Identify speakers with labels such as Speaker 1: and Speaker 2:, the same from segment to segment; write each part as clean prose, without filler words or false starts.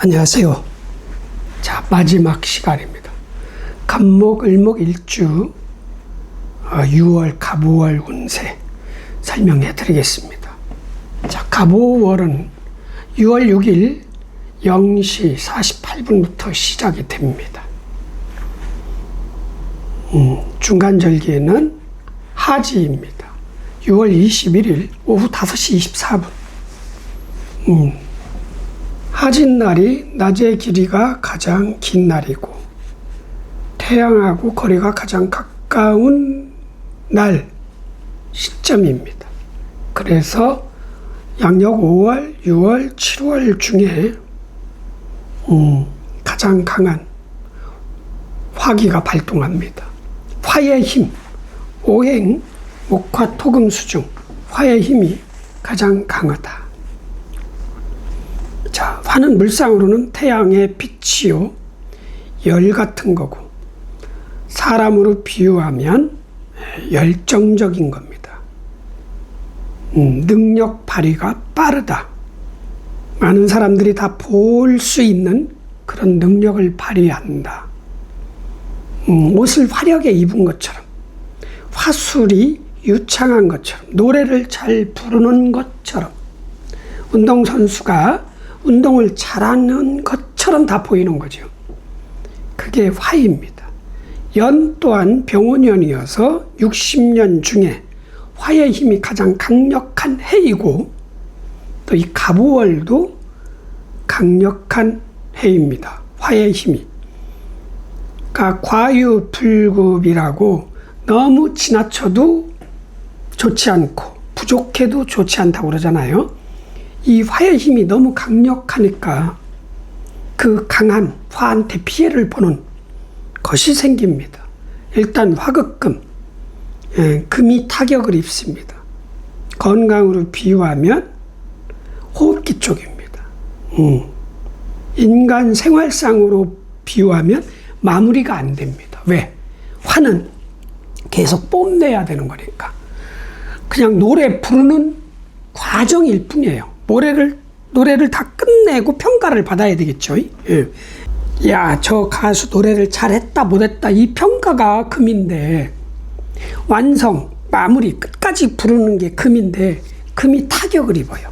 Speaker 1: 안녕하세요. 자, 마지막 시간입니다. 갑목, 을목, 일주 6월 갑오월 운세 설명해 드리겠습니다. 자, 갑오월은 6월 6일 0시 48분부터 시작이 됩니다. 중간절기에는 하지입니다. 6월 21일 오후 5시 24분. 하진날이 낮의 길이가 가장 긴 날이고 태양하고 거리가 가장 가까운 날 시점입니다. 그래서 양력 5월, 6월, 7월 중에 가장 강한 화기가 발동합니다. 화의 힘, 오행, 목화, 토금, 수중, 화의 힘이 가장 강하다. 자, 화는 물상으로는 태양의 빛이요, 열 같은 거고, 사람으로 비유하면 열정적인 겁니다. 능력 발휘가 빠르다. 많은 사람들이 다 볼 수 있는 그런 능력을 발휘한다. 옷을 화려하게 입은 것처럼, 화술이 유창한 것처럼, 노래를 잘 부르는 것처럼, 운동선수가 운동을 잘하는 것처럼 다 보이는 거죠. 그게 화입니다. 연 또한 병원연이어서 60년 중에 화의 힘이 가장 강력한 해이고, 또 이 갑오월도 강력한 해입니다. 화의 힘이. 그러니까 과유불급이라고 너무 지나쳐도 좋지 않고 부족해도 좋지 않다고 그러잖아요. 이 화의 힘이 너무 강력하니까 그 강한 화한테 피해를 보는 것이 생깁니다. 일단 화극금, 금이 타격을 입습니다. 건강으로 비유하면 호흡기 쪽입니다. 인간 생활상으로 비유하면 마무리가 안 됩니다. 왜? 화는 계속 뽐내야 되는 거니까. 그냥 노래 부르는 과정일 뿐이에요. 노래를 다 끝내고 평가를 받아야 되겠죠. 예. 야, 저 가수 노래를 잘했다 못했다, 이 평가가 금인데, 완성, 마무리, 끝까지 부르는 게 금인데 금이 타격을 입어요.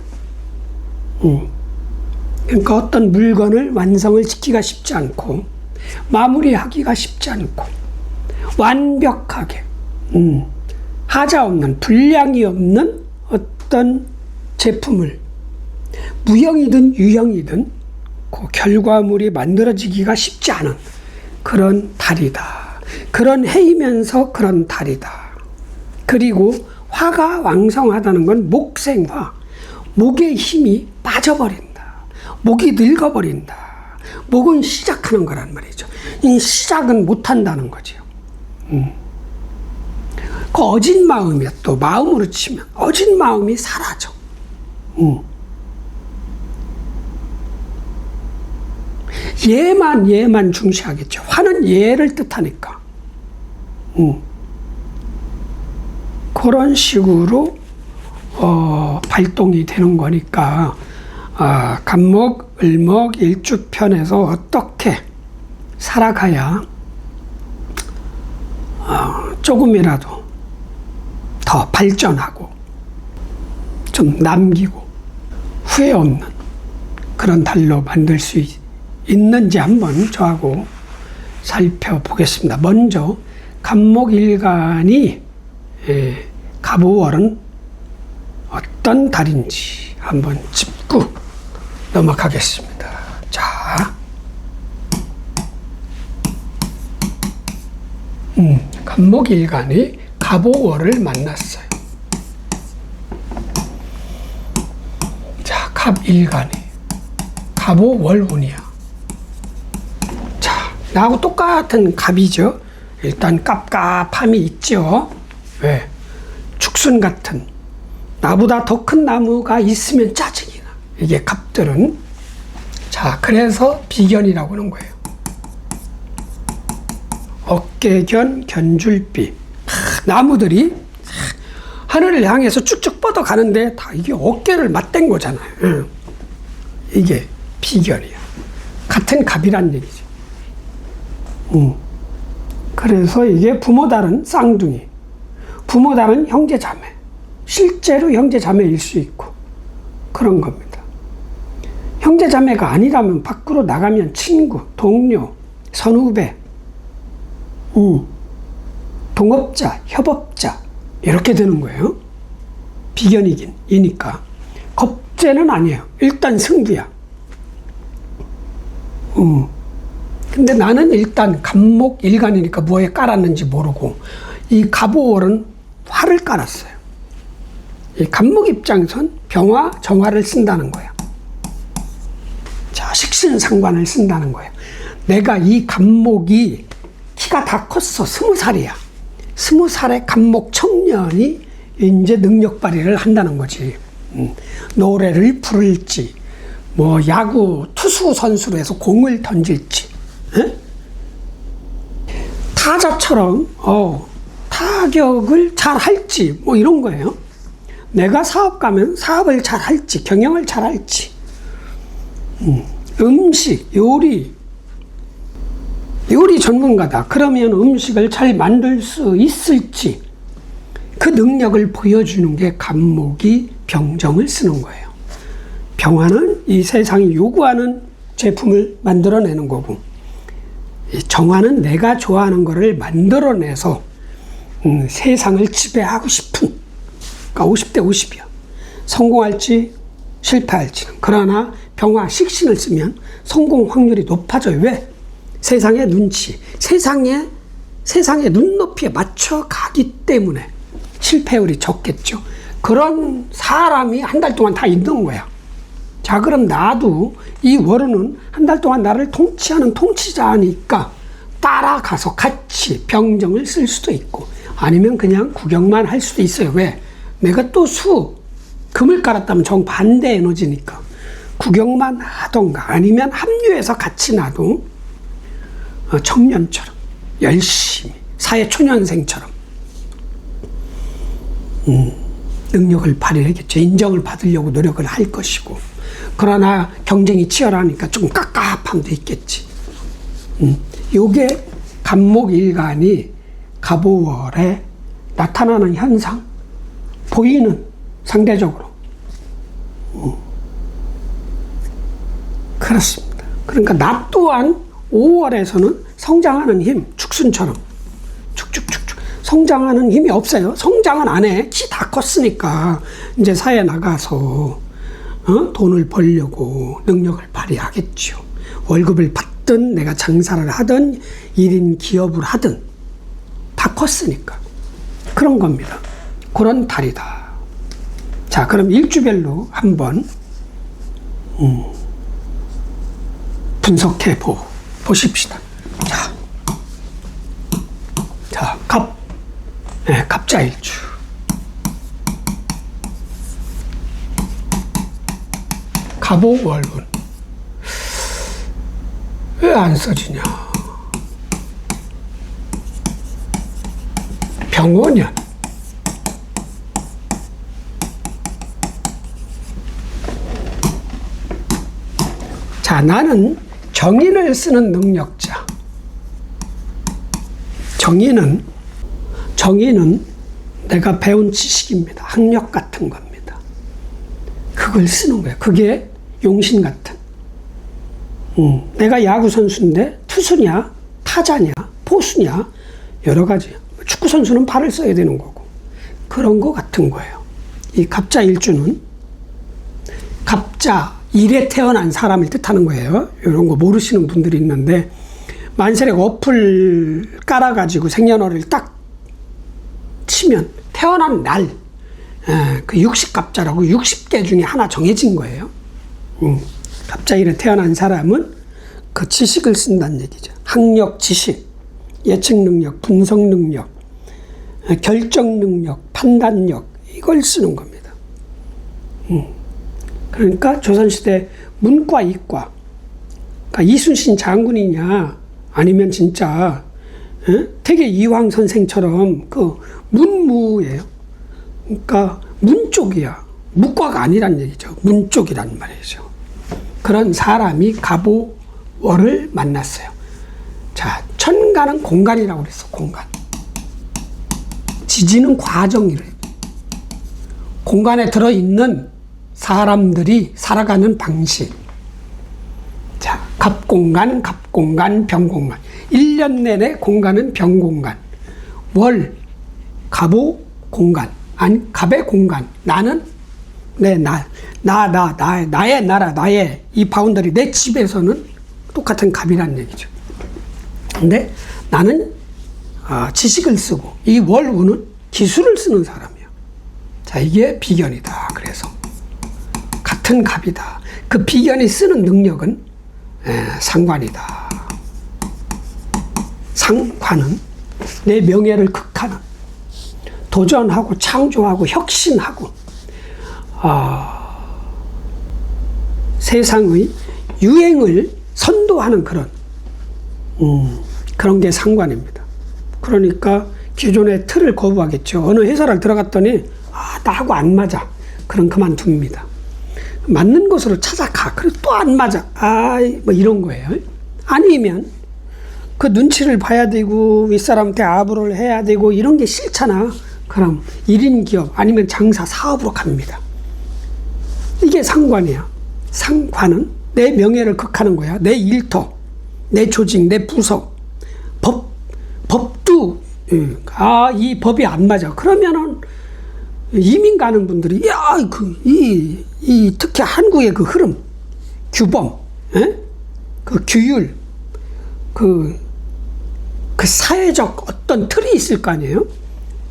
Speaker 1: 그러니까 어떤 물건을 완성을 시키기가 쉽지 않고, 마무리하기가 쉽지 않고, 완벽하게 하자 없는, 분량이 없는 어떤 제품을 무형이든 유형이든 그 결과물이 만들어지기가 쉽지 않은 그런 달이다. 그런 해이면서 그런 달이다. 그리고 화가 왕성하다는 건 목생화, 목의 힘이 빠져버린다. 목이 늙어버린다. 목은 시작하는 거란 말이죠. 이 시작은 못한다는 거죠. 그 어진 마음이야. 또 마음으로 치면 어진 마음이 사라져. 예만 중시하겠죠. 화는 예를 뜻하니까. 그런 식으로 발동이 되는 거니까, 갑목, 을목, 일주편에서 어떻게 살아가야 조금이라도 더 발전하고 좀 남기고 후회 없는 그런 달로 만들 수 있는지 한번 저하고 살펴보겠습니다. 먼저 갑목일간이 갑오월은 어떤 달인지 한번 짚고 넘어가겠습니다. 자, 갑목일간이 갑오월을 만났어요. 자, 갑일간이 갑오월 운이야. 나하고 똑같은 갑이죠. 일단 깝깝함이 있죠. 왜? 축순 같은, 나보다 더 큰 나무가 있으면 짜증이 나. 이게 갑들은. 자, 그래서 비견이라고 하는 거예요. 어깨견, 견줄비. 나무들이 하늘을 향해서 쭉쭉 뻗어가는데 다 이게 어깨를 맞댄 거잖아요. 이게 비견이야. 같은 갑이란 얘기죠. 그래서 이게 부모 다른 쌍둥이, 부모 다른 형제 자매, 실제로 형제 자매일 수 있고 그런 겁니다. 형제 자매가 아니라면 밖으로 나가면 친구, 동료, 선후배, 동업자, 협업자 이렇게 되는 거예요. 비견이긴 이니까. 겁재는 아니에요. 일단 승부야. 근데 나는 일단 갑목일간이니까 뭐에 깔았는지 모르고 이 갑오월은 화를 깔았어요. 이 갑목 입장에선 병화, 정화를 쓴다는 거예요. 자, 식신상관을 쓴다는 거예요. 내가 이 갑목이 키가 다 컸어. 20살이야. 20살의 갑목 청년이 이제 능력 발휘를 한다는 거지. 노래를 부를지, 뭐 야구 투수 선수로 해서 공을 던질지, 에? 타자처럼 타격을 잘 할지, 뭐 이런 거예요. 내가 사업가면 사업을 잘 할지, 경영을 잘 할지, 음식, 요리 전문가다. 그러면 음식을 잘 만들 수 있을지, 그 능력을 보여주는 게 갑목이 병정을 쓰는 거예요. 병화는 이 세상이 요구하는 제품을 만들어내는 거고, 정화는 내가 좋아하는 거를 만들어내서 세상을 지배하고 싶은, 그러니까 50대 50이야. 성공할지 실패할지는. 그러나 병화 식신을 쓰면 성공 확률이 높아져요. 왜? 세상의 눈치, 세상의 눈높이에 맞춰 가기 때문에 실패율이 적겠죠. 그런 사람이 한 달 동안 다 있는 거야. 자, 그럼 나도 이 월운은 한 달 동안 나를 통치하는 통치자니까 따라가서 같이 병정을 쓸 수도 있고, 아니면 그냥 구경만 할 수도 있어요. 왜? 내가 또 금을 깔았다면 정반대 에너지니까 구경만 하던가, 아니면 합류해서 같이 나도 청년처럼 열심히 사회초년생처럼 능력을 발휘하겠죠. 인정을 받으려고 노력을 할 것이고, 그러나 경쟁이 치열하니까 좀 깝깝함도 있겠지. 요게 갑목일간이 갑오월에 나타나는 현상, 보이는 상대적으로. 그렇습니다. 그러니까 나 또한 5월에서는 성장하는 힘, 축순처럼 축축축축 성장하는 힘이 없어요. 성장은 안 해. 키 다 컸으니까 이제 사회에 나가서 돈을 벌려고 능력을 발휘하겠죠. 월급을 받든 내가 장사를 하든 1인 기업을 하든 다 컸으니까 그런 겁니다. 그런 달이다. 자, 그럼 일주별로 한번 분석해 보십시다. 자, 갑자일주. 갑오월운. 왜 안 써지냐? 병원년. 자, 나는 정인을 쓰는 능력자. 정인은 내가 배운 지식입니다. 학력 같은 겁니다. 그걸 쓰는 거예요. 그게 용신 같은. 내가 야구 선수인데 투수냐, 타자냐, 포수냐, 여러 가지. 축구 선수는 발을 써야 되는 거고, 그런 거 같은 거예요. 이 갑자일주는 갑자 일에 태어난 사람을 뜻하는 거예요. 이런 거 모르시는 분들이 있는데, 만세력 어플 깔아가지고 생년월일 딱 치면 태어난 날, 그 60갑자라고 60개 중에 하나 정해진 거예요. 갑자일에 태어난 사람은 그 지식을 쓴다는 얘기죠. 학력, 지식, 예측 능력, 분석 능력, 결정 능력, 판단력, 이걸 쓰는 겁니다. 그러니까 조선시대 문과, 이과, 그러니까 이순신 장군이냐, 아니면 진짜 태계 이황 선생처럼 그 문무예요. 그러니까 문 쪽이야. 무과가 아니란 얘기죠. 문 쪽이란 말이죠. 그런 사람이 갑오 월을 만났어요. 자, 천간은 공간이라고 그랬어. 공간. 지지는 과정이래. 공간에 들어있는 사람들이 살아가는 방식. 자, 갑공간, 병공간. 1년 내내 공간은 병공간. 월, 갑오 공간. 아니, 갑의 공간. 나는 나의 나라, 나의 이 바운더리, 내 집에서는 똑같은 갑이라는 얘기죠. 근데 나는 지식을 쓰고, 이 월우는 기술을 쓰는 사람이야. 자, 이게 비견이다. 그래서 같은 갑이다. 그 비견이 쓰는 능력은 상관이다. 상관은 내 명예를 극하는, 도전하고 창조하고 혁신하고 세상의 유행을 선도하는 그런 게 상관입니다. 그러니까 기존의 틀을 거부하겠죠. 어느 회사를 들어갔더니 나하고 안 맞아. 그럼 그만둡니다. 맞는 곳으로 찾아가. 그리고 또 안 맞아. 뭐 이런 거예요. 아니면 그 눈치를 봐야 되고 윗사람한테 아부를 해야 되고 이런 게 싫잖아. 그럼 1인 기업 아니면 장사 사업으로 갑니다. 이게 상관이야. 상관은 내 명예를 극하는 거야. 내 일터, 내 조직, 내 부서, 법도 이 법이 안 맞아. 그러면은 이민 가는 분들이 특히 한국의 그 흐름, 규범, 그 규율, 그 사회적 어떤 틀이 있을 거 아니에요?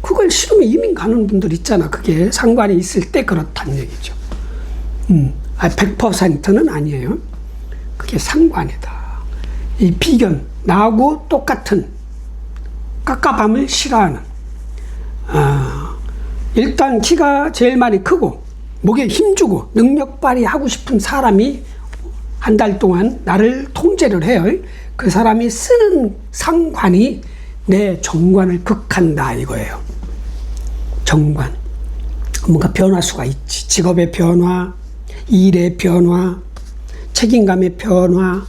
Speaker 1: 그걸 싫으면 이민 가는 분들 있잖아. 그게 상관이 있을 때 그렇다는 얘기죠. 100%는 아니에요. 그게 상관이다. 이 비견, 나하고 똑같은 깝깝함을 싫어하는, 일단 키가 제일 많이 크고 목에 힘주고 능력 발휘하고 싶은 사람이 한 달 동안 나를 통제를 해요. 그 사람이 쓰는 상관이 내 정관을 극한다 이거예요. 정관. 뭔가 변화수가 있지. 직업의 변화, 일의 변화, 책임감의 변화,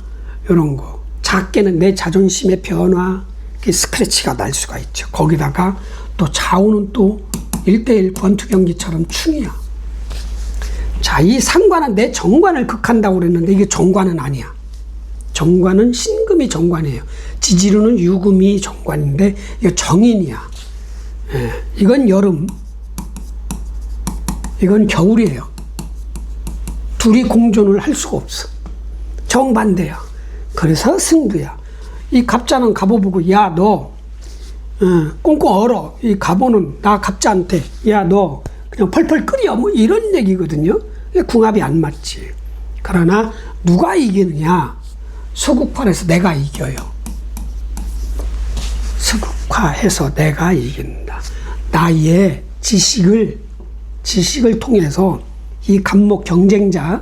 Speaker 1: 이런 거. 작게는 내 자존심의 변화, 스크래치가 날 수가 있죠. 거기다가 또 좌우는 또 1대1 권투 경기처럼 충이야. 자, 이 상관은 내 정관을 극한다고 그랬는데 이게 정관은 아니야. 정관은 신금이 정관이에요. 지지루는 유금이 정관인데 이거 정인이야. 이건 여름, 이건 겨울이에요. 둘이 공존을 할 수가 없어. 정반대야. 그래서 승부야. 이 갑자는 갑오 보고 너 꽁꽁 얼어. 이 갑오는 나 갑자한테 너 그냥 펄펄 끓여 뭐 이런 얘기거든요. 궁합이 안 맞지. 그러나 누가 이기느냐? 수국화해서 내가 이겨요. 수국화해서 내가 이긴다. 나의 지식을 통해서 이 갑목 경쟁자의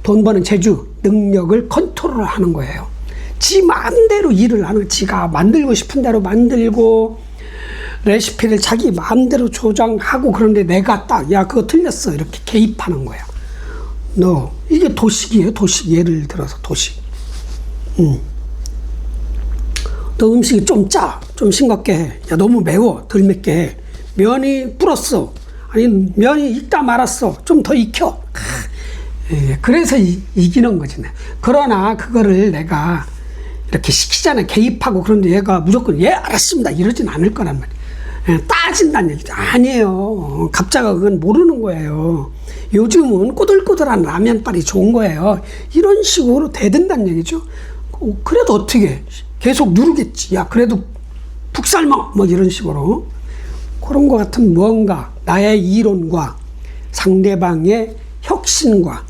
Speaker 1: 돈 버는 재주, 능력을 컨트롤하는 거예요. 지 마음대로 일을 하는, 지가 만들고 싶은 대로 만들고 레시피를 자기 마음대로 조정하고, 그런데 내가 그거 틀렸어 이렇게 개입하는 거야. 이게 도식이에요. 도식. 예를 들어서 도식. 너 음식이 좀 짜, 좀 싱겁게 해. 너무 매워, 덜 맵게 해. 면이 불었어, 아니 면이 익다 말았어, 좀 더 익혀. 그래서 이기는 거지. 그러나 그거를 내가 이렇게 시키잖아. 개입하고. 그런데 얘가 무조건 알았습니다 이러진 않을 거란 말이야. 따진다는 얘기죠. 아니에요. 갑자가 그건 모르는 거예요. 요즘은 꼬들꼬들한 라면빨이 좋은 거예요. 이런 식으로 대든다는 얘기죠. 그래도 어떻게 계속 누르겠지. 그래도 푹 삶아 뭐 이런 식으로. 그런 것 같은 무언가 나의 이론과 상대방의 혁신과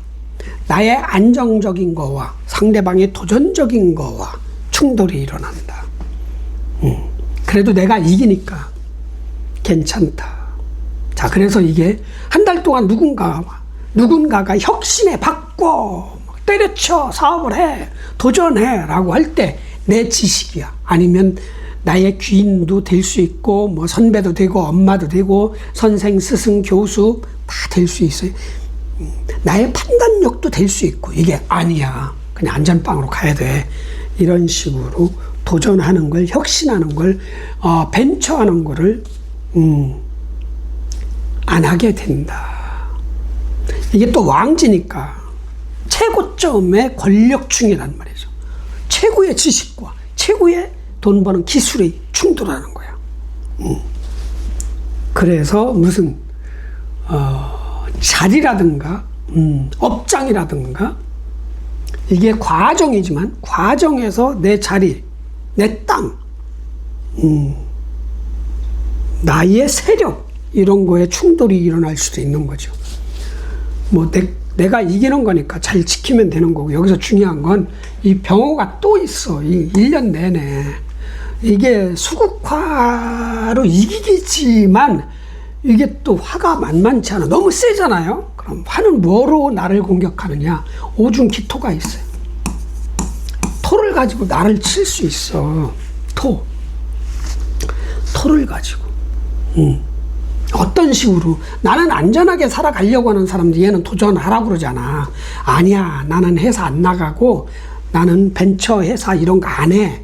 Speaker 1: 나의 안정적인 거와 상대방의 도전적인 거와 충돌이 일어난다. 그래도 내가 이기니까 괜찮다. 자, 그래서 이게 한 달 동안 누군가가 혁신해 바꿔, 때려쳐, 사업을 해, 도전해 라고 할 때 내 지식이야. 아니면 나의 귀인도 될 수 있고, 뭐 선배도 되고, 엄마도 되고, 선생, 스승, 교수 다 될 수 있어요. 나의 판단력도 될 수 있고, 이게 아니야, 그냥 안전빵으로 가야 돼, 이런 식으로 도전하는 걸, 혁신하는 걸, 벤처하는 거를 안 하게 된다. 이게 또 왕지니까 최고점의 권력충이란 말이죠. 최고의 지식과 최고의 돈 버는 기술이 충돌하는 거야. 그래서 무슨 자리라든가 업장이라든가, 이게 과정이지만 과정에서 내 자리, 내 땅, 나의 세력, 이런 거에 충돌이 일어날 수도 있는 거죠. 뭐 내가 이기는 거니까 잘 지키면 되는 거고, 여기서 중요한 건 이 병호가 또 있어. 이 1년 내내 이게 수국화로 이기겠지만 이게 또 화가 만만치 않아. 너무 세잖아요. 그럼 화는 뭐로 나를 공격하느냐? 오중기토가 있어요. 토를 가지고 나를 칠 수 있어. 토를 가지고. 어떤 식으로? 나는 안전하게 살아가려고 하는 사람들, 얘는 도전하라고 그러잖아. 아니야, 나는 회사 안 나가고, 나는 벤처 회사 이런 거 안 해.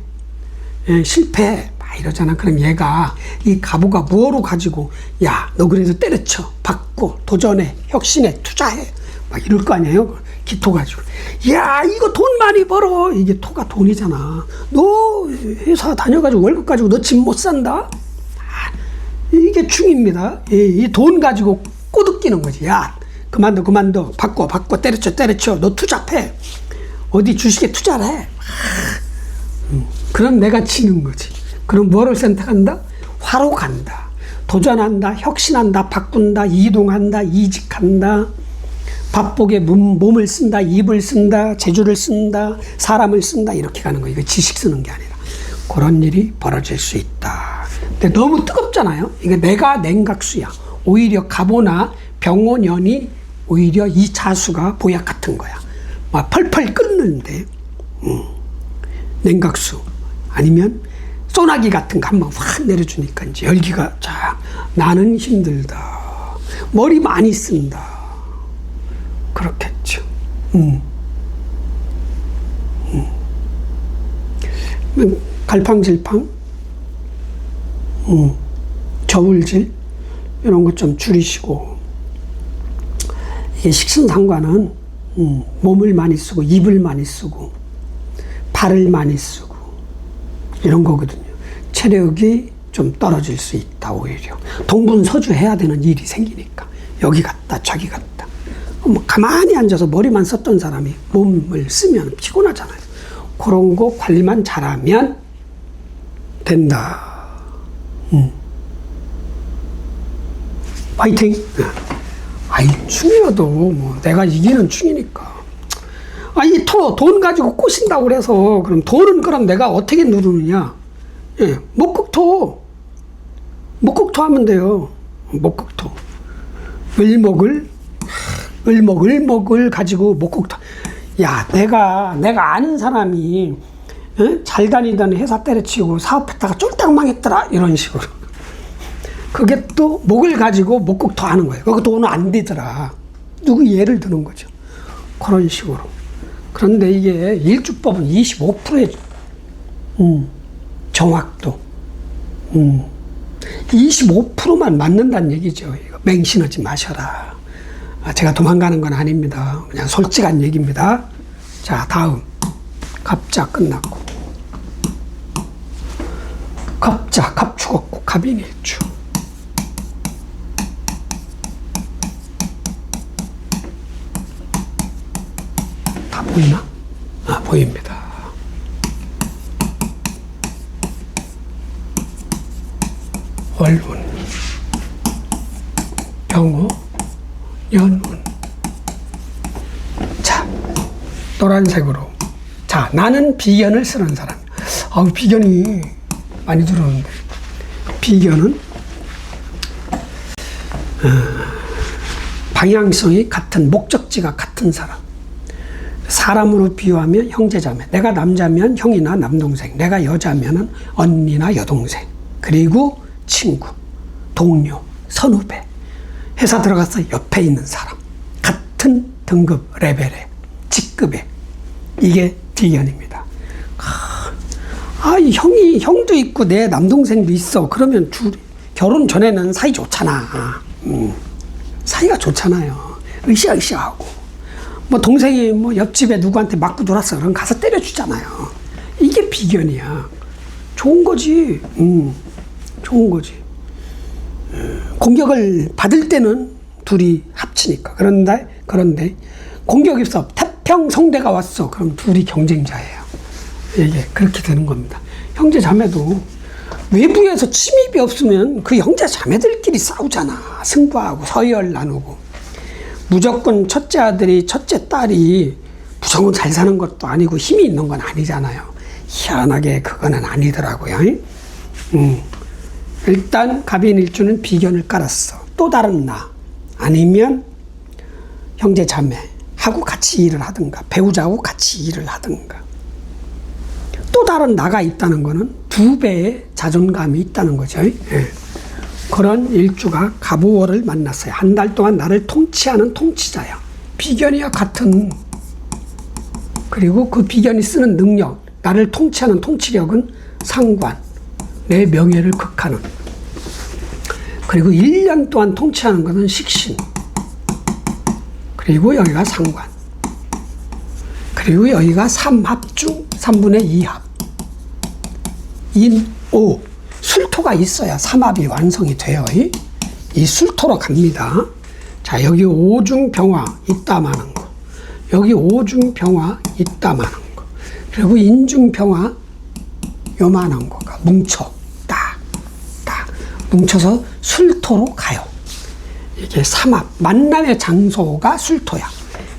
Speaker 1: 실패해. 막 이러잖아. 그럼 얘가, 이 가부가 뭐로 가지고, 야, 너 그래서 때려쳐. 바꿔. 도전해. 혁신해. 투자해. 막 이럴 거 아니에요? 기토 가지고. 야, 이거 돈 많이 벌어. 이게 토가 돈이잖아. 너 회사 다녀가지고 월급 가지고 너 집 못 산다? 이게 충입니다. 이 돈 가지고 꼬드기는 거지. 야, 그만둬. 바꿔. 때려쳐. 너 투자해. 어디 주식에 투자를 해. 그럼 내가 지는 거지. 그럼 뭐를 선택한다? 화로 간다. 도전한다. 혁신한다. 바꾼다. 이동한다. 이직한다. 바쁘게 몸을 쓴다. 입을 쓴다. 재주를 쓴다. 사람을 쓴다. 이렇게 가는 거. 이거 지식 쓰는 게 아니라. 그런 일이 벌어질 수 있다. 근데 너무 뜨겁잖아요. 이게 내가 냉각수야. 오히려 가보나 병원연이 오히려 이 자수가 보약 같은 거야. 막 펄펄 끓는데 냉각수 아니면 소나기 같은 거 한번 확 내려주니까 이제 열기가 자, 나는 힘들다. 머리 많이 쓴다. 그렇겠죠. 갈팡질팡, 저울질 이런 것 좀 줄이시고, 이게 식신상관은 몸을 많이 쓰고 입을 많이 쓰고 발을 많이 쓰고 이런 거거든요. 체력이 좀 떨어질 수 있다. 오히려 동분서주 해야 되는 일이 생기니까 여기 갔다 저기 갔다. 뭐 가만히 앉아서 머리만 썼던 사람이 몸을 쓰면 피곤하잖아요. 그런 거 관리만 잘하면 된다. 파이팅! 아이, 충이어도 뭐 내가 이기는 충이니까. 이 돈 가지고 꼬신다고 그래서, 그럼 돈은 그럼 내가 어떻게 누르느냐? 예, 목극토 하면 돼요. 목극토. 을목을 가지고 목극토. 야, 내가 아는 사람이 잘 다니던 회사 때려치우고 사업했다가 쫄딱 망했더라. 이런 식으로. 그게 또 목을 가지고 목극토 하는 거예요. 그거 돈은 안 되더라. 누구 예를 드는 거죠. 그런 식으로. 그런데 이게 일주법은 25%의 정확도. 25%만 맞는다는 얘기죠. 이거 맹신하지 마셔라. 제가 도망가는 건 아닙니다. 그냥 솔직한 얘기입니다. 자, 다음. 갑자 끝났고. 갑 죽었고, 갑인일주. 다 보이나? 보입니다. 월운, 병호, 연운. 자, 노란색으로. 자, 나는 비견을 쓰는 사람. 비견이 많이 들어오는데. 비견은 방향성이 같은, 목적지가 같은 사람. 사람으로 비유하면 형제자매. 내가 남자면 형이나 남동생. 내가 여자면 언니나 여동생. 그리고 친구, 동료, 선후배. 회사 들어가서 옆에 있는 사람. 같은 등급 레벨에, 직급에. 이게 비견입니다. 이 형도 있고 내 남동생도 있어. 그러면 결혼 전에는 사이 좋잖아. 사이가 좋잖아요. 으쌰으쌰하고. 뭐 동생이 뭐 옆집에 누구한테 맞고 놀았어. 그럼 가서 때려주잖아요. 이게 비견이야. 좋은 거지. 좋은 거지. 공격을 받을 때는 둘이 합치니까. 그런데 공격이 없어. 태평성대가 왔어. 그럼 둘이 경쟁자예요. 이게 그렇게 되는 겁니다. 형제 자매도 외부에서 침입이 없으면 그 형제 자매들끼리 싸우잖아. 승부하고 서열 나누고. 무조건 첫째 아들이 첫째 딸이 무조건 잘 사는 것도 아니고 힘이 있는 건 아니잖아요. 희한하게 그거는 아니더라고요. 일단 갑인일주는 비견을 깔았어. 또 다른 나 아니면 형제 자매하고 같이 일을 하든가 배우자하고 같이 일을 하든가. 또 다른 나가 있다는 거는 두 배의 자존감이 있다는 거죠. 그런 일주가 갑오월을 만났어요. 한 달 동안 나를 통치하는 통치자야. 비견이야 같은. 그리고 그 비견이 쓰는 능력, 나를 통치하는 통치력은 상관, 내 명예를 극하는. 그리고 1년 동안 통치하는 것은 식신. 그리고 여기가 상관. 그리고 여기가 3합 중 3분의 2합. 인오. 술토가 있어야 3합이 완성이 돼요. 이 술토로 갑니다. 자, 여기 오중병화 있다마는 거. 여기 오중병화 있다마는 거. 그리고 인중병화 요만한 거가 뭉쳐. 딱 뭉쳐서 술토로 가요. 이게 3합. 만남의 장소가 술토야.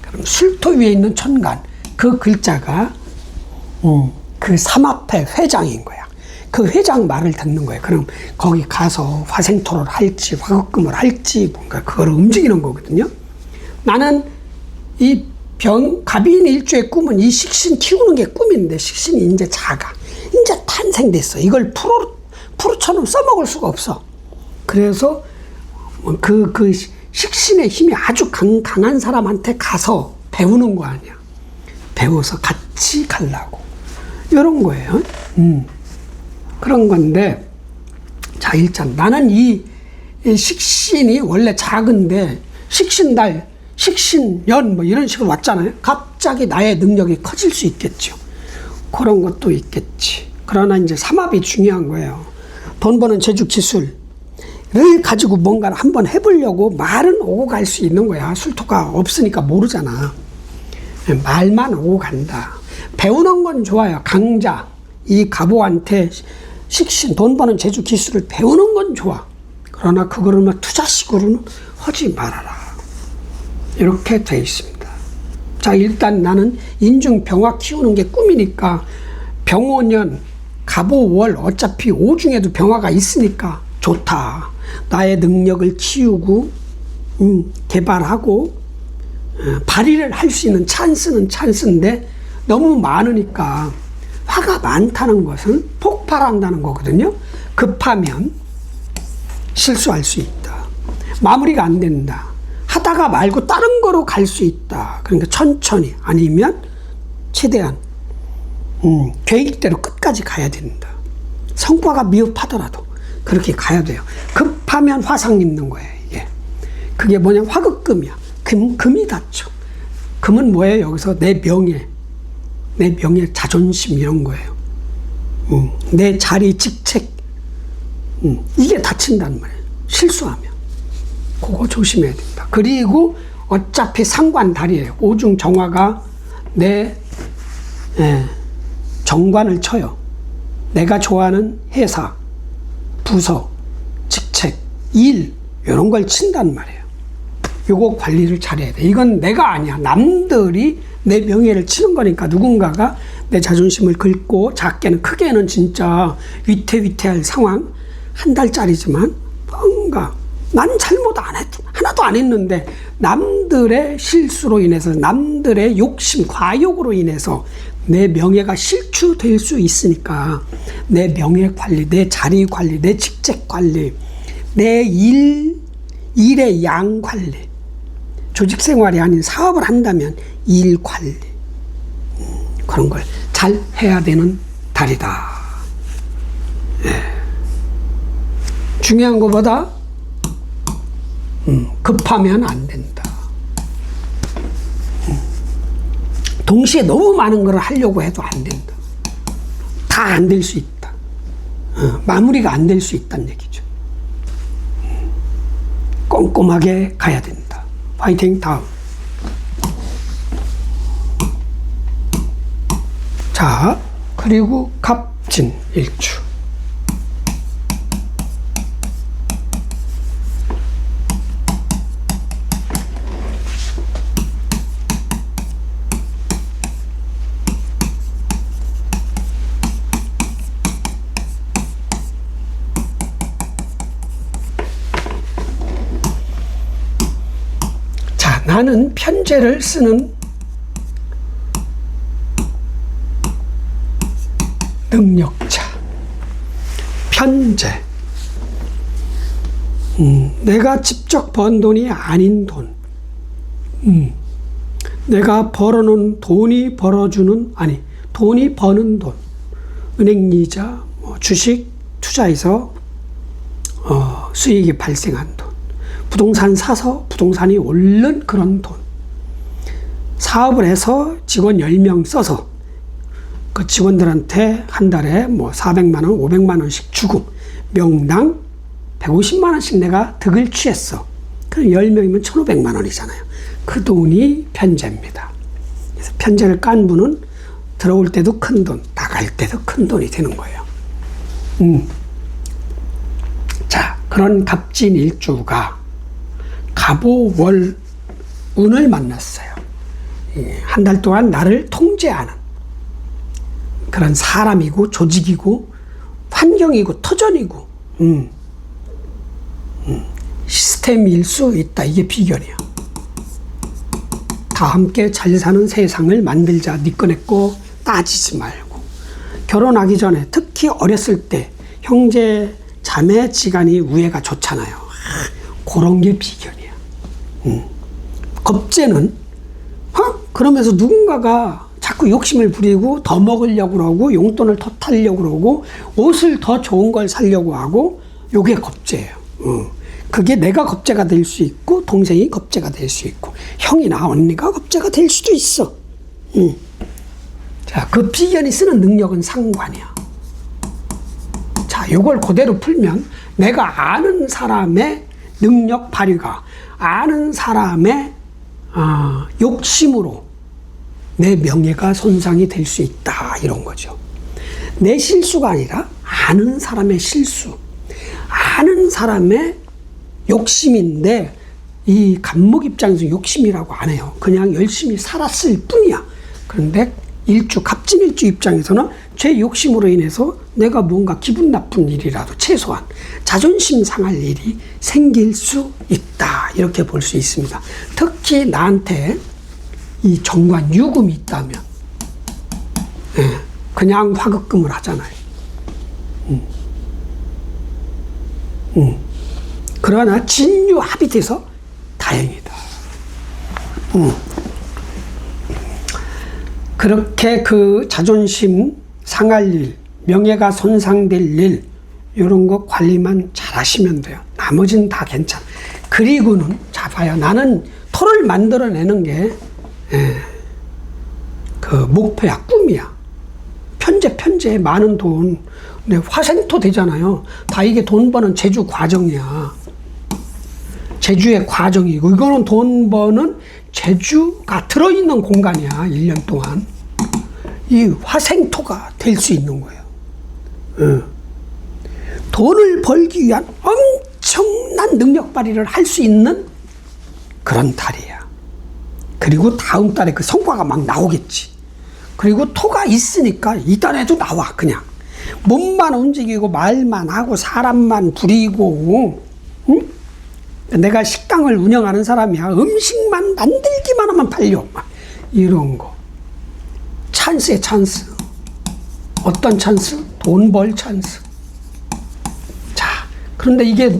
Speaker 1: 그럼 술토 위에 있는 천간. 그 글자가 그 3합의 회장인 거야. 그 회장 말을 듣는 거예요. 그럼 거기 가서 화생토를 할지 화극금을 할지 뭔가 그걸 움직이는 거거든요. 나는 이 갑인 일주의 꿈은 이 식신 키우는 게 꿈인데 식신이 이제 작아. 이제 탄생됐어. 이걸 프로처럼 써먹을 수가 없어. 그래서 그 식신의 힘이 아주 강한 사람한테 가서 배우는 거 아니야. 배워서 같이 가려고. 이런 거예요. 그런 건데, 자, 일단 나는 이 식신이 원래 작은데, 식신달, 식신연, 뭐 이런 식으로 왔잖아요. 갑자기 나의 능력이 커질 수 있겠죠. 그런 것도 있겠지. 그러나 이제 삼합이 중요한 거예요. 돈 버는 재주 기술을 가지고 뭔가를 한번 해보려고 말은 오고 갈 수 있는 거야. 술토가 없으니까 모르잖아. 말만 오고 간다. 배우는 건 좋아요. 강자, 이 갑오한테 식신, 돈 버는 재주 기술을 배우는 건 좋아. 그러나 그거를 막 투자식으로는 하지 말아라. 이렇게 돼 있습니다. 자, 일단 나는 인중병화 키우는 게 꿈이니까 병오년, 갑오월 어차피 오중에도 병화가 있으니까 좋다. 나의 능력을 키우고 개발하고 발휘를 할 수 있는 찬스는 찬스인데 너무 많으니까 화가 많다는 것은 폭발한다는 거거든요. 급하면 실수할 수 있다. 마무리가 안 된다. 하다가 말고 다른 거로 갈 수 있다. 그러니까 천천히 아니면 최대한 계획대로 끝까지 가야 된다. 성과가 미흡하더라도 그렇게 가야 돼요. 급하면 화상 입는 거예요. 이게. 그게 뭐냐? 화극금이야. 금이 닫혀. 금은 뭐예요? 여기서 내 명예, 자존심 이런 거예요. 내 자리, 직책 이게 닫힌다는 말이에요. 실수하면. 그거 조심해야 된다. 그리고 어차피 상관달이에요. 오중정화가 내 정관을 쳐요. 내가 좋아하는 회사, 부서, 직책, 일 이런 걸 친단 말이에요. 요거 관리를 잘해야 돼. 이건 내가 아니야. 남들이 내 명예를 치는 거니까 누군가가 내 자존심을 긁고 작게는 크게는 진짜 위태위태할 상황. 한 달짜리지만 뭔가 나는 잘못 안 했, 하나도 안 했는데 남들의 실수로 인해서 남들의 욕심, 과욕으로 인해서 내 명예가 실추될 수 있으니까 내 명예 관리, 내 자리 관리, 내 직책 관리, 내 일의 양 관리 조직 생활이 아닌 사업을 한다면 일 관리, 그런 걸 잘 해야 되는 달이다. 예. 중요한 것보다 급하면 안 된다. 동시에 너무 많은 걸 하려고 해도 안 된다. 다 안 될 수 있다. 마무리가 안 될 수 있다는 얘기죠. 꼼꼼하게 가야 된다. 파이팅. 다음. 자, 그리고 갑진 일주. 자, 나는 편제를 쓰는 능력자. 편제. 내가 직접 번 돈이 아닌 돈. 내가 벌어놓은 돈이 벌어주는, 아니, 돈이 버는 돈. 은행 이자, 주식 투자해서 수익이 발생한 돈. 부동산 사서 부동산이 오른 그런 돈. 사업을 해서 직원 10명 써서 그 직원들한테 한 달에 400만 원, 500만 원씩 주고 명당 150만 원씩 내가 득을 취했어. 그럼 10명이면 1,500만 원이잖아요. 그 돈이 편제입니다. 그래서 편제를 깐 분은 들어올 때도 큰 돈, 나갈 때도 큰 돈이 되는 거예요. 자, 그런 갑진 일주가 갑오월 운을 만났어요. 한 달 동안 나를 통제하는 그런 사람이고 조직이고 환경이고 터전이고 시스템일 수 있다. 이게 비결이야. 다 함께 잘 사는 세상을 만들자. 네 거 내 거 따지지 말고. 결혼하기 전에 특히 어렸을 때 형제 자매 지간이 우애가 좋잖아요. 그런 게 비결이야. 겁재는 그러면서 누군가가 자꾸 욕심을 부리고 더 먹으려고 그러고 용돈을 더 타려고 그러고 옷을 더 좋은 걸 사려고 하고, 요게 겁재예요. 그게 내가 겁재가 될 수 있고 동생이 겁재가 될 수 있고 형이나 언니가 겁재가 될 수도 있어. 자, 그 비견이 쓰는 능력은 상관이야. 자, 요걸 그대로 풀면 내가 아는 사람의 능력 발휘가 아는 사람의 욕심으로 내 명예가 손상이 될 수 있다. 이런 거죠. 내 실수가 아니라 아는 사람의 실수, 아는 사람의 욕심인데, 이 갑목 입장에서 욕심이라고 안 해요. 그냥 열심히 살았을 뿐이야. 그런데 갑진 일주 입장에서는 제 욕심으로 인해서 내가 뭔가 기분 나쁜 일이라도 최소한 자존심 상할 일이 생길 수 있다. 이렇게 볼 수 있습니다. 특히 나한테 이 정관 유금이 있다면 그냥 화급금을 하잖아요. 그러나 진유합이 돼서 다행이다. 그렇게 그 자존심 상할 일, 명예가 손상될 일, 이런 거 관리만 잘 하시면 돼요. 나머지는 다 괜찮아. 그리고는, 자, 봐요. 나는 토를 만들어내는 게 그 목표야, 꿈이야. 편제 많은 돈. 근데 화생토 되잖아요. 다 이게 돈 버는 제주 과정이야. 제주의 과정이고, 이거는 돈 버는 제주가 들어있는 공간이야. 1년 동안. 이 화생토가 될 수 있는 거예요. 돈을 벌기 위한 엄청난 능력 발휘를 할 수 있는 그런 달이야. 그리고 다음 달에 그 성과가 막 나오겠지. 그리고 토가 있으니까 이 달에도 나와. 그냥 몸만 움직이고 말만 하고 사람만 부리고, 응? 내가 식당을 운영하는 사람이야. 음식만 만들기만 하면 팔려. 이런 거. 찬스에 찬스. 어떤 찬스? 돈 벌 찬스. 자, 그런데 이게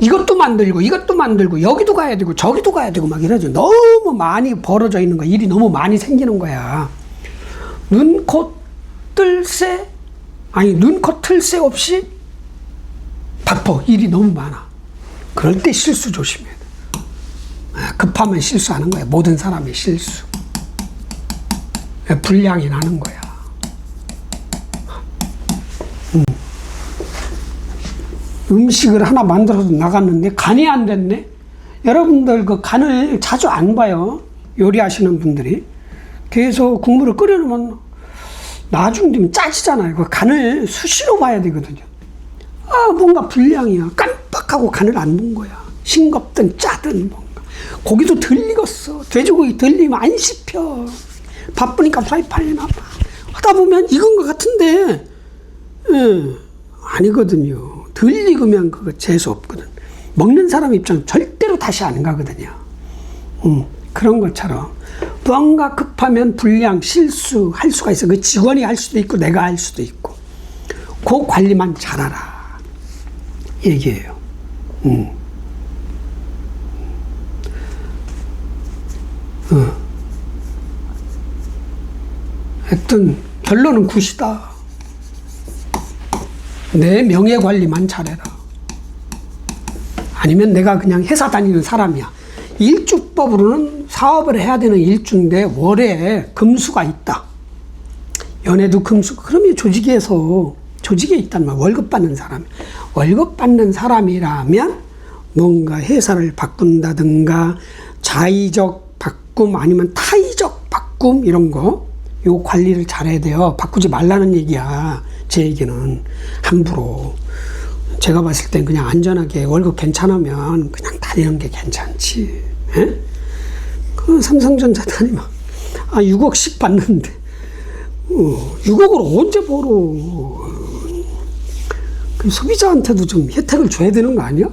Speaker 1: 이것도 만들고 이것도 만들고 여기도 가야 되고 저기도 가야 되고 막 이러죠. 너무 많이 벌어져 있는 거야. 일이 너무 많이 생기는 거야. 눈, 코, 뜰새 눈, 코, 뜰새 없이 바빠. 일이 너무 많아. 그럴 때 실수 조심해야 돼. 급하면 실수하는 거야. 모든 사람이 실수. 불량이 나는 거야. 음식을 하나 만들어서 나갔는데 간이 안 됐네. 여러분들 그 간을 자주 안 봐요. 요리하시는 분들이. 계속 국물을 끓여놓으면 나중 되면 짜지잖아요. 그 간을 수시로 봐야 되거든요. 뭔가 불량이야. 깜빡하고 간을 안 본 거야. 싱겁든 짜든 뭔가. 고기도 덜 익었어. 돼지고기 덜 익으면 안 씹혀. 바쁘니까 프라이팬에 놔봐. 하다 보면 익은 것 같은데, 아니거든요. 덜 익으면 그거 재수 없거든. 먹는 사람 입장 절대로 다시 안 가거든요. 그런 것처럼 뭔가 급하면 불량, 실수할 수가 있어. 그 직원이 할 수도 있고 내가 할 수도 있고. 그 관리만 잘하라 얘기예요. 하여튼 결론은 굿이다. 내 명예 관리만 잘해라. 아니면 내가 그냥 회사 다니는 사람이야. 일주법으로는 사업을 해야 되는 일주인데 월에 금수가 있다. 연애도 금수. 그러면 조직에 있단 말이야. 월급 받는 사람. 월급 받는 사람이라면 뭔가 회사를 바꾼다든가 자의적 바꿈 아니면 타의적 바꿈 이런 거. 요 관리를 잘해야 돼요. 바꾸지 말라는 얘기야. 제 얘기는 함부로. 제가 봤을 땐 그냥 안전하게 월급 괜찮으면 그냥 다니는 게 괜찮지. 에? 그 삼성전자 다니면 6억씩 받는데 6억으로 언제 벌어. 그 소비자한테도 좀 혜택을 줘야 되는 거 아니야?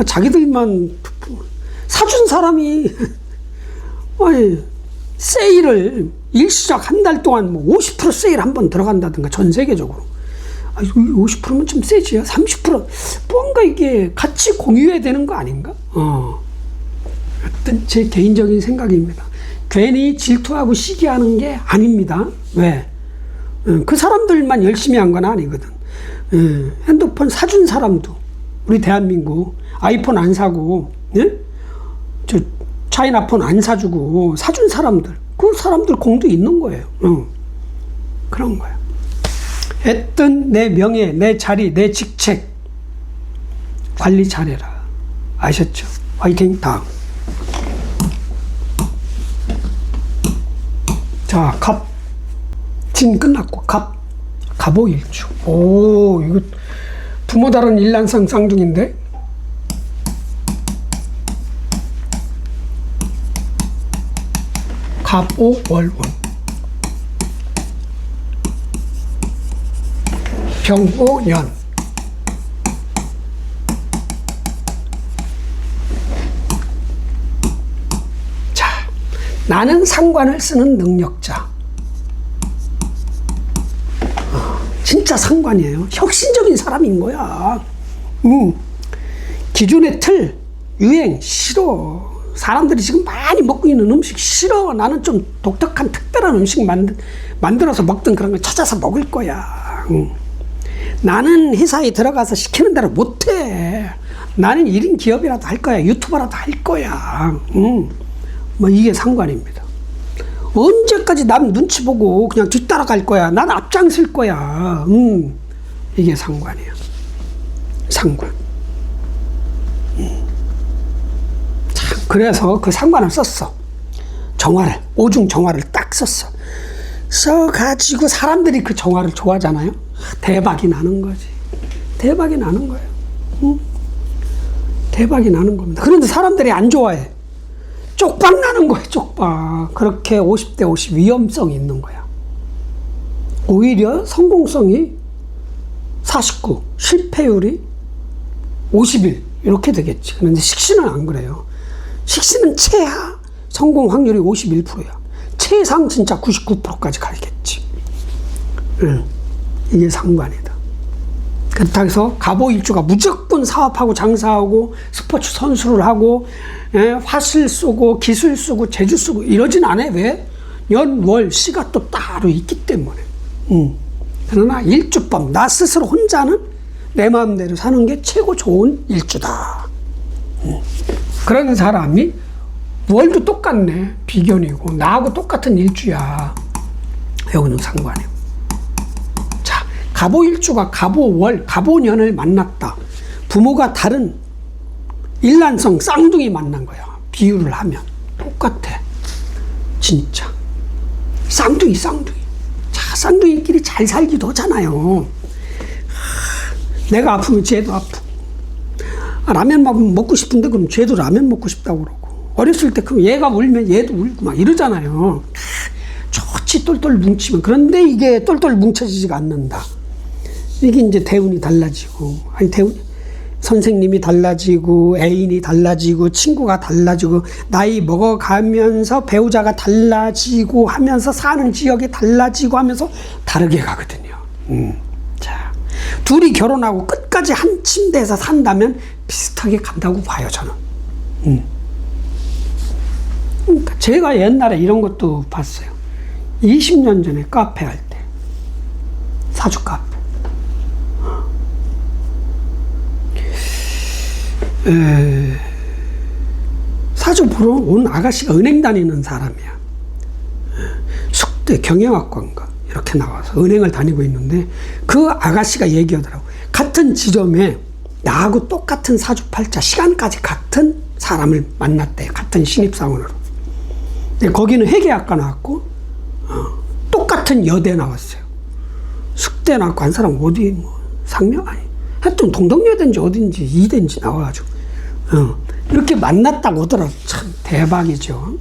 Speaker 1: 자기들만 사준 사람이 세일을 일시적 한 달 동안 50% 세일 한 번 들어간다든가 전 세계적으로. 50%면 좀 세지. 30% 뭔가 이게 같이 공유해야 되는 거 아닌가? 어떤 제 개인적인 생각입니다. 괜히 질투하고 시기하는 게 아닙니다. 왜? 그 사람들만 열심히 한 건 아니거든. 핸드폰 사준 사람도 우리 대한민국 아이폰 안 사고 저 차이나폰 안 사주고 사준 사람들 그 사람들 공도 있는 거예요. 그런 거야. 하여튼 내 명예, 내 자리, 내 직책 관리 잘해라. 아셨죠? 화이팅. 다음. 자, 갑. 진 끝났고 갑. 갑오일주. 오, 이거 부모 다른 일란상 쌍둥이인데. 갑오월운. 병오년. 자, 나는 상관을 쓰는 능력자. 진짜 상관이에요. 혁신적인 사람인 거야. 기존의 틀, 유행 싫어. 사람들이 지금 많이 먹고 있는 음식 싫어. 나는 좀 독특한 특별한 음식 만들어서 먹든 그런 걸 찾아서 먹을 거야. 나는 회사에 들어가서 시키는 대로 못해. 나는 1인 기업이라도 할 거야. 유튜버라도 할 거야. 뭐 이게 상관입니다. 언제까지 남 눈치 보고 그냥 뒤따라갈 거야. 난 앞장설 거야. 이게 상관이야. 상관. 참, 그래서 그 상관을 썼어. 정화를, 오중 정화를 딱 썼어. 써가지고 사람들이 그 정화를 좋아하잖아요. 대박이 나는 거지. 대박이 나는 거예요. 대박이 나는 겁니다. 그런데 사람들이 안 좋아해. 쪽박 나는 거예요, 쪽박. 그렇게 50대 50 위험성이 있는 거야. 오히려 성공성이 49, 실패율이 51, 이렇게 되겠지. 그런데 식신은 안 그래요. 식신은 최하 성공 확률이 51%야. 최상 진짜 99%까지 가겠지. 이게 상관이다. 그렇다고 해서 갑오일주가 무조건 사업하고 장사하고 스포츠 선수를 하고 화술 쓰고 기술 쓰고 재주 쓰고 이러진 않아요. 왜? 연, 월, 시가 또 따로 있기 때문에. 그러나 일주법, 나 스스로 혼자는 내 마음대로 사는 게 최고 좋은 일주다. 그런 사람이 월도 똑같네. 비견이고 나하고 똑같은 일주야. 여기는 상관이에요. 자, 갑오일주가 갑오월, 갑오년을 만났다. 부모가 다른 일란성 쌍둥이 만난 거야. 비유를 하면 똑같아. 진짜 쌍둥이. 자, 쌍둥이끼리 잘 살기도 하잖아요. 내가 아프면 쟤도 아프고, 라면 먹고 싶은데 그럼 쟤도 라면 먹고 싶다고 그러고, 어렸을 때 그럼 얘가 울면 얘도 울고 막 이러잖아요. 좋지, 똘똘 뭉치면. 그런데 이게 똘똘 뭉쳐지지가 않는다. 이게 이제 대운이 달라지고, 선생님이 달라지고, 애인이 달라지고, 친구가 달라지고, 나이 먹어가면서 배우자가 달라지고 하면서 사는 지역이 달라지고 하면서 다르게 가거든요. 자, 둘이 결혼하고 끝까지 한 침대에서 산다면 비슷하게 간다고 봐요, 저는. 그러니까 제가 옛날에 이런 것도 봤어요. 20년 전에 카페 할 때, 사주 카페. 사주 보러 온 아가씨가 은행 다니는 사람이야. 숙대 경영학과인가 이렇게 나와서 은행을 다니고 있는데, 그 아가씨가 얘기하더라고. 같은 지점에 나하고 똑같은 사주팔자 시간까지 같은 사람을 만났대. 같은 신입사원으로. 근데 거기는 회계학과 나왔고 똑같은 여대 나왔어요. 숙대 나왔고, 한 사람 어디 뭐 상명 아니 하여튼 동덕여대인지 어딘지 이대인지 나와가지고 이렇게 만났다고 하더라고. 참 대박이죠.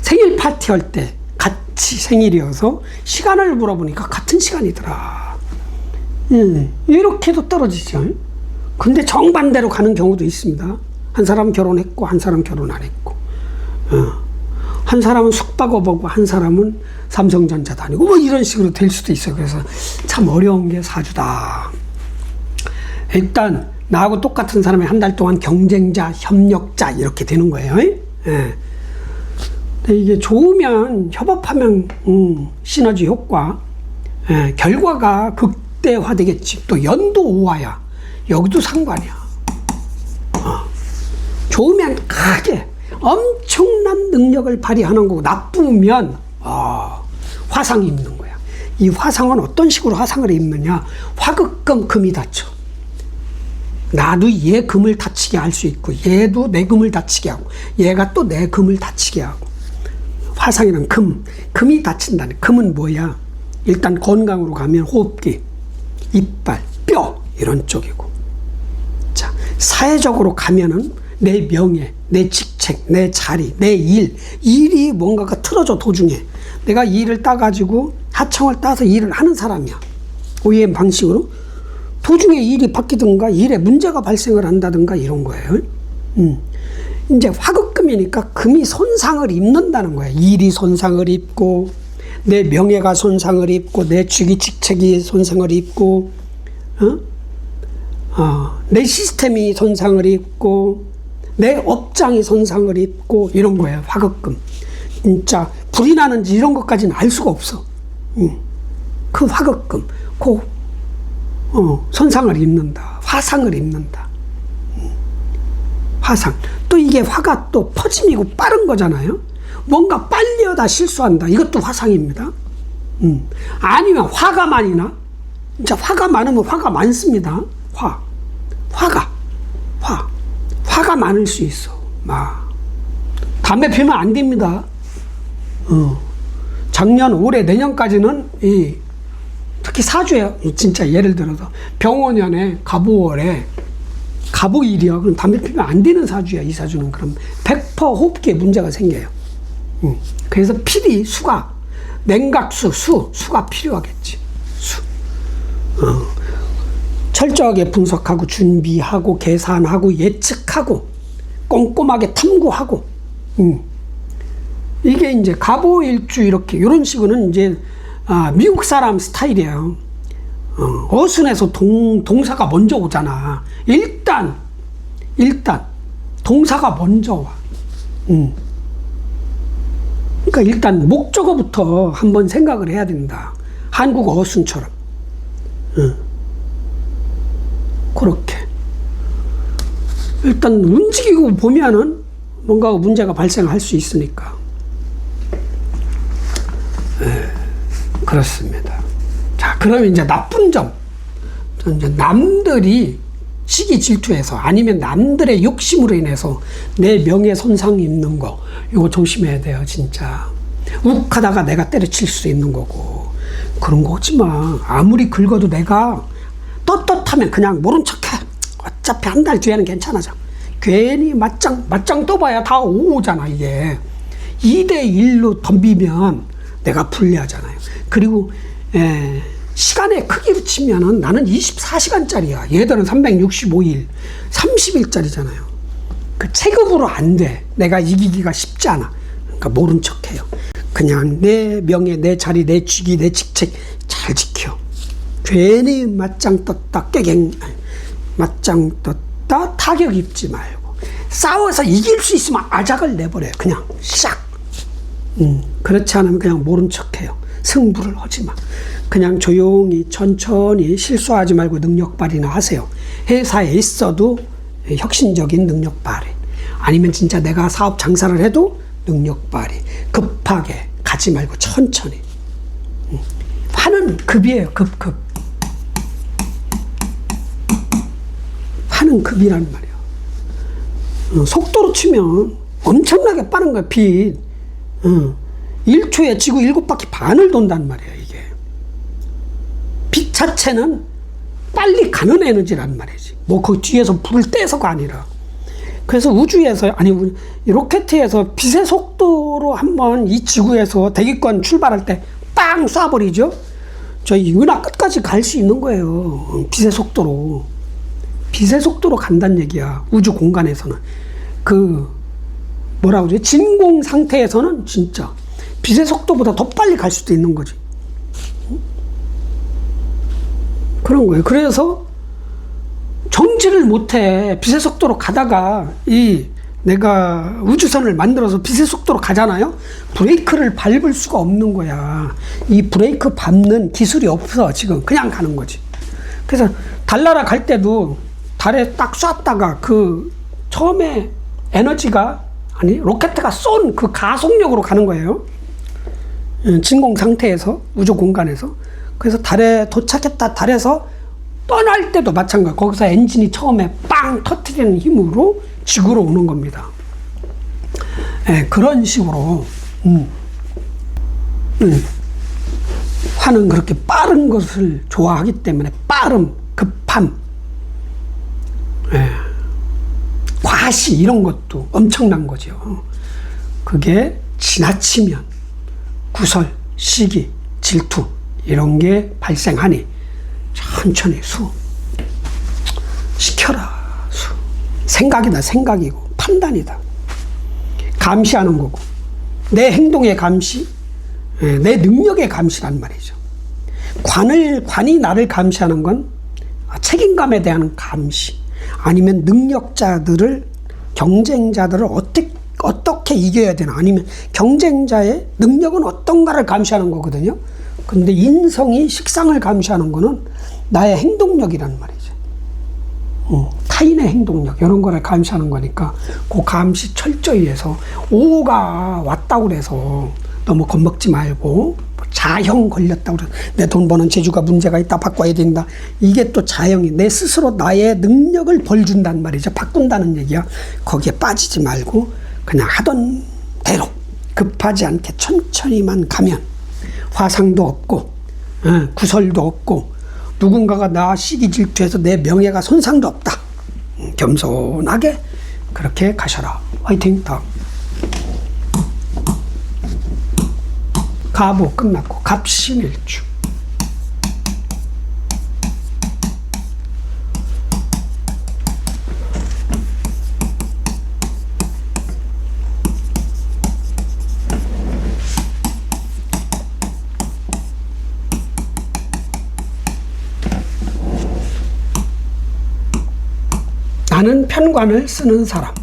Speaker 1: 생일 파티 할 때 같이 생일이어서 시간을 물어보니까 같은 시간이더라. 이렇게도 떨어지죠. 근데 정반대로 가는 경우도 있습니다. 한 사람은 결혼했고 한 사람은 결혼 안 했고, 한 사람은 숙박업하고 한 사람은 삼성전자 다니고 뭐 이런 식으로 될 수도 있어요. 그래서 참 어려운 게 사주다. 일단 나하고 똑같은 사람이 한 달 동안 경쟁자, 협력자 이렇게 되는 거예요. 예. 근데 이게 좋으면 협업하면 시너지 효과, 결과가 극대화되겠지. 또 연도 오화야. 여기도 상관이야. 좋으면 크게 엄청난 능력을 발휘하는 거고, 나쁘면 화상이 입는 거야. 이 화상은 어떤 식으로 화상을 입느냐? 화극금 금이 닫혀. 나도 얘 금을 다치게 할 수 있고, 얘도 내 금을 다치게 하고, 얘가 또 내 금을 다치게 하고. 화상이란 금이 다친다는. 금은 뭐야? 일단 건강으로 가면 호흡기, 이빨, 뼈 이런 쪽이고, 자, 사회적으로 가면은 내 명예, 내 직책, 내 자리, 내 일이 뭔가가 틀어져. 도중에 내가 일을 따가지고 하청을 따서 일을 하는 사람이야. OEM 방식으로 도중에 일이 바뀌든가 일에 문제가 발생을 한다든가 이런 거예요. 이제 화극금이니까 금이 손상을 입는다는 거예요. 일이 손상을 입고, 내 명예가 손상을 입고, 내 직위 직책이 손상을 입고, 내 시스템이 손상을 입고, 내 업장이 손상을 입고 이런 거예요. 화극금. 진짜 불이 나는지 이런 것까지는 알 수가 없어. 그 화극금, 손상을 입는다. 화상을 입는다. 화상. 또 이게 화가 또 퍼짐이고 빠른 거잖아요. 뭔가 빨리 하다 실수한다. 이것도 화상입니다. 아니면 화가 많이 나. 진짜 화가 많으면 화가 많습니다. 화가 많을 수 있어. 담배 피우면 안 됩니다. 작년, 올해, 내년까지는 특히 사주에, 진짜 예를 들어서 병원년에 갑오월에 갑오일이야. 그럼 담배 피우면 안 되는 사주야. 이 사주는. 그럼 100% 호흡기에 문제가 생겨요. 그래서 필히 수가, 냉각수, 수가 필요하겠지. 철저하게 분석하고 준비하고 계산하고 예측하고 꼼꼼하게 탐구하고, 이게 이제 갑오일주 이렇게 이런 식으로는 이제 미국 사람 스타일이에요. 어순에서 동사가 먼저 오잖아. 일단 동사가 먼저 와. 그러니까 일단 목적어부터 한번 생각을 해야 된다. 한국어 어순처럼. 그렇게. 일단 움직이고 보면은 뭔가 문제가 발생할 수 있으니까. 그렇습니다. 자, 그러면 이제 나쁜 점. 이제 남들이 시기 질투해서 아니면 남들의 욕심으로 인해서 내 명예 손상 입는 거, 이거 조심해야 돼요, 진짜. 욱하다가 내가 때려칠 수 있는 거고. 그런 거 하지 마. 아무리 긁어도 내가 떳떳하면 그냥 모른 척해. 어차피 한 달 뒤에는 괜찮아져. 괜히 맞짱 떠봐야 다 오잖아, 이게. 2대1로 덤비면 내가 불리하잖아요. 그리고, 시간의 크기로 치면은 나는 24시간짜리야. 얘들은 365일, 30일짜리잖아요. 그 체급으로 안 돼. 내가 이기기가 쉽지 않아. 그러니까 모른 척 해요. 그냥 내 명예, 내 자리, 내 직위, 내 직책 잘 지켜. 괜히 맞짱 떴다, 맞짱 떴다, 타격 입지 말고. 싸워서 이길 수 있으면 아작을 내버려요. 그냥 샥. 그렇지 않으면 그냥 모른 척 해요. 승부를 하지 마. 그냥 조용히 천천히 실수하지 말고 능력 발휘나 하세요. 회사에 있어도 혁신적인 능력 발휘. 아니면 진짜 내가 사업 장사를 해도 능력 발휘. 급하게 가지 말고 천천히. 화는 급이에요. 급. 화는 급이란 말이에요. 속도로 치면 엄청나게 빠른 거야, 빛. 1초에 지구 7바퀴 반을 돈단 말이에요, 이게. 빛 자체는 빨리 가는 에너지란 말이지. 뭐 그 뒤에서 불을 떼서가 아니라. 그래서 우주에서, 아니, 로켓에서 빛의 속도로 한번 이 지구에서 대기권 출발할 때 빵 쏴버리죠? 저희 은하 끝까지 갈 수 있는 거예요. 빛의 속도로. 빛의 속도로 간다는 얘기야. 우주 공간에서는. 뭐라고 그러지? 진공 상태에서는 진짜 빛의 속도보다 더 빨리 갈 수도 있는 거지. 그런 거예요. 그래서 정지를 못해. 빛의 속도로 가다가 내가 우주선을 만들어서 빛의 속도로 가잖아요. 브레이크를 밟을 수가 없는 거야. 이 브레이크 밟는 기술이 없어. 지금 그냥 가는 거지. 그래서 달나라 갈 때도 달에 딱 쐈다가 처음에 에너지가 로켓가 쏜 그 가속력으로 가는 거예요. 진공 상태에서, 우주 공간에서. 그래서 달에 도착했다, 달에서 떠날 때도 마찬가지. 거기서 엔진이 처음에 빵 터트리는 힘으로 지구로 오는 겁니다. 그런 식으로, 화는 그렇게 빠른 것을 좋아하기 때문에 빠름, 급함, 과시 이런 것도 엄청난 거죠. 그게 지나치면 구설, 시기, 질투 이런 게 발생하니 천천히 시켜라. 생각이다, 생각이고 판단이다. 감시하는 거고 내 행동의 감시, 내 능력의 감시란 말이죠. 관이 나를 감시하는 건 책임감에 대한 감시, 아니면 경쟁자들을 어떻게 이겨야 되나, 아니면 경쟁자의 능력은 어떤가를 감시하는 거거든요. 근데 인성이 식상을 감시하는 거는 나의 행동력이란 말이죠. 타인의 행동력, 이런 거를 감시하는 거니까 그 감시 철저히 해서, 오가 왔다고 그래서 너무 겁먹지 말고, 자형 걸렸다고 그래서 내 돈 버는 재주가 문제가 있다, 바꿔야 된다. 이게 또 자형이, 내 스스로 나의 능력을 벌준단 말이죠. 바꾼다는 얘기야. 거기에 빠지지 말고 그냥 하던 대로 급하지 않게 천천히만 가면 화상도 없고, 구설도 없고, 누군가가 나 시기 질투해서 내 명예가 손상도 없다. 겸손하게 그렇게 가셔라. 화이팅. 다음. 가보 끝났고 갑신일주. 많은 편관을 쓰는 사람.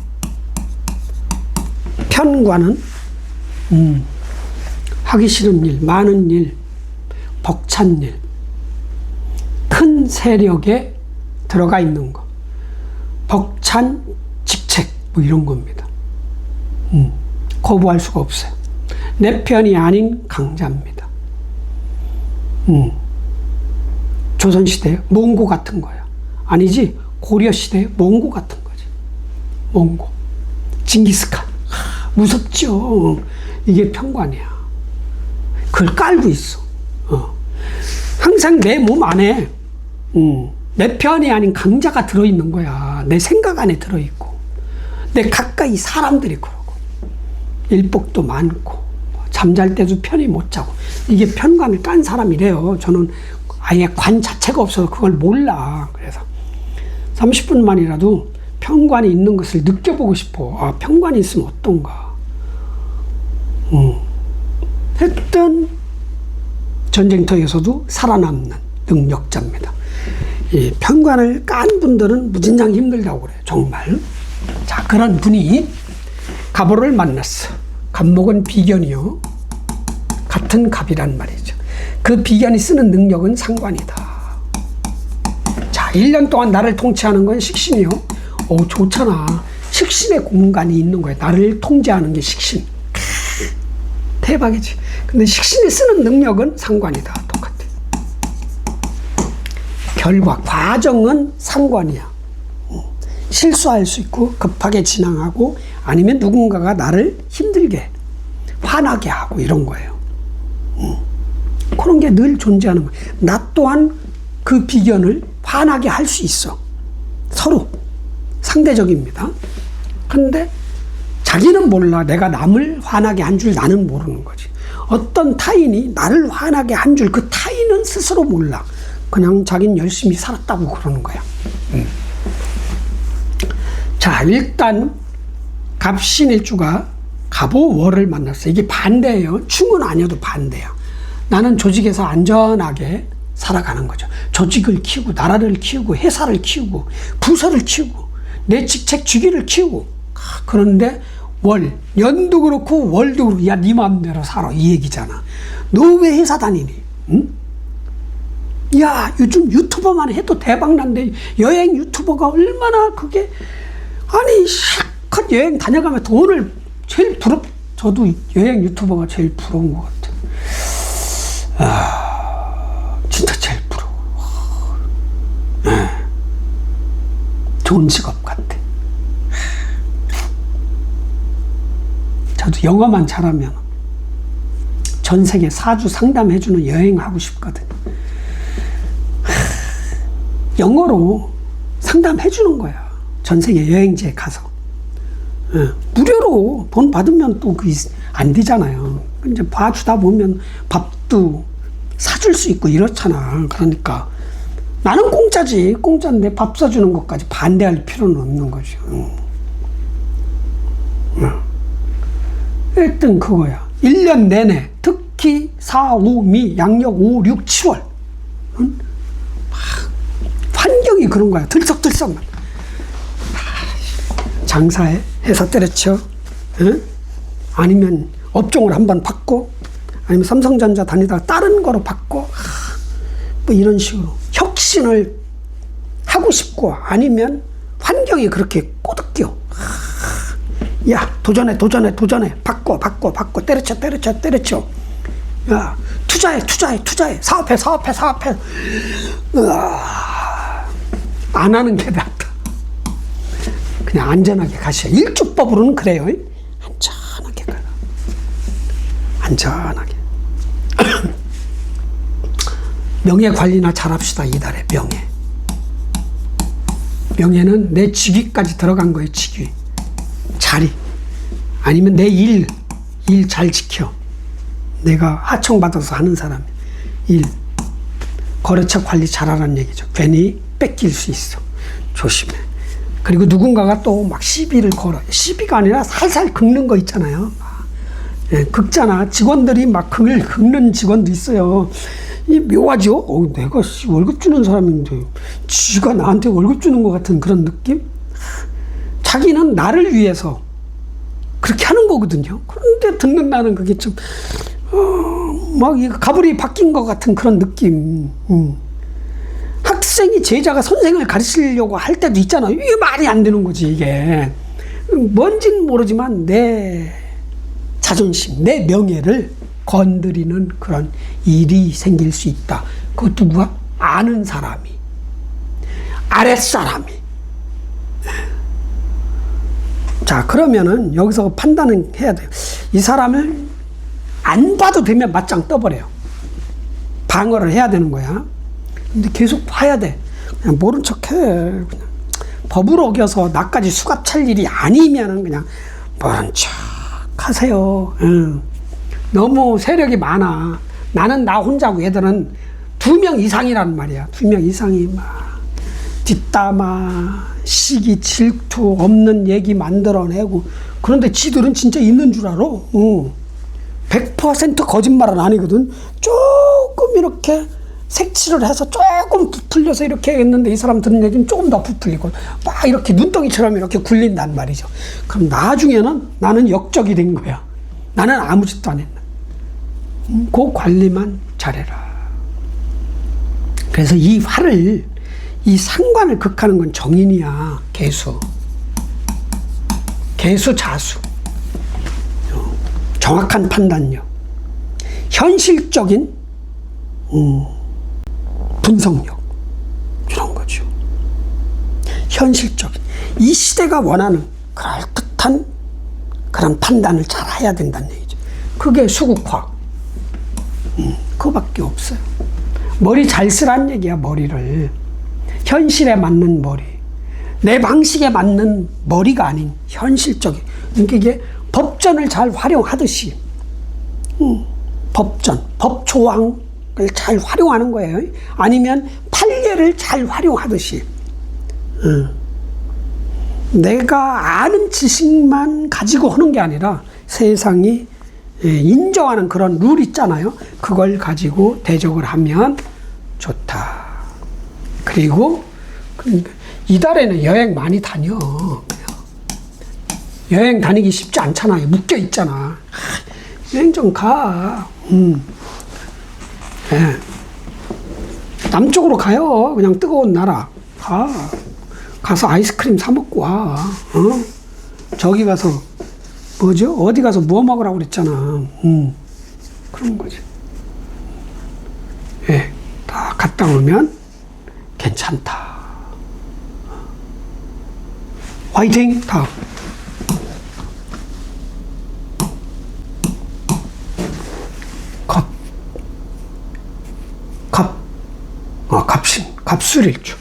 Speaker 1: 편관은 하기 싫은 일, 많은 일, 벅찬 일, 큰 세력에 들어가 있는 거, 벅찬 직책, 뭐 이런 겁니다. 거부할 수가 없어요. 내 편이 아닌 강자입니다. 조선시대 몽고 같은 거야. 아니지, 고려시대 몽고 같은 거지. 몽고. 징기스칸. 무섭죠. 이게 편관이야. 그걸 깔고 있어. 항상 내 몸 안에 내 편이 아닌 강자가 들어있는 거야. 내 생각 안에 들어있고, 내 가까이 사람들이 그러고, 일복도 많고, 잠잘 때도 편히 못 자고. 이게 편관을 깐 사람이래요. 저는 아예 관 자체가 없어서 그걸 몰라. 그래서 30분만이라도 편관이 있는 것을 느껴보고 싶어. 아, 편관이 있으면 어떤가. 했던 전쟁터에서도 살아남는 능력자입니다. 이 편관을 깐 분들은 무진장 힘들다고 그래요. 정말. 자, 그런 분이 갑오를 만났어. 갑목은 비견이요. 같은 갑이란 말이죠. 그 비견이 쓰는 능력은 상관이다. 자, 1년 동안 나를 통치하는 건 식신이요. 좋잖아. 식신의 공간이 있는 거야. 나를 통제하는 게 식신. 대박이지. 근데 식신이 쓰는 능력은 상관이다. 똑같아. 결과, 과정은 상관이야. 실수할 수 있고, 급하게 진행하고, 아니면 누군가가 나를 힘들게, 화나게 하고, 이런 거예요. 그런 게 늘 존재하는 거예요. 나 또한 그 비견을 화나게 할 수 있어. 서로. 상대적입니다. 근데 자기는 몰라. 내가 남을 화나게 한 줄 나는 모르는 거지. 어떤 타인이 나를 화나게 한 줄 그 타인은 스스로 몰라. 그냥 자기는 열심히 살았다고 그러는 거야. 자, 일단 갑신일주가 갑오월을 만났어요. 이게 반대예요. 충은 아니어도 반대야. 나는 조직에서 안전하게 살아가는 거죠. 조직을 키우고, 나라를 키우고, 회사를 키우고, 부서를 키우고, 내 직책 주기를 키우고. 그런데 월, 년도 그렇고 월도 그렇고, 야, 네 마음대로 살아, 이 얘기잖아. 너 왜 회사 다니니? 응? 야, 요즘 유튜버만 해도 대박난데, 여행 유튜버가 얼마나 그게, 아니, 실컷 여행 다녀가면 돈을 제일 저도 여행 유튜버가 제일 부러운 것 같아. 진짜 제일 부러워. 좋은 직업 같아. 저도 영어만 잘하면 전 세계 4주 상담해주는 여행하고 싶거든. 영어로 상담해주는 거야. 전 세계 여행지에 가서. 무료로 돈 받으면 또 안 되잖아요. 이제 봐주다 보면 밥도 사줄 수 있고 이렇잖아. 그러니까 나는 공짜지. 공짜인데 밥 사주는 것까지 반대할 필요는 없는 거죠. 일단 그거야. 1년 내내 특히 4, 5, 미, 양력 5, 6, 7월 환경이 그런 거야. 들썩들썩만. 장사해 해서 때려쳐. 아니면 업종을 한번 바꿔, 아니면 삼성전자 다니다가 다른 거로 바꿔, 뭐 이런 식으로 혁신을 하고 싶고, 아니면 환경이 그렇게 꼬드겨. 야, 도전해, 바꿔, 때려쳐. 야, 투자해, 사업해. 안 하는 게 낫다. 그냥 안전하게 가셔. 일주법으로는 그래요. 안전하게 가라. 안전하게. 명예 관리나 잘합시다. 이달에 명예. 명예는 내 직위까지 들어간 거예요. 직위. 자리. 아니면 내 일 잘 지켜. 내가 하청받아서 하는 사람. 일. 거래처 관리 잘하라는 얘기죠. 괜히 뺏길 수 있어. 조심해. 그리고 누군가가 또 막 시비를 걸어. 시비가 아니라 살살 긁는 거 있잖아요. 긁잖아. 직원들이 막 긁는 직원도 있어요. 이 묘하죠? 내가 월급 주는 사람인데 지가 나한테 월급 주는 것 같은 그런 느낌? 자기는 나를 위해서 그렇게 하는 거거든요. 그런데 듣는 나는 그게 좀, 막 이 가불이 바뀐 것 같은 그런 느낌. 학생이 제자가 선생을 가르치려고 할 때도 있잖아요. 이게 말이 안 되는 거지, 이게. 뭔진 모르지만 내 자존심, 내 명예를 건드리는 그런 일이 생길 수 있다. 그것도 누가? 아는 사람이. 아랫사람이. 자, 그러면은 여기서 판단은 해야 돼요. 이 사람을 안 봐도 되면 맞짱 떠버려요. 방어를 해야 되는 거야. 근데 계속 봐야 돼. 그냥 모른 척 해. 그냥 법을 어겨서 나까지 수갑 찰 일이 아니면은 그냥 모른 척 하세요. 너무 세력이 많아. 나는 나 혼자고 얘들은 2명 이상이란 말이야. 2명 이상이 막 뒷담화, 시기, 질투, 없는 얘기 만들어내고. 그런데 지들은 진짜 있는 줄 알아. 100% 거짓말은 아니거든. 조금 이렇게 색칠을 해서 조금 부풀려서 이렇게 했는데 이 사람 듣는 얘기는 조금 더 부풀리고 막 이렇게 눈덩이처럼 이렇게 굴린단 말이죠. 그럼 나중에는 나는 역적이 된 거야. 나는 아무 짓도 안 했나. 그 관리만 잘해라. 그래서 이 화를, 이 상관을 극하는 건 정인이야. 개수, 자수. 정확한 판단력, 현실적인 분석력, 이런 거죠. 현실적인. 이 시대가 원하는 그럴듯한 그런 판단을 잘 해야 된다는 얘기죠. 그게 수국화. 그거밖에 없어요. 머리 잘 쓰란 얘기야, 머리를. 현실에 맞는 머리. 내 방식에 맞는 머리가 아닌 현실적인. 그러니까 이게 법전을 잘 활용하듯이, 법전, 법조항을 잘 활용하는 거예요. 아니면 판례를 잘 활용하듯이. 내가 아는 지식만 가지고 하는 게 아니라 세상이 인정하는 그런 룰 있잖아요. 그걸 가지고 대적을 하면 좋다. 그리고 이달에는 여행 많이 다녀. 여행 다니기 쉽지 않잖아요. 묶여 있잖아. 여행 좀 가. 네. 남쪽으로 가요. 그냥 뜨거운 나라. 가서 아이스크림 사 먹고 와. 저기 가서 뭐죠? 어디 가서 뭐 먹으라고 그랬잖아. 그런 거지. 예, 네. 다 갔다 오면 괜찮다. 화이팅! 다음. 갑술일주.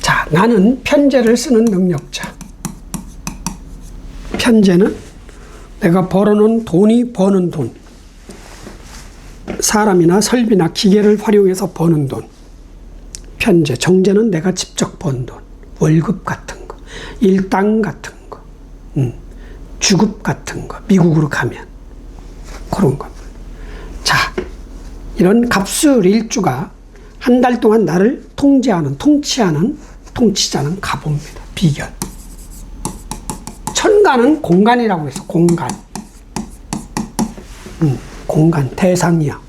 Speaker 1: 자, 나는 편제를 쓰는 능력자. 편제는 내가 벌어놓은 돈이 버는 돈, 사람이나 설비나 기계를 활용해서 버는 돈. 편제, 정제는 내가 직접 번 돈, 월급 같은 거, 일당 같은 거, 주급 같은 거, 미국으로 가면 그런 겁니다. 자, 이런 갑술일주가 한 달 동안 나를 통치하는 통치자는 가봅니다. 비견. 천간은 공간이라고 해서 공간. 공간, 대상이야.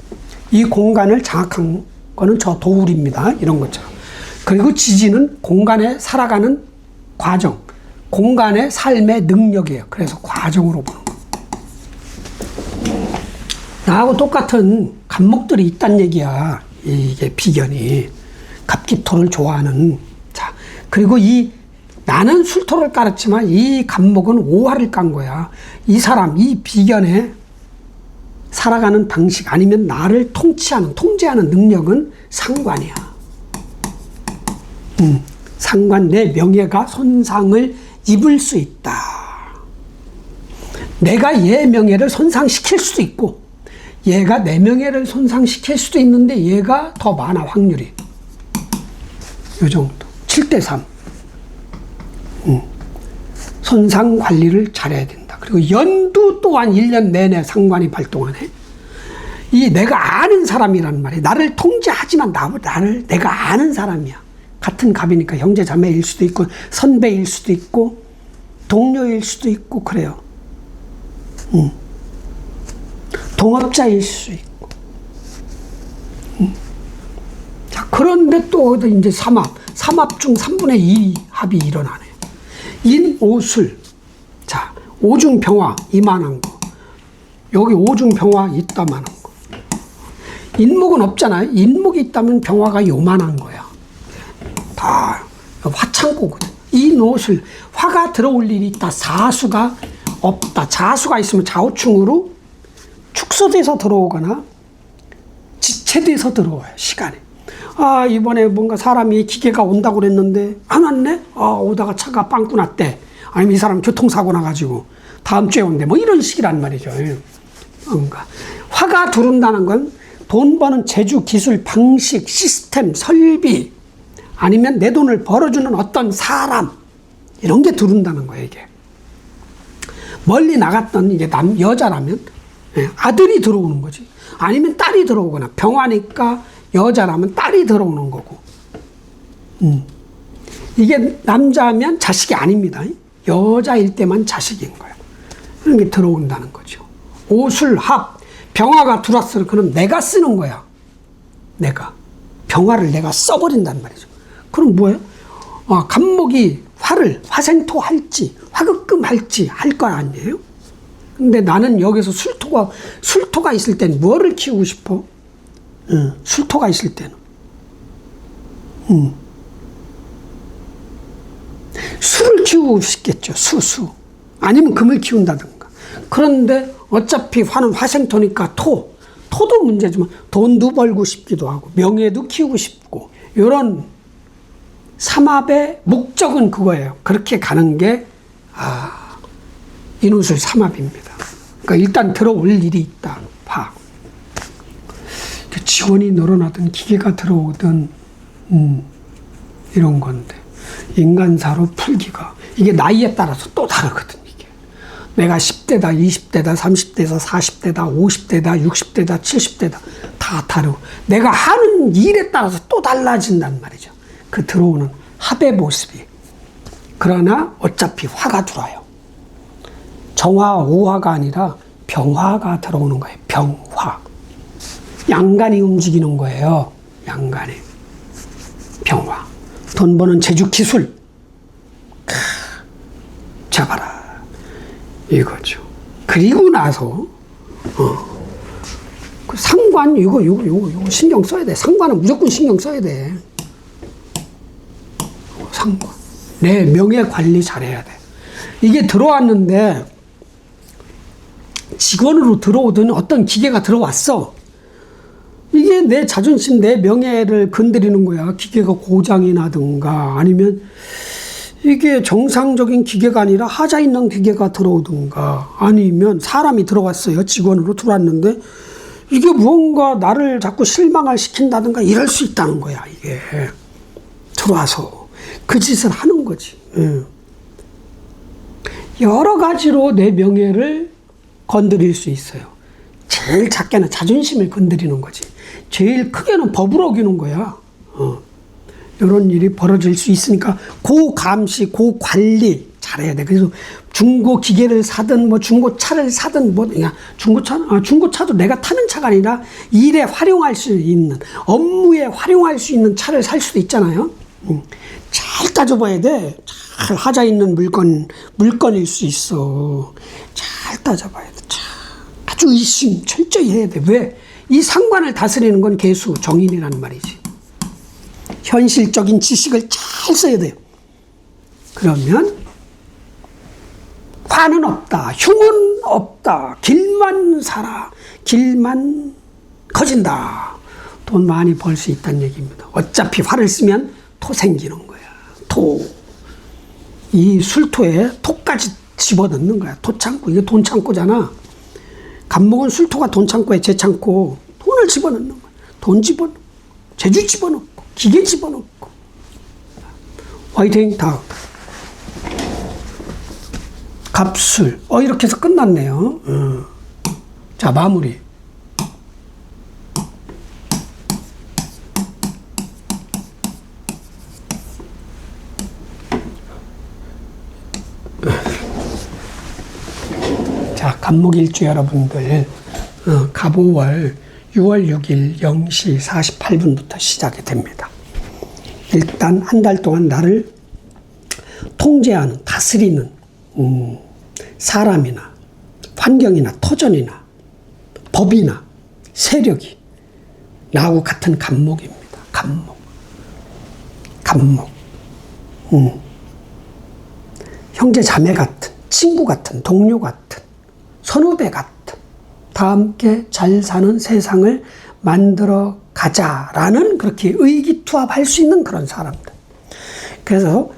Speaker 1: 이 공간을 장악한 거는 저 도울입니다. 이런 것처럼. 그리고 지지는 공간에 살아가는 과정, 공간의 삶의 능력이에요. 그래서 과정으로 보는 거. 나하고 똑같은 간목들이 있단 얘기야. 이게 비견이. 갑기토를 좋아하는. 자, 그리고 나는 술토를 깔았지만 이 간목은 오화를 깐 거야. 이 사람, 이 비견에 살아가는 방식 아니면 나를 통제하는 능력은 상관이야. 상관, 내 명예가 손상을 입을 수 있다. 내가 얘 명예를 손상시킬 수도 있고 얘가 내 명예를 손상시킬 수도 있는데 얘가 더 많아, 확률이. 요 정도. 7대3. 손상 관리를 잘해야 된다. 그리고 연두 또한 1년 내내 상관이 발동하네. 이 내가 아는 사람이란 말이야. 나를 통제하지만 나를 내가 아는 사람이야. 같은 갑이니까 형제 자매일 수도 있고 선배일 수도 있고 동료일 수도 있고 그래요. 동업자일 수 있고. 자, 그런데 또 이제 삼합 중 3분의 2 합이 일어나네. 인오술. 자, 오중병화 이만한 거. 여기 오중병화 이따만한 거. 인목은 없잖아요. 인목이 있다면 병화가 요만한 거야. 다 화창고거든. 인오술. 화가 들어올 일이 있다. 사수가 없다. 자수가 있으면 좌우충으로 축소돼서 들어오거나 지체돼서 들어와요. 시간에. 아, 이번에 뭔가 사람이 기계가 온다고 그랬는데 안 왔네? 아, 오다가 차가 빵꾸 났대. 아니면 이 사람 교통사고 나가지고 다음 주에 온대. 뭐 이런 식이란 말이죠. 그러니까 화가 들어온다는 건 돈 버는 재주, 기술, 방식, 시스템, 설비 아니면 내 돈을 벌어주는 어떤 사람 이런 게 들어온다는 거예요. 이게 멀리 나갔던 이게 여자라면 아들이 들어오는 거지. 아니면 딸이 들어오거나 병화니까 여자라면 딸이 들어오는 거고. 이게 남자면 자식이 아닙니다. 여자일 때만 자식인 거예요. 그런 게 들어온다는 거죠. 오술합. 병화가 들어왔어. 그럼 내가 쓰는 거야. 내가. 병화를 내가 써버린단 말이죠. 그럼 뭐예요? 간목이 화생토 할지, 화극금 할지 할 거 아니에요? 근데 나는 여기서 술토가 있을 땐 뭐를 키우고 싶어? 술토가 있을 때는. 술을 키우고 싶겠죠. 수. 아니면 금을 키운다든가. 그런데 어차피 화는 화생토니까 토도 문제지만 돈도 벌고 싶기도 하고 명예도 키우고 싶고 이런 삼합의 목적은 그거예요. 그렇게 가는 게 인우술 삼합입니다. 그러니까 일단 들어올 일이 있다. 파. 직원이 늘어나든 기계가 들어오든 이런 건데 인간사로 풀기가 이게 나이에 따라서 또 다르거든. 이게 내가 10대다 20대다 30대다 40대다 50대다 60대다 70대다 다 다르고 내가 하는 일에 따라서 또 달라진단 말이죠. 그 들어오는 합의 모습이. 그러나 어차피 화가 들어와요. 정화 오화가 아니라 병화가 들어오는 거예요. 병화. 양간이 움직이는 거예요. 양간이. 병화. 돈 버는 재주 기술. 잡아라. 이거죠. 그리고 나서 그 상관 이거 신경 써야 돼. 상관은 무조건 신경 써야 돼. 상관. 내 명예 관리 잘해야 돼. 이게 들어왔는데 직원으로 들어오든 어떤 기계가 들어왔어. 이게 내 자존심, 내 명예를 건드리는 거야. 기계가 고장이 나든가 아니면 이게 정상적인 기계가 아니라 하자 있는 기계가 들어오든가 아니면 사람이 들어왔어요. 직원으로 들어왔는데 이게 무언가 나를 자꾸 실망을 시킨다든가 이럴 수 있다는 거야. 이게 들어와서 그 짓을 하는 거지. 여러 가지로 내 명예를 건드릴 수 있어요. 제일 작게는 자존심을 건드리는 거지. 제일 크게는 법을 어기는 거야. 이런 일이 벌어질 수 있으니까 그 감시, 그 관리 잘해야 돼. 그래서 중고 기계를 사든 뭐 중고차를 사든 뭐 그냥 중고차도 내가 타는 차가 아니라 일에 활용할 수 있는 업무에 활용할 수 있는 차를 살 수도 있잖아요. 잘 따져봐야 돼. 잘 하자 있는 물건일 수 있어. 잘 따져봐야 돼. 아주 의심 철저히 해야 돼. 왜? 이 상관을 다스리는 건 개수, 정인이라는 말이지. 현실적인 지식을 잘 써야 돼요. 그러면 화는 없다. 흉은 없다. 길만 살아. 길만 커진다. 돈 많이 벌 수 있다는 얘기입니다. 어차피 화를 쓰면 토 생기는 거야. 토. 이 술토에 토까지 집어넣는 거야. 토창고. 이게 돈 창고잖아. 감목은 술토가 돈 창고에 재 창고, 돈을 집어넣는 거야. 돈 집어넣고, 재주 집어넣고, 기계 집어넣고. 화이팅. 다음. 갑술. 이렇게 해서 끝났네요. 자, 마무리. 자, 갑목일주 여러분들, 갑오월 6월 6일 0시 48분부터 시작이 됩니다. 일단 한 달 동안 나를 통제하는, 다스리는 사람이나 환경이나 터전이나 법이나 세력이 나하고 같은 갑목입니다. 갑목. 형제 자매 같은, 친구 같은, 동료 같은, 선후배 같은, 다 함께 잘 사는 세상을 만들어 가자라는 그렇게 의기투합할 수 있는 그런 사람들. 그래서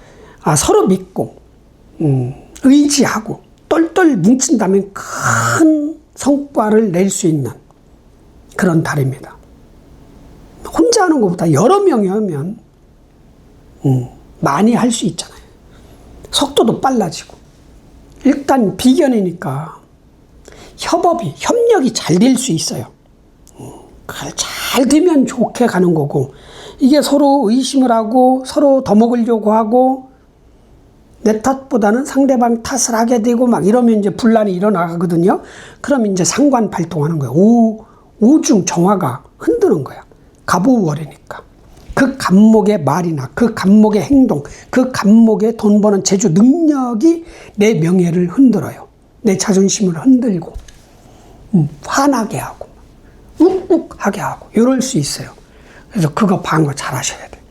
Speaker 1: 서로 믿고 의지하고 똘똘 뭉친다면 큰 성과를 낼 수 있는 그런 달입니다. 혼자 하는 것보다 여러 명이 하면 많이 할 수 있잖아요. 속도도 빨라지고. 일단 비견이니까 협력이 잘 될 수 있어요. 잘 되면 좋게 가는 거고, 이게 서로 의심을 하고 서로 더 먹으려고 하고 내 탓보다는 상대방 탓을 하게 되고 막 이러면 이제 분란이 일어나거든요. 그럼 이제 상관 발동하는 거예요. 오중 정화가 흔드는 거야. 갑오월이니까. 그 갑목의 말이나 그 갑목의 행동, 그 갑목의 돈 버는 재주 능력이 내 명예를 흔들어요. 내 자존심을 흔들고 화나게 하고 욱욱하게 하고 이럴 수 있어요. 그래서 그거 방어 잘 하셔야 돼요.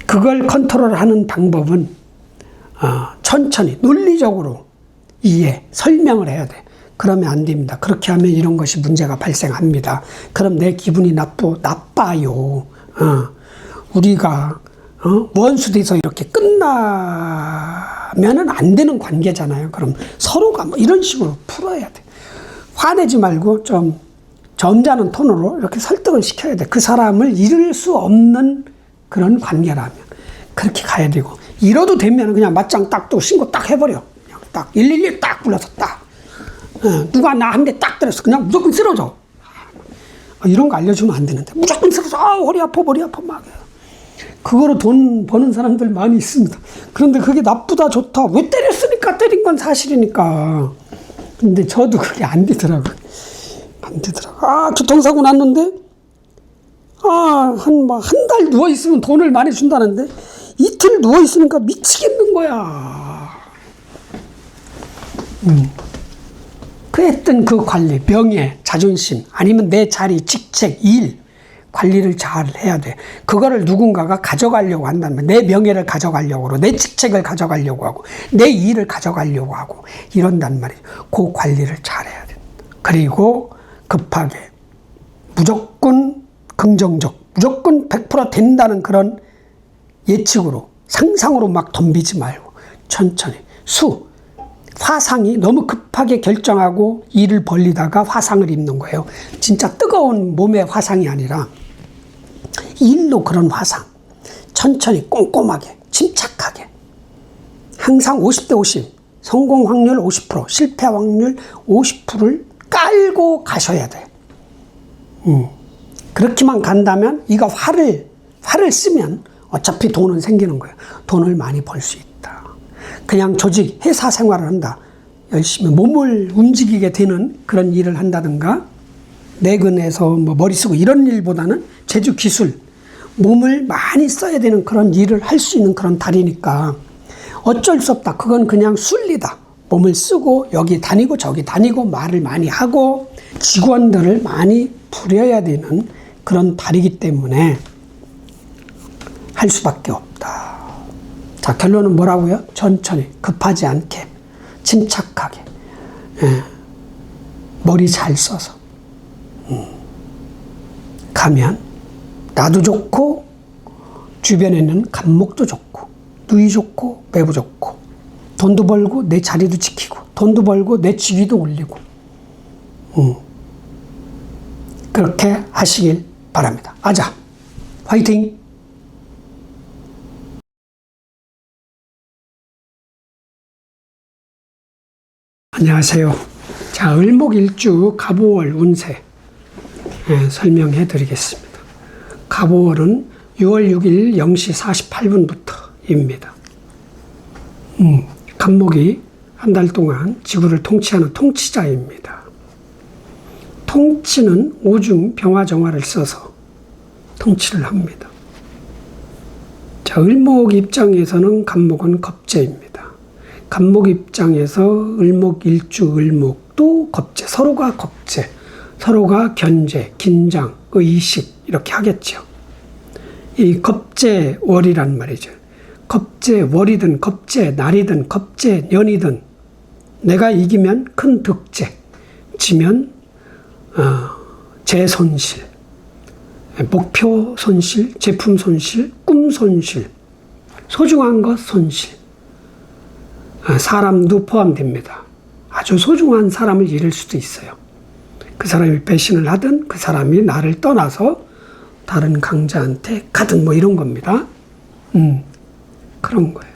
Speaker 1: 그걸 컨트롤하는 방법은 천천히 논리적으로 설명을 해야 돼. 그러면 안 됩니다. 그렇게 하면 이런 것이 문제가 발생합니다. 그럼 내 기분이 나빠요. 우리가 원수돼서 이렇게 끝나면은 안 되는 관계잖아요. 그럼 서로가 이런 식으로 풀어야 돼. 화내지 말고 좀 점잖은 톤으로 이렇게 설득을 시켜야 돼. 그 사람을 잃을 수 없는 그런 관계라면 그렇게 가야 되고, 이러도 되면 그냥 맞짱 딱 또 신고 딱 해버려. 그냥 딱 112 딱 불러서 딱 누가 나 한 대 딱 때렸어. 그냥 무조건 쓰러져. 이런 거 알려주면 안 되는데 무조건 쓰러져. 허리 아파 막. 그거로 돈 버는 사람들 많이 있습니다. 그런데 그게 나쁘다 좋다, 왜 때렸으니까 때린 건 사실이니까. 근데 저도 그게 안 되더라고요. 교통사고 났는데 한 달 누워있으면 돈을 많이 준다는데 이틀 누워있으니까 미치겠는 거야. 그 했던 그 관리, 명예, 자존심, 아니면 내 자리, 직책, 일 관리를 잘 해야 돼. 그거를 누군가가 가져가려고 한다면 내 명예를 가져가려고 하고, 내 직책을 가져가려고 하고, 내 일을 가져가려고 하고 이런단 말이에요. 그 관리를 잘 해야 돼. 그리고 급하게 무조건 긍정적, 무조건 100% 된다는 그런 예측으로, 상상으로 막 덤비지 말고 천천히. 화상이 너무 급하게 결정하고 일을 벌리다가 화상을 입는 거예요. 진짜 뜨거운 몸의 화상이 아니라 일로 그런 화상. 천천히 꼼꼼하게 침착하게. 항상 50대 50, 성공 확률 50%, 실패 확률 50%를 깔고 가셔야 돼. 그렇게만 간다면, 이거 화를 쓰면 어차피 돈은 생기는 거예요. 돈을 많이 벌 수 있다. 그냥 조직, 회사 생활을 한다. 열심히 몸을 움직이게 되는 그런 일을 한다든가, 내근에서 머리 쓰고 이런 일보다는 재주, 기술, 몸을 많이 써야 되는 그런 일을 할 수 있는 그런 달이니까 어쩔 수 없다. 그건 그냥 순리다. 몸을 쓰고 여기 다니고 저기 다니고 말을 많이 하고 직원들을 많이 부려야 되는 그런 달이기 때문에 할 수밖에 없다. 자, 결론은 뭐라고요? 천천히, 급하지 않게, 침착하게, 머리 잘 써서 가면 나도 좋고 주변에는 갑목도 좋고 누이 좋고 매부 좋고 돈도 벌고 내 자리도 지키고 돈도 벌고 내 지위도 올리고 그렇게 하시길 바랍니다. 아자, 화이팅! 안녕하세요. 자, 을목일주 갑오월 운세 설명해 드리겠습니다. 갑오월은 6월 6일 0시 48분부터입니다. 갑목이 한 달 동안 지구를 통치하는 통치자입니다. 통치는 오중 병화정화를 써서 통치를 합니다. 자, 을목 입장에서는 갑목은 겁재입니다. 갑목 입장에서 을목일주 을목도 겁재, 서로가 겁재, 서로가 견제, 긴장, 의식 이렇게 하겠죠. 이 겁재월이란 말이죠. 겁재월이든 겁재날이든 겁재년이든 내가 이기면 큰 득재, 지면 재손실, 목표 손실, 제품 손실, 꿈 손실, 소중한 것 손실, 사람도 포함됩니다. 아주 소중한 사람을 잃을 수도 있어요. 그 사람이 배신을 하든 그 사람이 나를 떠나서 다른 강자한테 가든 뭐 이런 겁니다. 그런 거예요.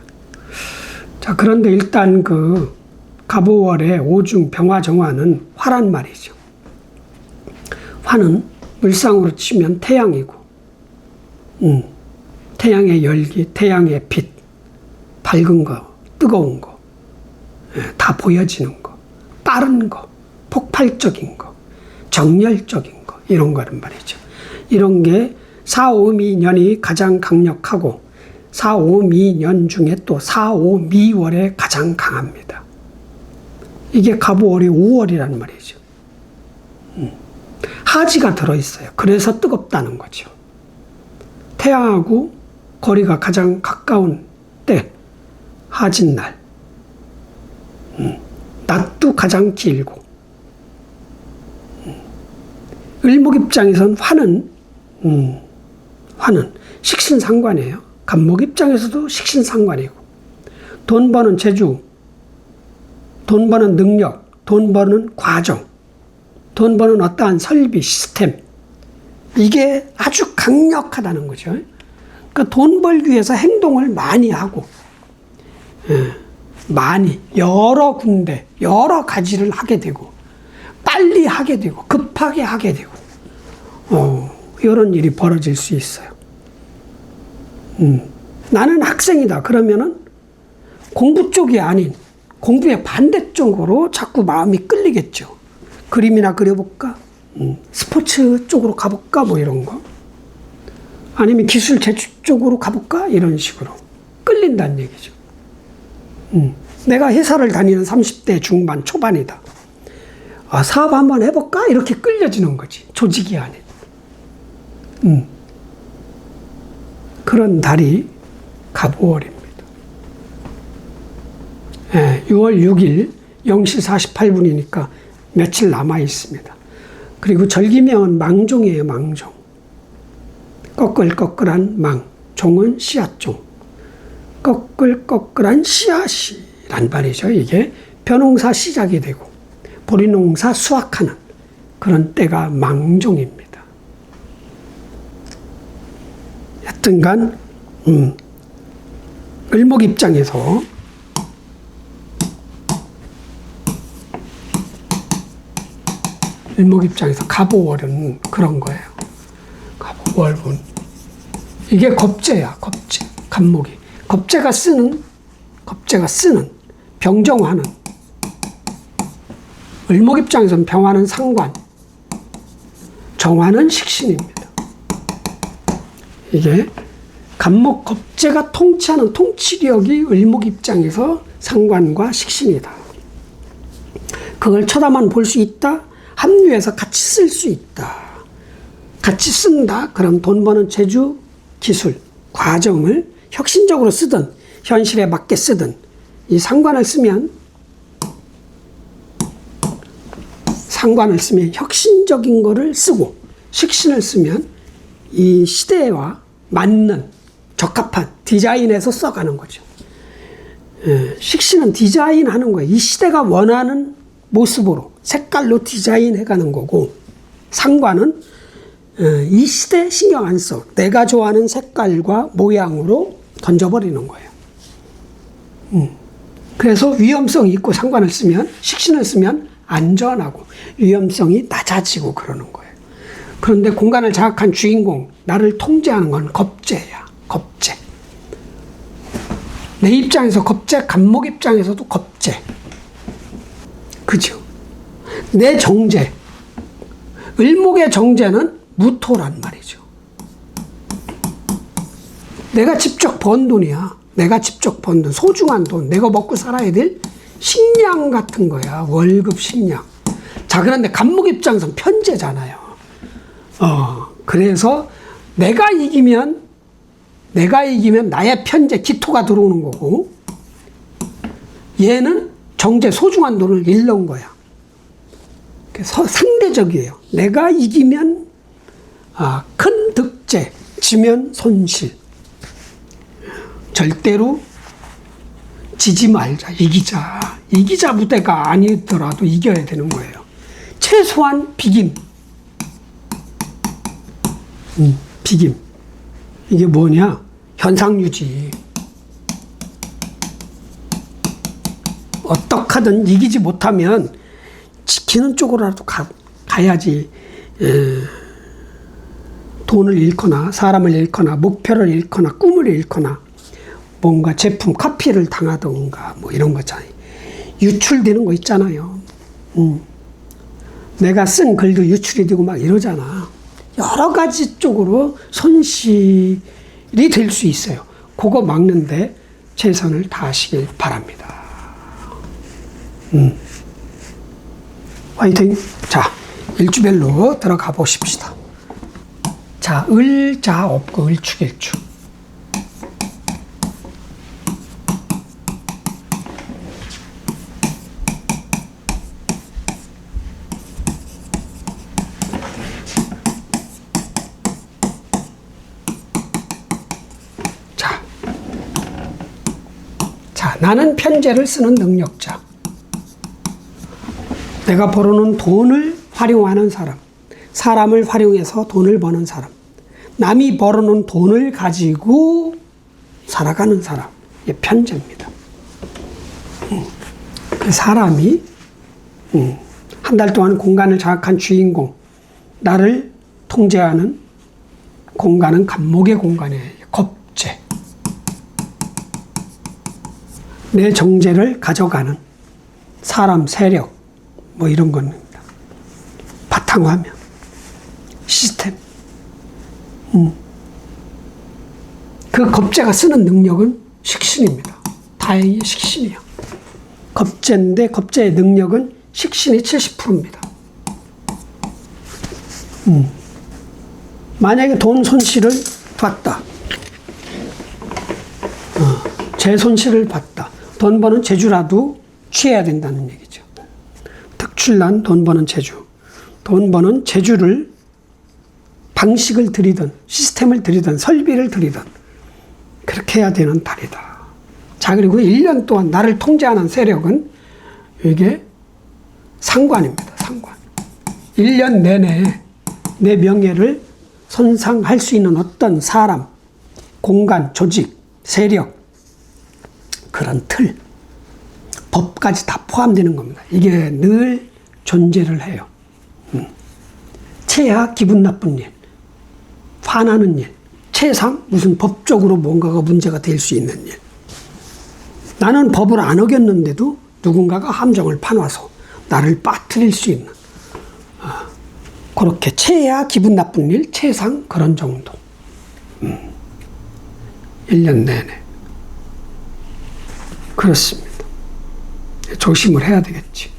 Speaker 1: 자, 그런데 일단 그 갑오월의 오중 병화정화는 화란 말이죠. 화는 물상으로 치면 태양이고, 태양의 열기, 태양의 빛, 밝은 거, 뜨거운 거, 다 보여지는 거, 빠른 거, 폭발적인 거, 정열적인 거, 이런 거란 말이죠. 이런 게 4,5미년이 가장 강력하고 4,5미년 중에 또 4,5미월에 가장 강합니다. 이게 갑오월이 5월이란 말이죠. 하지가 들어있어요. 그래서 뜨겁다는 거죠. 태양하고 거리가 가장 가까운 때, 하진날. 낮도 가장 길고. 을목 입장에선 화는 식신상관이에요. 갑목 입장에서도 식신상관이고. 돈 버는 재주, 돈 버는 능력, 돈 버는 과정, 돈 버는 어떠한 설비, 시스템, 이게 아주 강력하다는 거죠. 그러니까 돈 벌기 위해서 행동을 많이 하고, 많이, 여러 군데, 여러 가지를 하게 되고, 빨리 하게 되고, 급하게 하게 되고, 이런 일이 벌어질 수 있어요. 나는 학생이다. 그러면은 공부 쪽이 아닌 공부의 반대쪽으로 자꾸 마음이 끌리겠죠. 그림이나 그려볼까? 스포츠 쪽으로 가볼까? 뭐 이런 거. 아니면 기술 제출 쪽으로 가볼까? 이런 식으로 끌린다는 얘기죠. 내가 회사를 다니는 30대 중반 초반이다. 사업 한번 해볼까? 이렇게 끌려지는 거지. 조직이 아닌. 그런 달이 갑오월입니다. 6월 6일 0시 48분이니까 며칠 남아 있습니다. 그리고 절기명은 망종이에요, 망종. 꺼끌꺼끌한 망, 종은 씨앗종. 꺼끌꺼끌한 씨앗이란 말이죠. 이게 벼농사 시작이 되고 보리농사 수확하는 그런 때가 망종입니다. 여튼간 을목 입장에서 갑오월은 그런 거예요. 갑오월은 이게 겁재야, 겁재. 갑목이 겁재가 쓰는 병정화는 을목 입장에서는 병화는 상관, 정화는 식신입니다. 이게 갑목 겁재가 통치하는 통치력이 을목 입장에서 상관과 식신이다. 그걸 쳐다만 볼 수 있다. 합류해서 같이 쓸 수 있다. 같이 쓴다. 그럼 돈 버는 재주, 기술, 과정을 혁신적으로 쓰든 현실에 맞게 쓰든 이 상관을 쓰면 혁신적인 거를 쓰고 식신을 쓰면 이 시대와 맞는 적합한 디자인해서 써가는 거죠. 식신은 디자인하는 거예요. 이 시대가 원하는 모습으로 색깔로 디자인해 가는 거고, 상관은 이 시대 신경 안 써. 내가 좋아하는 색깔과 모양으로 던져버리는 거예요. 그래서 위험성이 있고 상관을 쓰면, 식신을 쓰면 안전하고 위험성이 낮아지고 그러는 거예요. 그런데 공간을 장악한 주인공, 나를 통제하는 건 겁재야. 겁재. 내 입장에서 겁재, 간목 입장에서도 겁재. 그죠? 내 정제. 을목의 정제는 무토란 말이죠. 내가 직접 번 돈이야. 내가 직접 번 돈, 소중한 돈, 내가 먹고 살아야 될 식량 같은 거야. 월급 식량. 자, 그런데 간목 입장에서는 편제잖아요. 그래서 내가 이기면 나의 편제, 기토가 들어오는 거고, 얘는 정제, 소중한 돈을 잃는 거야. 그래서 상대적이에요. 내가 이기면 큰 득제, 지면 손실. 절대로 지지 말자, 이기자. 이기자 부대가 아니더라도 이겨야 되는 거예요. 최소한 비김. 비김. 이게 뭐냐? 현상유지. 어떻게든 이기지 못하면 지키는 쪽으로라도 가야지. 돈을 잃거나 사람을 잃거나 목표를 잃거나 꿈을 잃거나 뭔가 제품 카피를 당하던가 뭐 이런 거잖아요. 유출되는 거 있잖아요. 내가 쓴 글도 유출이 되고 막 이러잖아. 여러 가지 쪽으로 손실이 될 수 있어요. 그거 막는데 최선을 다하시길 바랍니다. 화이팅! 자, 일주별로 들어가 보십시다. 자, 을자 없고 을축일축. 나는 편제를 쓰는 능력자. 내가 벌어놓은 돈을 활용하는 사람. 사람을 활용해서 돈을 버는 사람. 남이 벌어놓은 돈을 가지고 살아가는 사람. 이게 편제입니다. 그 사람이 한 달 동안 공간을 장악한 주인공. 나를 통제하는 공간은 간목의 공간이에요. 겁제. 내 정제를 가져가는 사람, 세력, 뭐 이런 겁니다. 바탕화면, 시스템. 그 겁제가 쓰는 능력은 식신입니다. 다행히 식신이요. 겁제인데 겁제의 능력은 식신이 70%입니다. 만약에 돈 손실을 봤다. 제 손실을 봤다. 돈 버는 재주라도 취해야 된다는 얘기죠. 특출난 돈 버는 재주. 돈 버는 재주를 방식을 들이든 시스템을 들이든 설비를 들이든 그렇게 해야 되는 달이다. 자, 그리고 1년 동안 나를 통제하는 세력은 이게 상관입니다. 상관. 1년 내내 내 명예를 손상할 수 있는 어떤 사람, 공간, 조직, 세력, 그런 틀, 법까지 다 포함되는 겁니다. 이게 늘 존재를 해요. 최하 기분 나쁜 일, 화나는 일, 최상 무슨 법적으로 뭔가가 문제가 될 수 있는 일. 나는 법을 안 어겼는데도 누군가가 함정을 파놔서 나를 빠뜨릴 수 있는 그렇게 최하 기분 나쁜 일, 최상 그런 정도. 1년 내내. 그렇습니다. 조심을 해야 되겠지.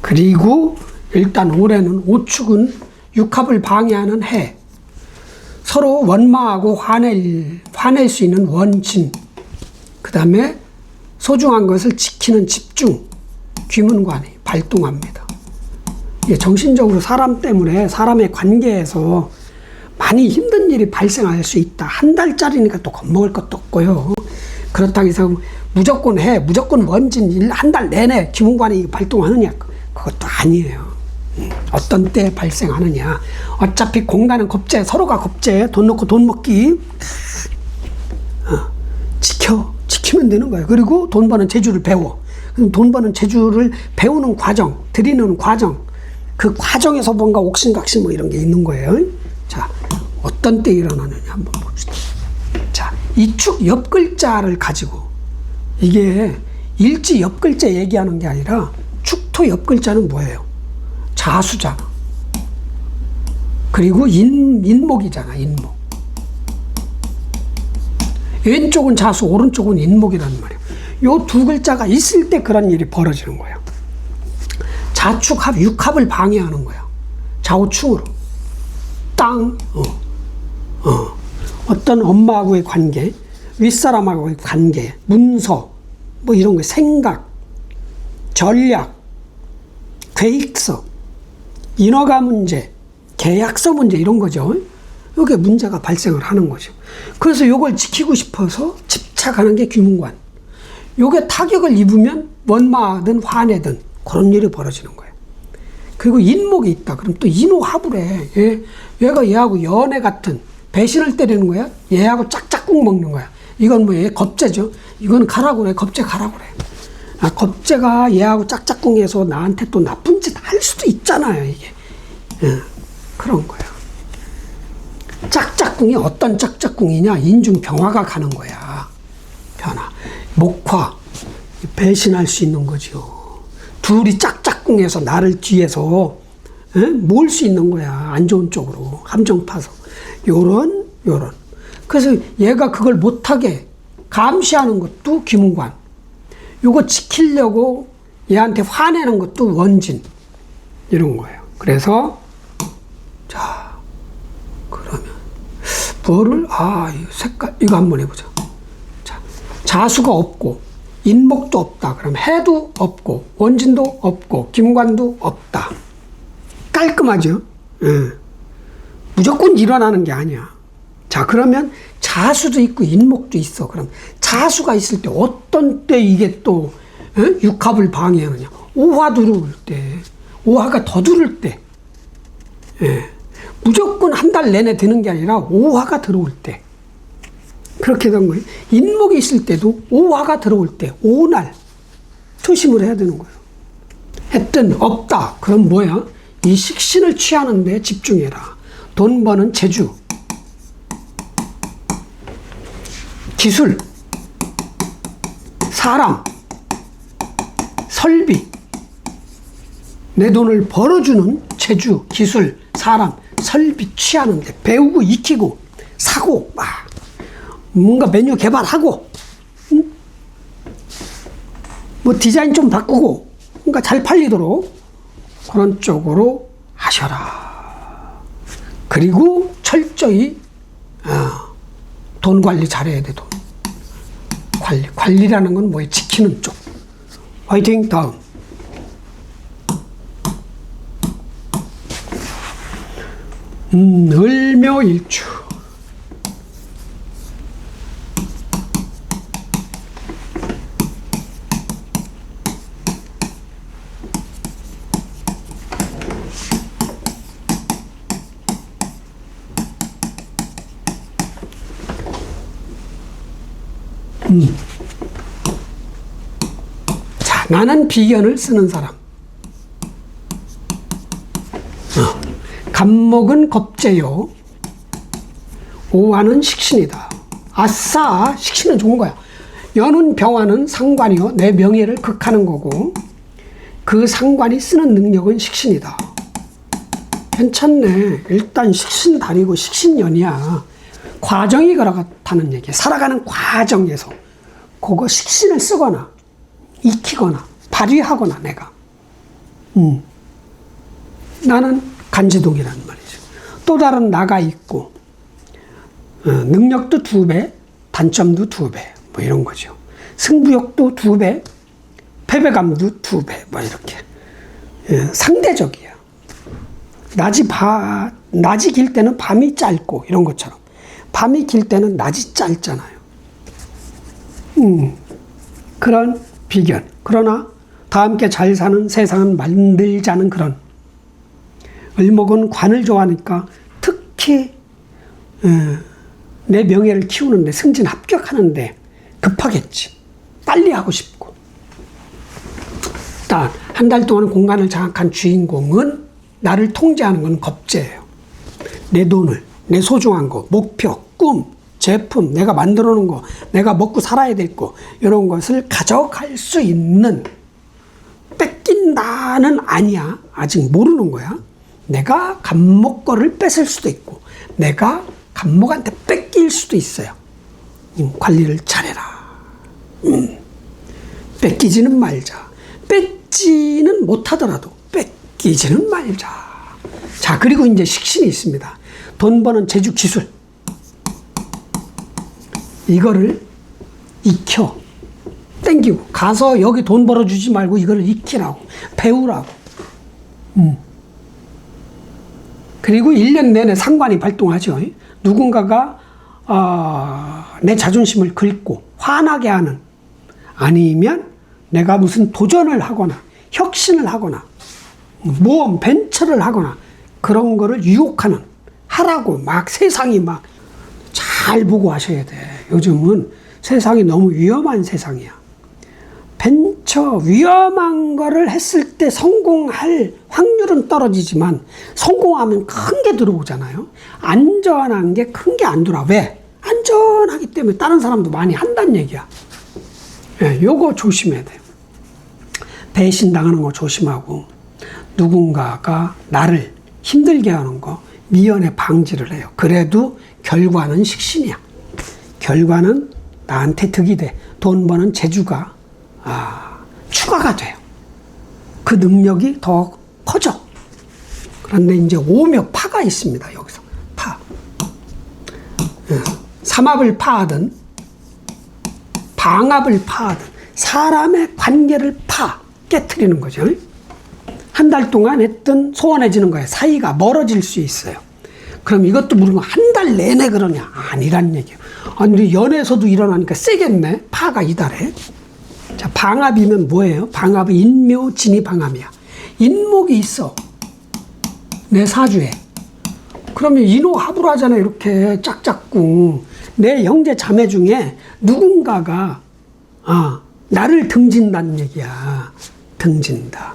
Speaker 1: 그리고 일단 올해는 오축은 육합을 방해하는 해. 서로 원망하고 화낼 수 있는 원진. 그 다음에 소중한 것을 지키는 집중. 귀문관이 발동합니다. 이게 정신적으로 사람 때문에 사람의 관계에서 많이 힘든 일이 발생할 수 있다. 한 달짜리니까 또 겁먹을 것도 없고요. 그렇다고 해서 무조건 해. 무조건 원진 한 달 내내 기문관이 발동하느냐. 그것도 아니에요. 어떤 때 발생하느냐. 어차피 공간은 겁제, 서로가 겁제, 돈 넣고 돈 먹기. 지키면 되는 거예요. 그리고 돈 버는 재주를 배워. 돈 버는 재주를 배우는 과정, 들이는 과정. 그 과정에서 뭔가 옥신각신 뭐 이런 게 있는 거예요. 자, 어떤 때 일어나느냐 한번 봅시다. 자, 이 축 옆 글자를 가지고 이게 일지 옆 글자 얘기하는 게 아니라 축토 옆 글자는 뭐예요? 자수잖아. 그리고 인목이잖아, 인목. 왼쪽은 자수, 오른쪽은 인목이란 말이에요. 요 두 글자가 있을 때 그런 일이 벌어지는 거예요. 자축합, 육합을 방해하는 거야. 좌우충으로. 땅, 어떤 엄마하고의 관계, 윗사람하고의 관계, 문서, 뭐 이런 거, 생각, 전략, 계획서, 인허가 문제, 계약서 문제 이런 거죠. 이게 문제가 발생을 하는 거죠. 그래서 이걸 지키고 싶어서 집착하는 게 귀문관. 이게 타격을 입으면 원마든 화내든 그런 일이 벌어지는 거예요. 그리고 인목이 있다. 그럼 또 인호합을 해. 얘가 얘하고 연애 같은 배신을 때리는 거야. 얘하고 짝짝꿍 먹는 거야. 이건 뭐 얘 겁재죠. 이건 가라고 그래. 겁재 가라고 그래. 겁재가 얘하고 짝짝꿍해서 나한테 또 나쁜 짓 할 수도 있잖아요. 이게. 그런 거예요. 짝짝꿍이 어떤 짝짝꿍이냐. 인중병화가 가는 거야. 변화. 목화. 배신할 수 있는 거죠. 둘이 짝짝꿍해서 나를 뒤에서 모을 수 있는 거야. 안 좋은 쪽으로. 함정 파서. 요런. 그래서 얘가 그걸 못하게 감시하는 것도 귀문관. 요거 지키려고 얘한테 화내는 것도 원진. 이런 거예요. 그래서, 자, 그러면, 뭐를, 이 색깔, 이거 한번 해보자. 자, 자수가 없고, 인목도 없다. 그럼 해도 없고, 원진도 없고, 김관도 없다. 깔끔하죠? 무조건 일어나는 게 아니야. 자, 그러면 자수도 있고, 인목도 있어. 그럼 자수가 있을 때, 어떤 때 이게 또, 육합을 방해하느냐. 오화 들어올 때, 오화가 더 들어올 때, 무조건 한 달 내내 되는 게 아니라 오화가 들어올 때. 그렇게 된 거예요. 인목이 있을 때도 오화가 들어올 때, 오날 조심을 해야 되는 거예요. 했든 없다. 그럼 뭐야? 이 식신을 취하는 데 집중해라. 돈 버는 재주, 기술, 사람, 설비, 내 돈을 벌어주는 재주, 기술, 사람, 설비 취하는데 배우고 익히고 사고 뭔가 메뉴 개발하고 뭐 디자인 좀 바꾸고 뭔가 잘 팔리도록 그런 쪽으로 하셔라. 그리고 철저히 돈 관리 잘해야 돼. 돈 관리라는 건 뭐예요? 지키는 쪽. 화이팅. 다음. 을묘일주. 자, 나는 비견을 쓰는 사람. 간목은 겁재요. 오화는 식신이다. 아싸, 식신은 좋은 거야. 연운 병화는 상관이요. 내 명예를 극하는 거고, 그 상관이 쓰는 능력은 식신이다. 괜찮네. 일단 식신 다리고 식신연이야. 과정이 그렇다는 얘기야. 살아가는 과정에서 그거 식신을 쓰거나 익히거나 발휘하거나 내가 나는 간지동이란 말이죠. 또 다른 나가 있고 능력도 2배, 단점도 2배 뭐 이런 거죠. 승부욕도 2배, 패배감도 2배 뭐 이렇게 상대적이야. 낮이 길 때는 밤이 짧고 이런 것처럼 밤이 길 때는 낮이 짧잖아요. 그런 비견. 그러나 다 함께 잘 사는 세상은 만들자는 그런. 을목은 관을 좋아하니까 특히 내 명예를 키우는데, 승진 합격하는데 급하겠지. 빨리 하고 싶고. 일단 한 달 동안 공간을 장악한 주인공은 나를 통제하는 건 겁재예요. 내 돈을, 내 소중한 거, 목표, 꿈, 제품, 내가 만들어 놓은 거, 내가 먹고 살아야 될 거, 이런 것을 가져갈 수 있는, 뺏긴다는 아니야. 아직 모르는 거야. 내가 간목 거를 뺏을 수도 있고, 내가 간목한테 뺏길 수도 있어요. 관리를 잘해라. 뺏기지는 말자. 뺏지는 못하더라도 뺏기지는 말자. 자, 그리고 이제 식신이 있습니다. 돈 버는 재주 기술. 이거를 익혀. 땡기고. 가서 여기 돈 벌어주지 말고 이거를 익히라고. 배우라고. 그리고 1년 내내 상관이 발동하죠. 누군가가 내 자존심을 긁고 화나게 하는, 아니면 내가 무슨 도전을 하거나 혁신을 하거나 모험 벤처를 하거나 그런 거를 유혹하는, 하라고 막 세상이 막 잘 보고 하셔야 돼. 요즘은 세상이 너무 위험한 세상이야. 벤처 위험한 거를 했을 때 성공할 확률은 떨어지지만 성공하면 큰 게 들어오잖아요. 안전한 게 큰 게 안 들어와. 왜? 안전하기 때문에 다른 사람도 많이 한다는 얘기야. 예, 요거 조심해야 돼요. 배신당하는 거 조심하고, 누군가가 나를 힘들게 하는 거 미연에 방지를 해요. 그래도 결과는 식신이야. 결과는 나한테 득이 돼. 돈 버는 재주가 추가가 돼요. 그 능력이 더 커져. 그런데 이제 오묘 파가 있습니다. 여기서 파. 삼합을 파하든 방합을 파하든 사람의 관계를 깨트리는 거죠. 한 달 동안 했던 소원해지는 거예요. 사이가 멀어질 수 있어요. 그럼 이것도 물으면 한 달 내내 그러냐? 아니란 얘기예요. 아니, 연애에서도 일어나니까 세겠네. 파가 이달에. 자, 방합이면 뭐예요? 방합은 인묘진이 방합이야. 인목이 있어. 내 사주에. 그러면 인호합을 하잖아요. 이렇게 짝짝꿍. 내 형제 자매 중에 누군가가 나를 등진다는 얘기야. 등진다.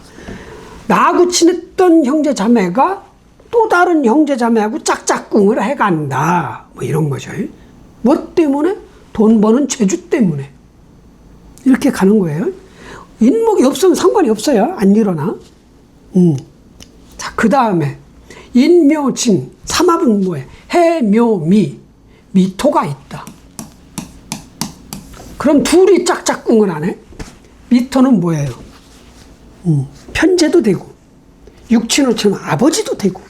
Speaker 1: 나하고 친했던 형제 자매가 또 다른 형제 자매하고 짝짝꿍을 해간다. 뭐 이런 거죠. 뭐 때문에? 돈 버는 재주 때문에. 이렇게 가는 거예요. 인목이 없으면 상관이 없어요. 안 일어나. 자, 그 다음에 인묘진, 삼합은 뭐예요? 해묘미, 미토가 있다. 그럼 둘이 짝짝꿍을 안 해? 미토는 뭐예요? 편제도 되고, 육친호처럼 아버지도 되고.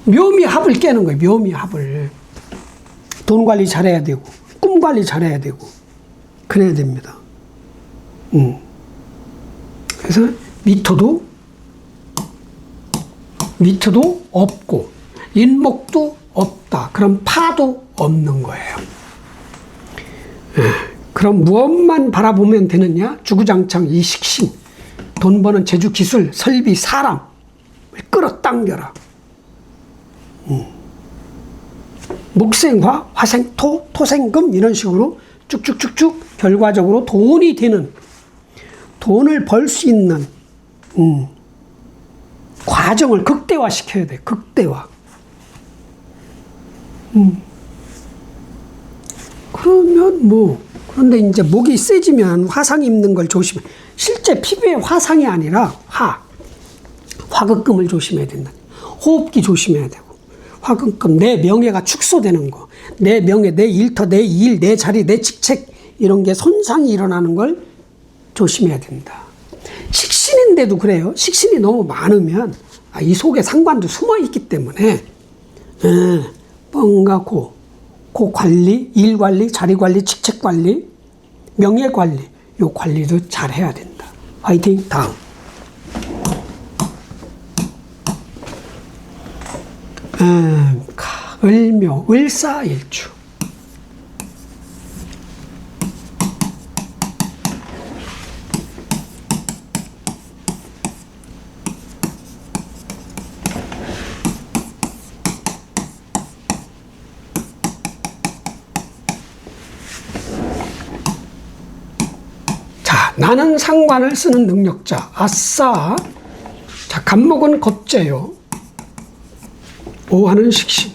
Speaker 1: 묘미합을 깨는 거예요. 묘미합을. 돈 관리 잘해야 되고, 꿈 관리 잘해야 되고, 그래야 됩니다. 그래서 미토도 없고, 인목도 없다. 그럼 파도 없는 거예요. 그럼 무엇만 바라보면 되느냐? 주구장창 이 식신, 돈 버는 재주, 기술, 설비, 사람을 끌어당겨라. 목생화, 화생토, 토생금 이런 식으로 쭉쭉쭉쭉 결과적으로 돈이 되는, 돈을 벌 수 있는 과정을 극대화시켜야 돼. 극대화. 그러면 뭐, 그런데 이제 목이 세지면 화상 입는 걸 조심해. 실제 피부에 화상이 아니라 화극금을 조심해야 된다. 호흡기 조심해야 되고, 화극금, 내 명예가 축소되는 거, 내 명예, 내 일터, 내 일, 내 자리, 내 직책, 이런 게 손상이 일어나는 걸 조심해야 된다. 식신인데도 그래요. 식신이 너무 많으면 이 속에 상관도 숨어 있기 때문에 뭔가 고 관리, 일 관리, 자리 관리, 직책 관리, 명예 관리, 요 관리도 잘 해야 된다. 화이팅. 다음. 을묘, 을사일주. 나는 상관을 쓰는 능력자. 아싸. 자, 간목은 겁재요. 오화는 식신.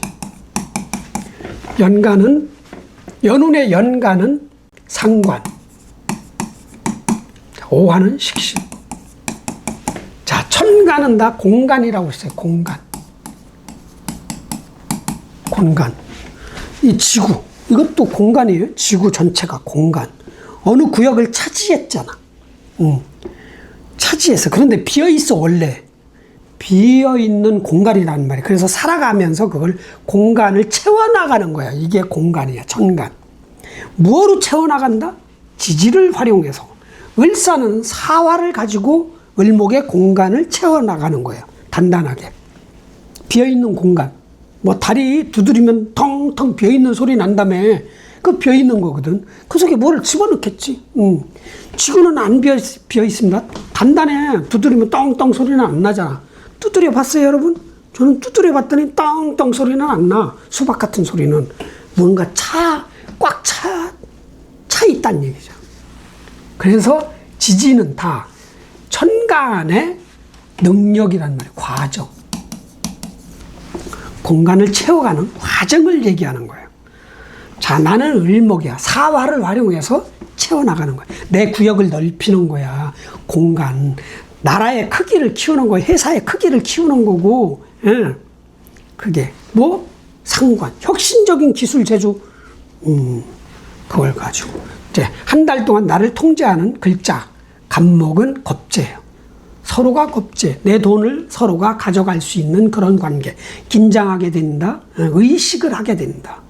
Speaker 1: 연간은, 연운의 연간은 상관. 자, 오화는 식신. 자, 천간은 다 공간이라고 했어요. 공간. 공간. 이 지구. 이것도 공간이에요. 지구 전체가 공간. 어느 구역을 차지했잖아. 차지해서. 그런데 비어있어, 원래. 비어있는 공간이라는 말이에요. 그래서 살아가면서 그걸 공간을 채워나가는 거야. 이게 공간이야, 천간. 무엇으로 채워나간다? 지지를 활용해서. 을사는 사화를 가지고 을목의 공간을 채워나가는 거예요. 단단하게. 비어있는 공간. 뭐 다리 두드리면 텅텅 비어있는 소리 난다며. 그 비어있는 거거든. 그 속에 뭐를 집어넣겠지. 지구는 안 비어있습니다. 단단해. 두드리면 떵떵 소리는 안 나잖아. 두드려 봤어요, 여러분? 저는 두드려 봤더니 떵떵 소리는 안 나. 수박 같은 소리는. 뭔가 꽉 차 있다는 얘기죠. 그래서 지지는 다 천간의 능력이란 말이에요. 과정. 공간을 채워가는 과정을 얘기하는 거예요. 자, 나는 을목이야. 사화를 활용해서 채워나가는 거야. 내 구역을 넓히는 거야. 공간. 나라의 크기를 키우는 거야. 회사의 크기를 키우는 거고. 예. 그게 뭐? 상관. 혁신적인 기술 제조. 그걸 가지고. 이제 한 달 동안 나를 통제하는 글자. 간목은 겁재예요. 서로가 겁재. 내 돈을 서로가 가져갈 수 있는 그런 관계. 긴장하게 된다. 의식을 하게 된다.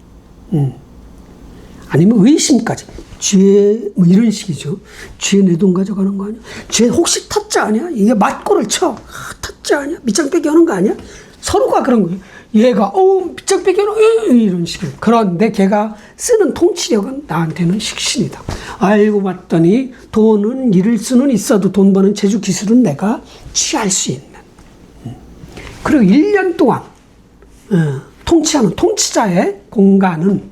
Speaker 1: 아니면 의심까지. 쥐에, 뭐 이런 식이죠. 쥐에 내 돈 가져가는 거 아니야? 쥐에 혹시 타짜 아니야? 이게 맞고를 쳐. 타짜 아니야? 밑장빼기 하는 거 아니야? 서로가 그런 거예요. 얘가, 밑장빼기 하는 거야. 이런 식이에요. 그런데 걔가 쓰는 통치력은 나한테는 식신이다. 알고 봤더니 돈은 잃을 수는 있어도 돈 버는 재주 기술은 내가 취할 수 있는. 그리고 1년 동안, 통치하는 통치자의 공간은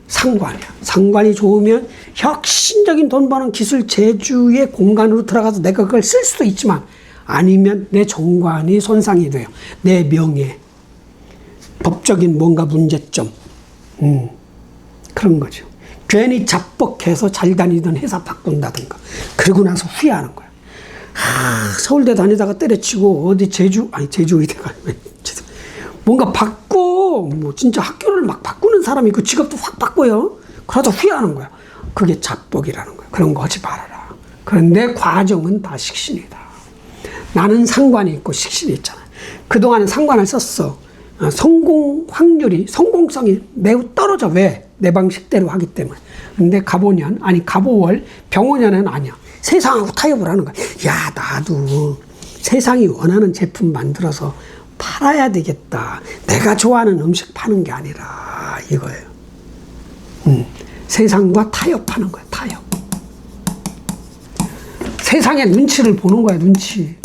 Speaker 1: 상관이야. 상관이 좋으면 혁신적인 돈 버는 기술 재주의 공간으로 들어가서 내가 그걸 쓸 수도 있지만 아니면 내 정관이 손상이 돼요. 내 명예, 법적인 뭔가 문제점, 그런 거죠. 괜히 자뻑해서 잘 다니던 회사 바꾼다든가 그러고 나서 후회하는 거야. 서울대 다니다가 때려치고 어디 제주의대가 뭔가 바꿔. 뭐 진짜 학교를 막 바꾸는 사람이 그 직업도 확 바꿔요. 그러다 후회하는 거야. 그게 자뻑이라는 거야. 그런 거 하지 말아라. 그런데 과정은 다 식신이다. 나는 상관이 있고 식신이 있잖아. 그동안은 상관을 썼어. 성공 확률이, 성공성이 매우 떨어져. 왜? 내 방식대로 하기 때문에. 근데 갑오년, 아니 갑오월, 병오년에는 아니야. 세상하고 타협을 하는 거야. 야, 나도 세상이 원하는 제품 만들어서 팔아야 되겠다. 내가 좋아하는 음식 파는 게 아니라 이거예요. 세상과 타협하는 거야. 타협. 세상의 눈치를 보는 거야. 눈치.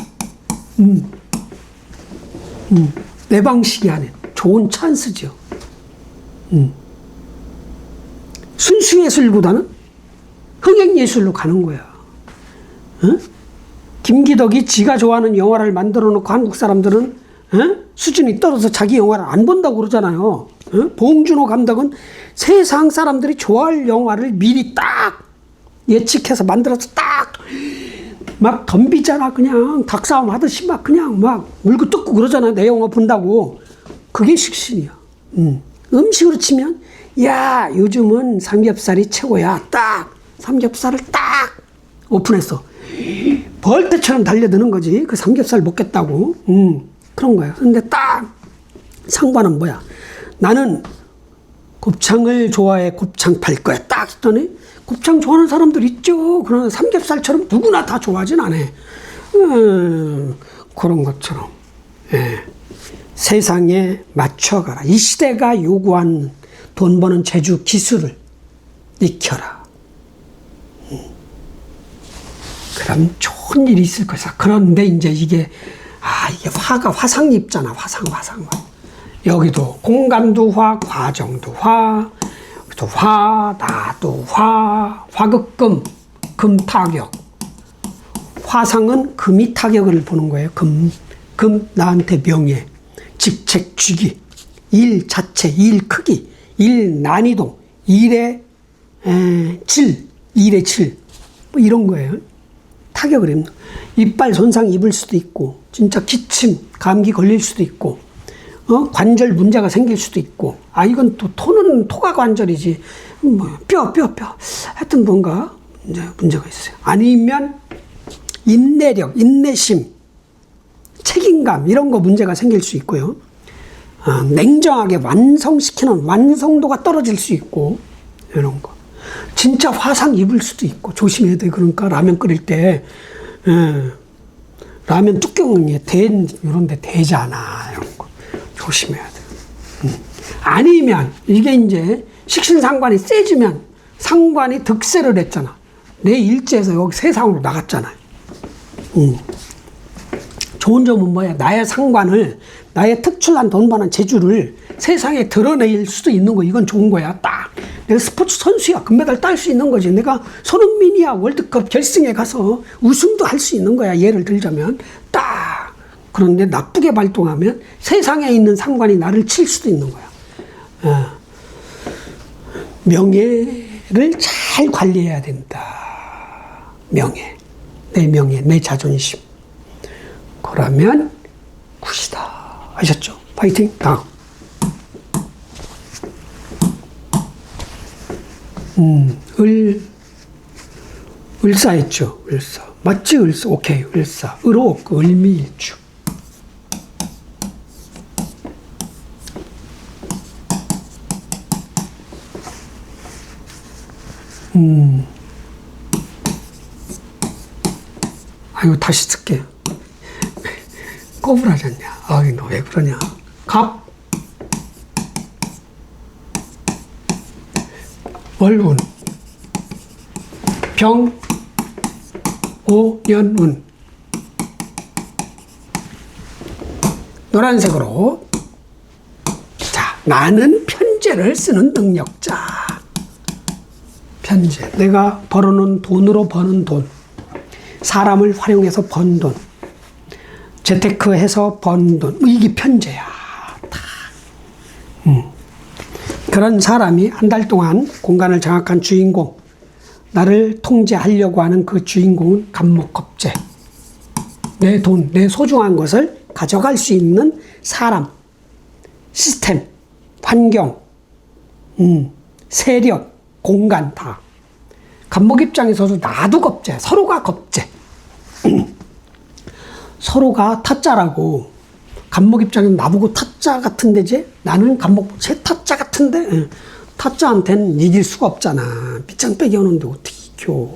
Speaker 1: 내 방식이 아닌 좋은 찬스죠. 순수예술보다는 흥행예술로 가는 거야. 김기덕이 지가 좋아하는 영화를 만들어 놓고 한국 사람들은 수준이 떨어져서 자기 영화를 안 본다고 그러잖아요. 봉준호 감독은 세상 사람들이 좋아할 영화를 미리 딱 예측해서 만들어서 딱 막 덤비잖아. 그냥 닭싸움 하듯이 막 그냥 막 물고 뜯고 그러잖아. 내 영화 본다고. 그게 식신이야. 음식으로 치면 야, 요즘은 삼겹살이 최고야. 딱 삼겹살을 딱 오픈했어. 벌떼처럼 달려드는 거지. 그 삼겹살 먹겠다고. 그런 거야. 근데 딱 상관은 뭐야? 나는 곱창을 좋아해. 곱창 팔 거야. 딱 했더니 곱창 좋아하는 사람들 있죠. 그러나 삼겹살처럼 누구나 다 좋아하진 않아. 그런 것처럼. 예. 세상에 맞춰가라. 이 시대가 요구한 돈 버는 재주 기술을 익혀라. 그럼 좋은 일이 있을 것이다. 그런데 이제 이게 화가 화상 입잖아. 화상. 여기도 공간도 화, 과정도 화, 또 화, 나도 화, 화극금, 금타격. 화상은 금이 타격을 보는 거예요. 금 나한테 명예, 직책, 주기, 일 자체, 일 크기, 일 난이도, 일의 질, 뭐 이런 거예요. 타격을 입는. 이빨 손상 입을 수도 있고, 진짜 기침, 감기 걸릴 수도 있고, 관절 문제가 생길 수도 있고, 이건 또 토는 토가 관절이지, 뭐, 뼈. 하여튼 뭔가 이제 문제가 있어요. 아니면 인내력, 인내심, 책임감, 이런 거 문제가 생길 수 있고요. 냉정하게 완성시키는 완성도가 떨어질 수 있고, 이런 거. 진짜 화상 입을 수도 있고, 조심해야 돼. 그러니까 라면 끓일 때, 라면 뚜껑에 이런 데 대잖아. 이런 거. 조심해야 돼. 아니면, 이게 이제 식신상관이 세지면, 상관이 득세를 했잖아. 내 일지에서 여기 세상으로 나갔잖아요. 좋은 점은 뭐야? 나의 상관을, 나의 특출난 돈 버는 재주를 세상에 드러낼 수도 있는 거. 이건 좋은 거야. 딱. 내가 스포츠 선수야. 금메달 딸 수 있는 거지. 내가 손흥민이야. 월드컵 결승에 가서 우승도 할 수 있는 거야. 예를 들자면. 딱. 그런데 나쁘게 발동하면 세상에 있는 상관이 나를 칠 수도 있는 거야. 명예를 잘 관리해야 된다. 명예. 내 명예, 내 자존심. 그러면 굿이다. 아셨죠? 파이팅. 다음. 을사 했죠. 을사. 맞지? 을사. 오케이. 을사. 을오. 을미일축. 이거 다시 쓸게요. 꼬불하지 않냐? 너 왜 그러냐? 갑. 월운. 병. 오년운. 노란색으로. 자, 나는 편제를 쓰는 능력자. 편제. 내가 벌어놓은 돈으로 버는 돈. 사람을 활용해서 번 돈. 재테크해서 번 돈. 이게 편제야. 그런 사람이 한 달 동안 공간을 장악한 주인공. 나를 통제하려고 하는 그 주인공은 갑목겁제. 내 돈, 내 소중한 것을 가져갈 수 있는 사람, 시스템, 환경, 세력, 공간 다. 갑목 입장에서도 나도 겁제, 서로가 겁제. 서로가 타짜라고. 갑목 입장에서 나보고 타짜 같은데지? 나는 갑목 제 타짜 같은데? 타짜한테는 이길 수가 없잖아. 밑장 빼기 하는데 어떻게 이겨.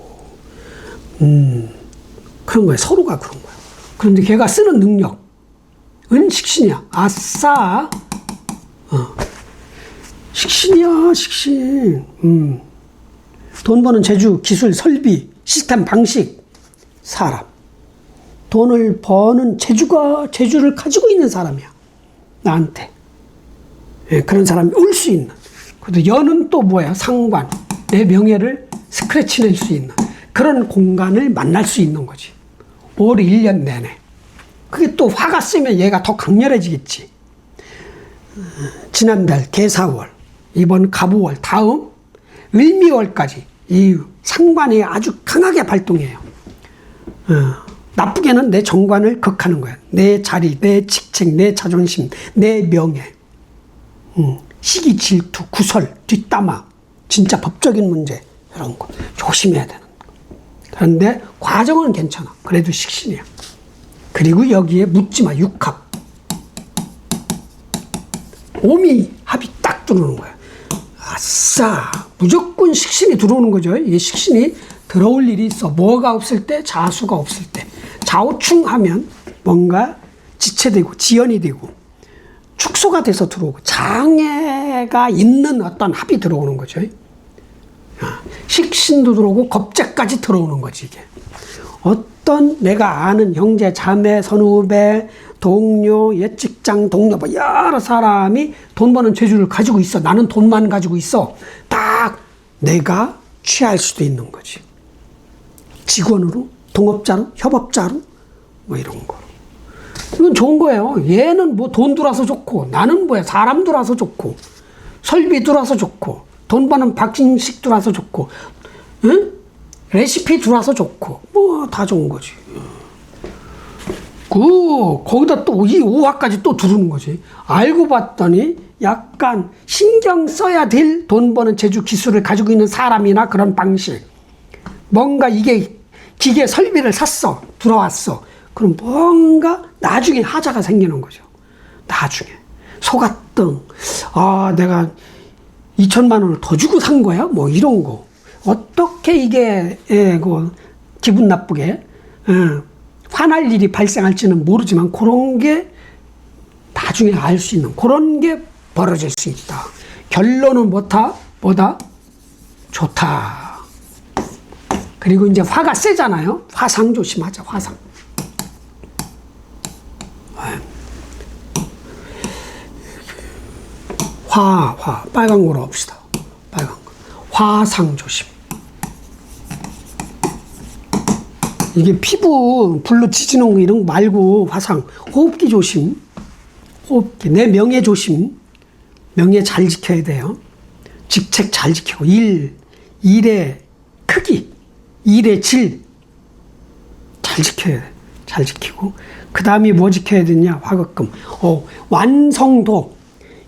Speaker 1: 그런 거야. 서로가 그런 거야. 그런데 걔가 쓰는 능력은 식신이야. 아싸. 식신이야, 식신. 돈 버는 재주, 기술, 설비, 시스템, 방식, 사람. 돈을 버는 재주를 가지고 있는 사람이야. 나한테. 그런 사람이 올 수 있는. 그래도 연은 또 뭐야? 상관. 내 명예를 스크래치 낼 수 있는. 그런 공간을 만날 수 있는 거지. 올 1년 내내. 그게 또 화가 세면 얘가 더 강렬해지겠지. 지난달 개사월, 이번 갑오월, 다음 을미월까지 이 상관이 아주 강하게 발동해요. 나쁘게는 내 정관을 극하는 거야. 내 자리, 내 직책, 내 자존심, 내 명예. 시기, 질투, 구설, 뒷담화, 진짜 법적인 문제 이런 거 조심해야 되는 거. 그런데 과정은 괜찮아. 그래도 식신이야. 그리고 여기에 묻지마. 육합. 오미 합이 딱 들어오는 거야. 아싸. 무조건 식신이 들어오는 거죠. 이게 식신이 들어올 일이 있어. 뭐가 없을 때, 자수가 없을 때. 좌우충하면 뭔가 지체되고 지연이 되고 축소가 돼서 들어오고 장애가 있는 어떤 합이 들어오는 거죠. 식신도 들어오고 겁재까지 들어오는 거지 이게. 어떤 내가 아는 형제, 자매, 선후배, 동료, 옛 직장 동료 뭐 여러 사람이 돈 버는 재주를 가지고 있어. 나는 돈만 가지고 있어. 딱 내가 취할 수도 있는 거지. 직원으로 동업자로, 협업자로, 뭐 이런 거. 이건 좋은 거예요. 얘는 뭐 돈 들어와서 좋고, 나는 뭐야, 사람 들어와서 좋고, 설비 들어와서 좋고, 돈 버는 박진식 들어와서 좋고, 응? 레시피 들어와서 좋고, 뭐 다 좋은 거지. 거기다 또 이 5화까지 또 두르는 거지. 알고 봤더니 약간 신경 써야 될 돈 버는 제주 기술을 가지고 있는 사람이나 그런 방식. 뭔가 이게 기계 설비를 샀어. 들어왔어. 그럼 뭔가 나중에 하자가 생기는 거죠. 나중에. 소가등. 아, 내가 2천만 원을 더 주고 산 거야? 뭐 이런 거. 어떻게 이게, 기분 나쁘게, 화날 일이 발생할지는 모르지만 그런 게 나중에 알 수 있는 그런 게 벌어질 수 있다. 결론은 뭐다? 좋다. 그리고 이제 화가 세잖아요. 화상 조심하자. 화상. 빨간 거로 합시다. 빨간 거. 화상 조심. 이게 피부 불로 지지는 거 이런 거 말고 화상. 호흡기 조심. 호흡기. 내 명예 조심. 명예 잘 지켜야 돼요. 직책 잘 지키고. 일의 크기. 일의 질. 잘 지켜야 돼. 잘 지키고. 그 다음에 뭐 지켜야 되냐? 화급금. 완성도.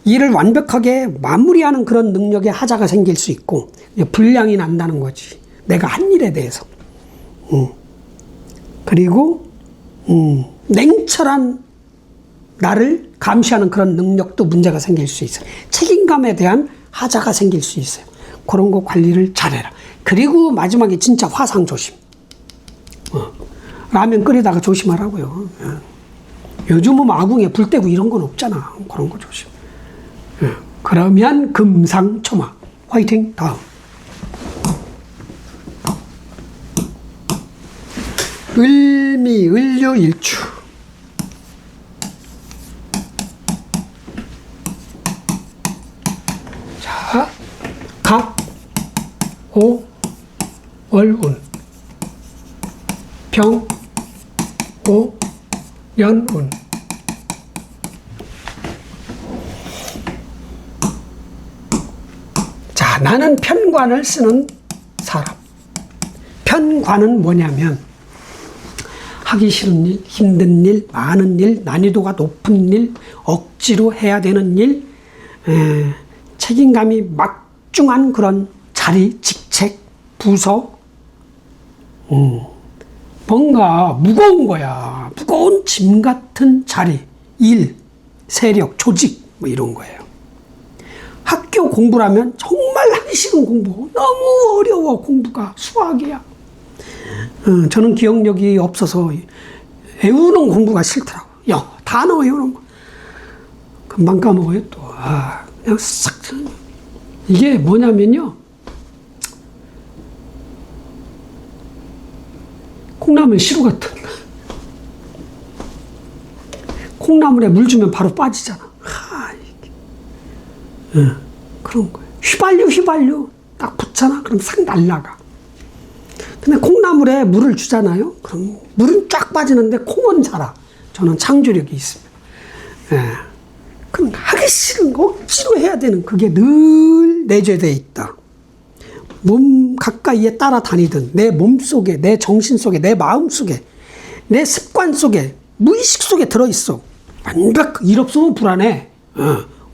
Speaker 1: 일을 완벽하게 마무리하는 그런 능력의 하자가 생길 수 있고, 분량이 난다는 거지. 내가 한 일에 대해서. 그리고, 냉철한 나를 감시하는 그런 능력도 문제가 생길 수 있어요. 책임감에 대한 하자가 생길 수 있어요. 그런 거 관리를 잘해라. 그리고 마지막에 진짜 화상 조심. 라면 끓이다가 조심하라고요. 요즘은 마궁에 불 떼고 이런 건 없잖아. 그런 거 조심. 그러면 금상첨화. 화이팅. 다음. 을미을류일추. 자, 갑, 오, 월운, 병, 오, 연운. 자, 나는 편관을 쓰는 사람. 편관은 뭐냐면 하기 싫은 일, 힘든 일, 많은 일, 난이도가 높은 일, 억지로 해야 되는 일, 책임감이 막중한 그런 자리, 직책, 부서, 뭔가 무거운 거야. 무거운 짐 같은 자리, 일, 세력, 조직, 뭐 이런 거예요. 학교 공부라면 정말 하기 싫은 공부, 너무 어려워, 공부가, 수학이야. 저는 기억력이 없어서 외우는 공부가 싫더라고. 단어 외우는 거. 금방 까먹어요, 또. 그냥 싹. 이게 뭐냐면요. 콩나물 시루 같은. 콩나물에 물 주면 바로 빠지잖아. 그런 거예요. 휘발유. 딱 붙잖아. 그럼 싹 날라가. 근데 콩나물에 물을 주잖아요. 그럼 물은 쫙 빠지는데 콩은 자라. 저는 창조력이 있습니다. 그럼 하기 싫은 거 억지로 해야 되는 그게 늘 내재되어 있다. 몸 가까이에 따라다니든 내 몸속에, 내 정신 속에, 내 마음 속에, 내 습관 속에, 무의식 속에 들어있어. 완벽, 일 없으면 불안해.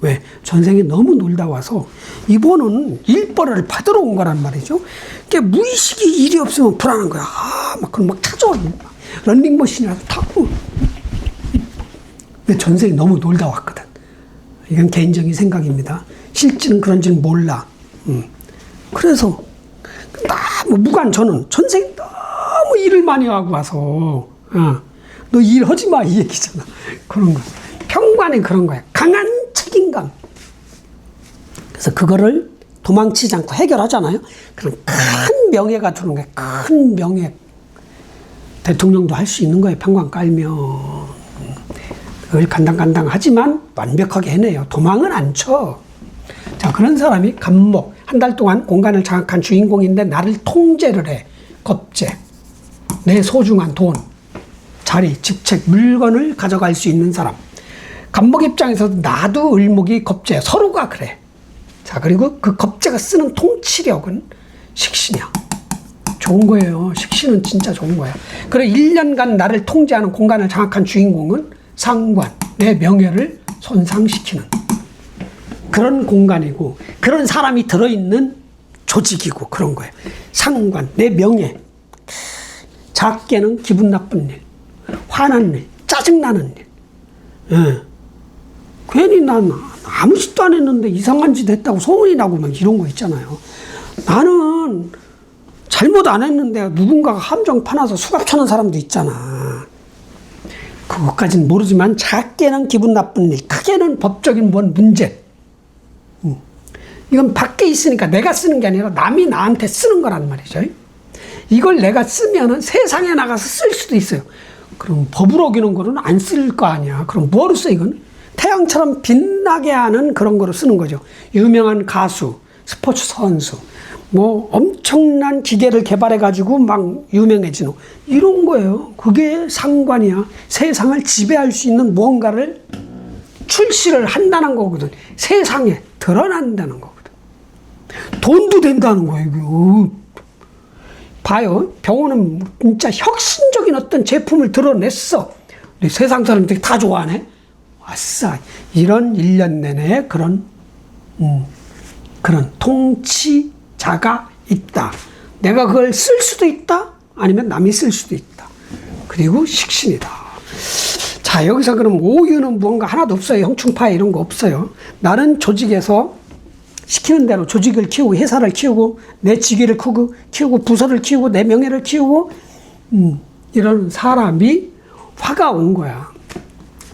Speaker 1: 왜? 전생에 너무 놀다 와서 이번은 일벌을 받으러 온 거란 말이죠. 그러니까 무의식이 일이 없으면 불안한 거야. 그럼 막 찾아와. 런닝머신이라도 타고. 근데 전생에 너무 놀다 왔거든. 이건 개인적인 생각입니다. 실제는 그런지는 몰라. 그래서 무관 저는 전생에 너무 일을 많이 하고 와서 너 일하지 마 이 얘기잖아. 그런 거. 평관이 그런 거야. 강한 책임감. 그래서 그거를 도망치지 않고 해결하잖아요. 그럼 큰 명예가 드는 거예요. 큰 명예. 대통령도 할 수 있는 거예요. 평관 깔면. 늘 간당간당하지만 완벽하게 해내요. 도망은 안 쳐. 자, 그런 사람이 간목. 한 달 동안 공간을 장악한 주인공인데 나를 통제를 해. 겁제. 내 소중한 돈, 자리, 직책, 물건을 가져갈 수 있는 사람. 간목 입장에서도 나도 을목이 겁재, 서로가 그래. 자, 그리고 그 겁재가 쓰는 통치력은 식신이야. 좋은 거예요. 식신은 진짜 좋은 거야. 그래, 1년간 나를 통제하는 공간을 장악한 주인공은 상관, 내 명예를 손상시키는 그런 공간이고, 그런 사람이 들어있는 조직이고, 그런 거예요. 상관, 내 명예. 작게는 기분 나쁜 일, 화난 일, 짜증나는 일. 예. 괜히 난 아무 짓도 안 했는데 이상한 짓 했다고 소문이 나고 막 이런 거 있잖아요. 나는 잘못 안 했는데 누군가가 함정 파놔서 수갑 쳐는 사람도 있잖아. 그것까지는 모르지만 작게는 기분 나쁜 일, 크게는 법적인 뭔 문제. 이건 밖에 있으니까 내가 쓰는 게 아니라 남이 나한테 쓰는 거란 말이죠. 이걸 내가 쓰면은 세상에 나가서 쓸 수도 있어요. 그럼 법을 어기는 거는 안 쓸 거 아니야. 그럼 뭐로 써, 이건? 태양처럼 빛나게 하는 그런 거로 쓰는 거죠. 유명한 가수, 스포츠 선수, 뭐 엄청난 기계를 개발해가지고 막 유명해지는 이런 거예요. 그게 상관이야. 세상을 지배할 수 있는 무언가를 출시를 한다는 거거든. 세상에 드러난다는 거거든. 돈도 된다는 거예요. 이거. 봐요. 병원은 진짜 혁신적인 어떤 제품을 드러냈어. 근데 세상 사람들이 다 좋아하네. 아싸. 이런 1년 내내 그런 통치자가 있다. 내가 그걸 쓸 수도 있다. 아니면 남이 쓸 수도 있다. 그리고 식신이다. 자, 여기서 그럼 오유는 무언가 하나도 없어요. 형충파 이런 거 없어요. 나는 조직에서 시키는 대로 조직을 키우고 회사를 키우고 내 직위를 키우고 부서를 키우고 내 명예를 키우고 이런 사람이 화가 온 거야.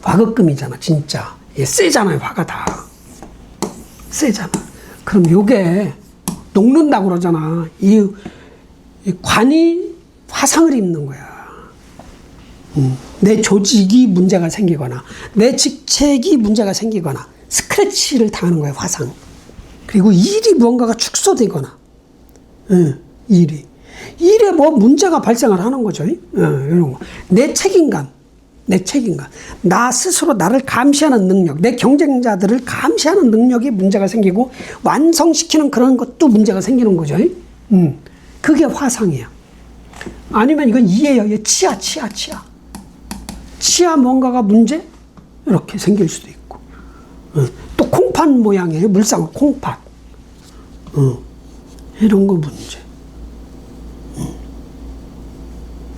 Speaker 1: 화급금이잖아, 진짜. 이게 세잖아요, 화가 다. 세잖아. 그럼 요게 녹는다고 그러잖아. 이 관이 화상을 입는 거야. 내 조직이 문제가 생기거나 내 직책이 문제가 생기거나 스크래치를 당하는 거야, 화상. 그리고 일이 무언가가 축소되거나, 일에 뭐 문제가 발생을 하는 거죠. 이런 거. 내 책임감. 나 스스로 나를 감시하는 능력, 내 경쟁자들을 감시하는 능력이 문제가 생기고, 완성시키는 그런 것도 문제가 생기는 거죠. 그게 화상이야. 아니면 이건 이해요. 치아. 치아 뭔가가 문제? 이렇게 생길 수도 있고. 또 콩팥 모양이에요. 물상 콩팥. 이런 거 문제.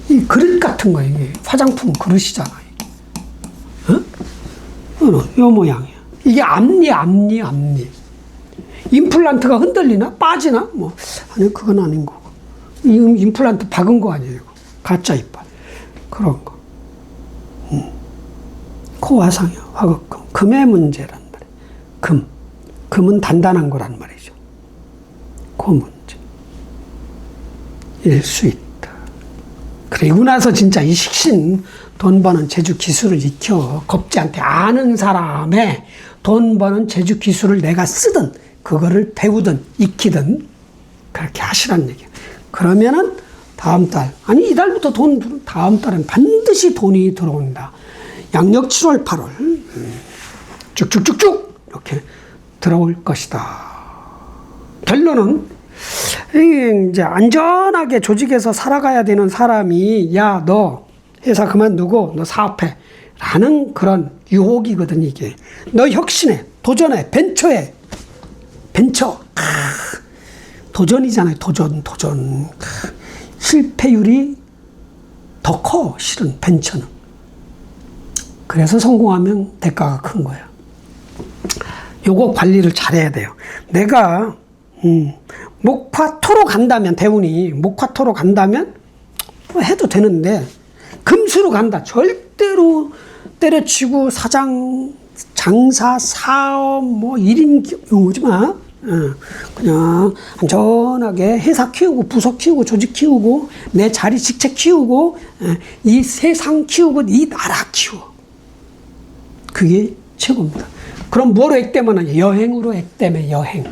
Speaker 1: 이 그릇 같은 거, 이게 화장품 그릇이잖아. 요 모양이야. 이게 앞니. 임플란트가 흔들리나? 빠지나? 뭐. 아니, 그건 아닌 거고. 임플란트 박은 거 아니에요. 가짜 이빨. 그런 거. 코 화상이야. 화극금. 금의 문제란 말이야. 금은 단단한 거란 말이죠. 그 문제. 일 수 있다. 그리고 나서 진짜 이 식신, 돈 버는 재주 기술을 익혀. 겁지한테 아는 사람의 돈 버는 재주 기술을 내가 쓰든, 그거를 배우든, 익히든, 그렇게 하시란 얘기야. 그러면은 다음 달, 아니 이달부터 다음 달엔 반드시 돈이 들어온다. 양력 7월, 8월. 쭉쭉쭉쭉 이렇게 들어올 것이다. 결론은 이제 안전하게 조직에서 살아가야 되는 사람이, 야, 너 회사 그만두고 너 사업해 라는 그런 유혹이거든. 이게 너 혁신해, 도전해, 벤처해. 벤처 도전이잖아요. 도전. 실패율이 더 커, 실은 벤처는. 그래서 성공하면 대가가 큰 거야. 요거 관리를 잘해야 돼요. 내가 목화토로 간다면, 대운이 목화토로 간다면 해도 되는데, 금수로 간다. 절대로 때려치고 사장, 장사, 사업, 뭐 1인 오지 마. 그냥 안전하게 회사 키우고, 부서 키우고, 조직 키우고, 내 자리, 직책 키우고, 이 세상 키우고, 이 나라 키워. 그게 최고입니다. 그럼 뭐로 액땜하느냐? 여행으로 액땜해. 여행.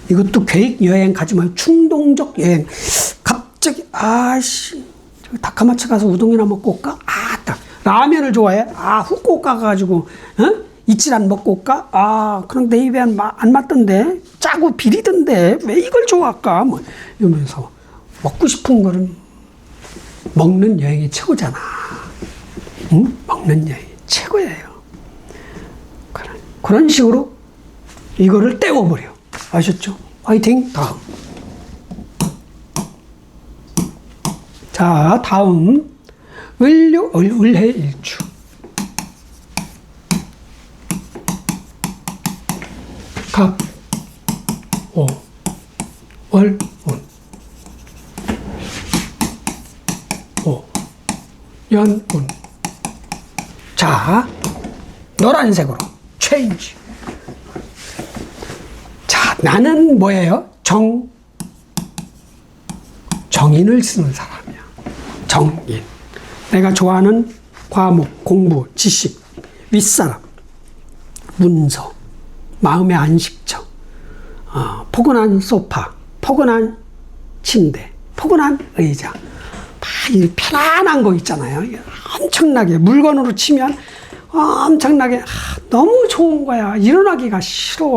Speaker 1: 이것도 계획 여행 가지 말고 충동적 여행. 갑자기 다카마츠 가서 우동이나 먹고 올까? 딱 라면을 좋아해? 후쿠오카 가가지고 이치란 먹고 올까? 그럼 내 입에 안 맞던데, 짜고 비리던데 왜 이걸 좋아할까? 뭐 이러면서 먹고 싶은 거는 먹는 여행이 최고잖아. 응? 먹는 여행이 최고예요. 그런 식으로 이거를 떼워버려. 아셨죠? 화이팅. 다음. 자, 다음 을해일주. 갑, 오, 월, 운. 오, 연, 운. 자, 노란색으로 체인지. 자, 나는 뭐예요? 정인을 쓰는 사람이야. 정인. 내가 좋아하는 과목, 공부, 지식, 윗사람, 문서, 마음의 안식처, 포근한 소파, 포근한 침대, 포근한 의자. 이 편안한 거 있잖아요. 엄청나게 물건으로 치면 엄청나게 너무 좋은 거야. 일어나기가 싫어.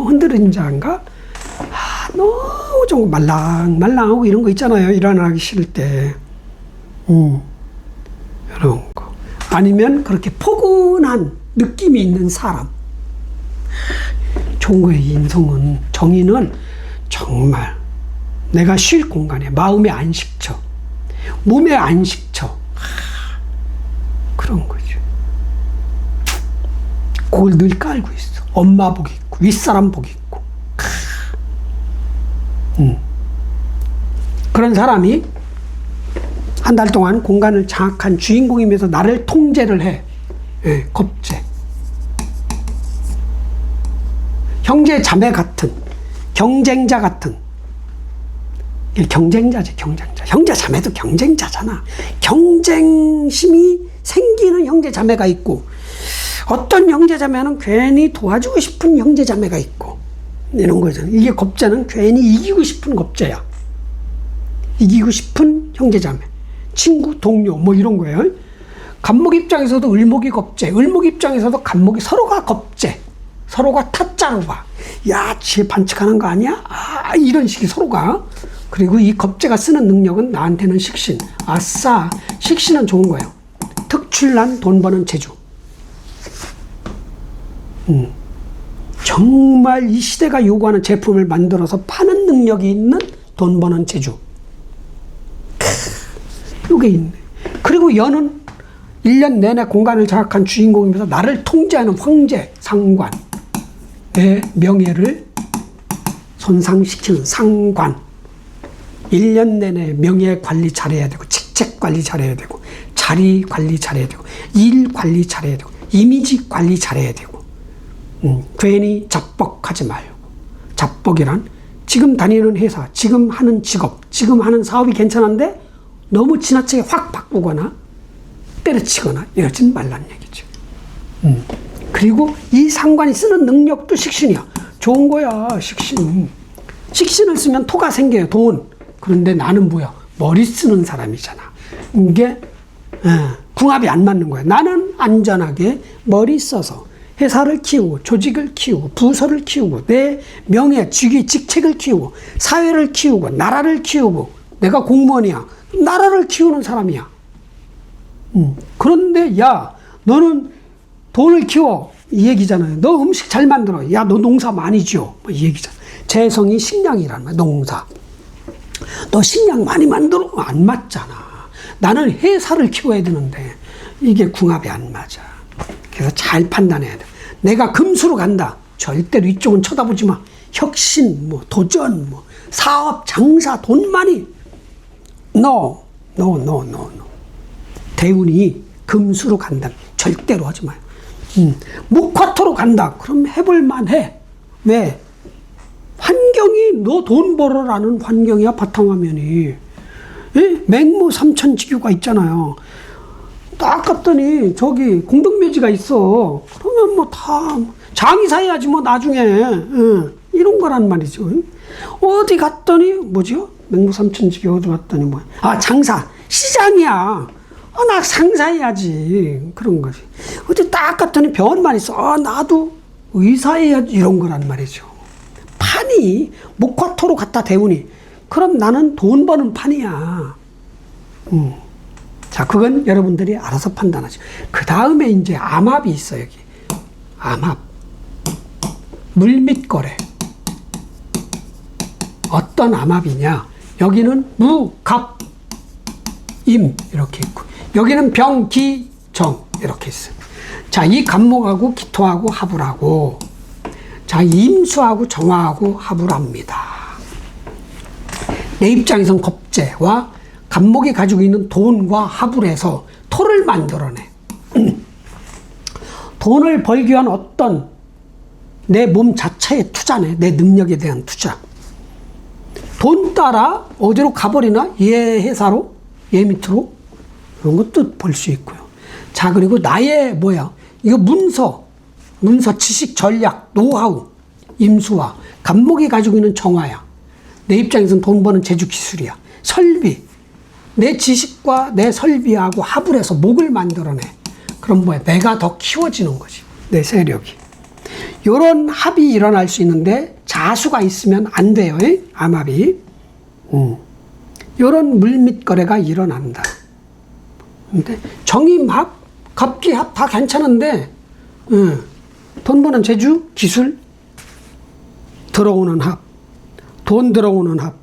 Speaker 1: 흔들린 자인가? 너무 좀 말랑말랑하고 이런 거 있잖아요. 일어나기 싫을 때. 이런 거. 아니면 그렇게 포근한 느낌이 있는 사람. 좋은 거예요. 인성은, 정의는 정말 내가 쉴 공간에 마음의 안식처, 몸의 안식처. 그런 거죠. 그걸 늘 깔고 있어. 엄마 복 있고, 윗사람 복 있고. 그런 사람이 한 달 동안 공간을 장악한 주인공이면서 나를 통제를 해. 겁제. 형제 자매 같은, 경쟁자 같은. 경쟁자지, 경쟁자. 형제 자매도 경쟁자잖아. 경쟁심이 생기는 형제 자매가 있고, 어떤 형제 자매는 괜히 도와주고 싶은 형제 자매가 있고, 이런 거잖아. 이게 겁제는 괜히 이기고 싶은 겁제야. 이기고 싶은 형제 자매. 친구, 동료, 뭐 이런 거예요. 갑목 입장에서도 을목이 겁제, 을목 입장에서도 갑목이 서로가 겁제, 서로가 타짜로 봐. 야, 쟤 반칙하는 거 아니야? 이런 식이 서로가. 그리고 이 겁제가 쓰는 능력은 나한테는 식신. 아싸, 식신은 좋은 거예요. 특출난 돈 버는 재주. 정말 이 시대가 요구하는 제품을 만들어서 파는 능력이 있는 돈 버는 재주. 요게 있네. 그리고 연은 1년 내내 공간을 장악한 주인공이면서 나를 통제하는 황제, 상관. 내 명예를 손상시키는 상관. 1년 내내 명예 관리 잘해야 되고, 직책 관리 잘해야 되고, 자리 관리 잘해야 되고, 일 관리 잘해야 되고, 이미지 관리 잘해야 되고. 괜히 잡벅하지 말고. 잡벅이란 지금 다니는 회사, 지금 하는 직업, 지금 하는 사업이 괜찮은데 너무 지나치게 확 바꾸거나 때려치거나 이러진 말란 얘기죠. 그리고 이 상관이 쓰는 능력도 식신이야. 좋은 거야, 식신. 식신을 쓰면 토가 생겨요, 돈. 그런데 나는 뭐야? 머리 쓰는 사람이잖아. 이게 궁합이 안 맞는 거야. 나는 안전하게 머리 써서 회사를 키우고, 조직을 키우고, 부서를 키우고, 내 명예, 직위, 직책을 키우고, 사회를 키우고, 나라를 키우고. 내가 공무원이야. 나라를 키우는 사람이야. 그런데 야, 너는 돈을 키워. 이 얘기잖아요. 너 음식 잘 만들어. 야, 너 농사 많이 지어. 이 얘기잖아. 재성이 식량이라는 거야, 농사. 너 식량 많이 만들어. 안 맞잖아. 나는 회사를 키워야 되는데 이게 궁합이 안 맞아. 그래서 잘 판단해야 돼. 내가 금수로 간다. 절대로 이쪽은 쳐다보지 마. 혁신, 뭐 도전, 뭐 사업, 장사, 돈 많이. No. 대운이 금수로 간다. 절대로 하지 마요. 목화토로 간다. 그럼 해볼만 해. 왜? 환경이 너 돈 벌어라는 환경이야, 바탕화면이. 예? 맹모 삼천지교가 있잖아요. 딱 갔더니 저기 공동묘지가 있어. 그러면 뭐 다 장의사 해야지 뭐 나중에. 이런 거란 말이죠. 어디 갔더니 뭐죠? 맹무삼천지기 어디 갔더니 뭐야. 아, 장사. 시장이야. 나 상사해야지. 그런 거지. 어디 딱 갔더니 병원만 있어. 나도 의사해야지. 이런 거란 말이죠. 판이 목화토로 갖다 대우니 그럼 나는 돈 버는 판이야. 자, 그건 여러분들이 알아서 판단하죠. 그 다음에 이제 암합이 있어, 여기. 암합. 물밑 거래. 어떤 암합이냐. 여기는 무, 갑, 임. 이렇게 있고. 여기는 병, 기, 정. 이렇게 있어요. 자, 이 갑목하고 기토하고 합을 하고, 자, 임수하고 정화하고 합을 합니다. 내 입장에선 겁재와 갑목이 가지고 있는 돈과 합을 해서 토를 만들어내. 돈을 벌기 위한 어떤 내 몸 자체의 투자네. 내 능력에 대한 투자. 돈 따라 어디로 가버리나? 얘 회사로? 얘 밑으로? 그런 것도 볼 수 있고요. 자, 그리고 나의 이거 문서 지식, 전략, 노하우, 임수와 갑목이 가지고 있는 정화야. 내 입장에서는 돈 버는 제주 기술이야. 설비. 내 지식과 내 설비하고 합을 해서 목을 만들어내. 그럼 내가 더 키워지는 거지. 내 세력이. 요런 합이 일어날 수 있는데 자수가 있으면 안 돼요. 암합이. 요런 물밑 거래가 일어난다. 근데 정임합, 갑기합 다 괜찮은데 돈 버는 재주, 기술, 들어오는 합, 돈 들어오는 합.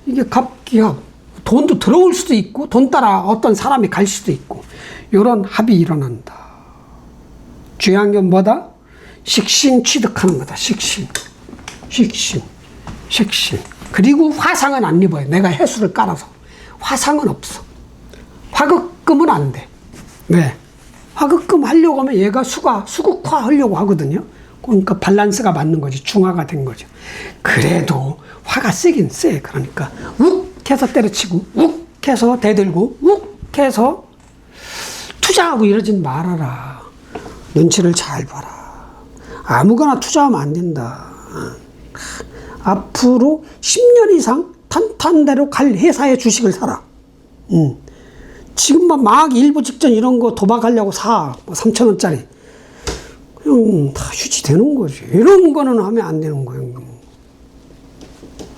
Speaker 1: 이게 갑기합. 돈도 들어올 수도 있고 돈 따라 어떤 사람이 갈 수도 있고 이런 합이 일어난다. 중요한 건 뭐다? 식신 취득하는 거다. 식신. 그리고 화상은 안 입어요. 내가 해수를 깔아서. 화상은 없어. 화극금은 안 돼. 왜? 화극금 하려고 하면 얘가 수극화 하려고 하거든요. 그러니까 밸런스가 맞는 거지. 중화가 된 거죠. 그래도 화가 세긴 세. 그러니까 욱 해서 때려치고 욱 해서 대들고 욱 해서 투자하고 이러진 말아라. 눈치를 잘 봐라. 아무거나 투자하면 안 된다. 앞으로 10년 이상 탄탄대로 갈 회사의 주식을 사라. 지금 막 일부 직전 이런 거 도박하려고 사. 3,000원짜리. 그냥 다 유지되는 거지. 이런 거는 하면 안 되는 거예요.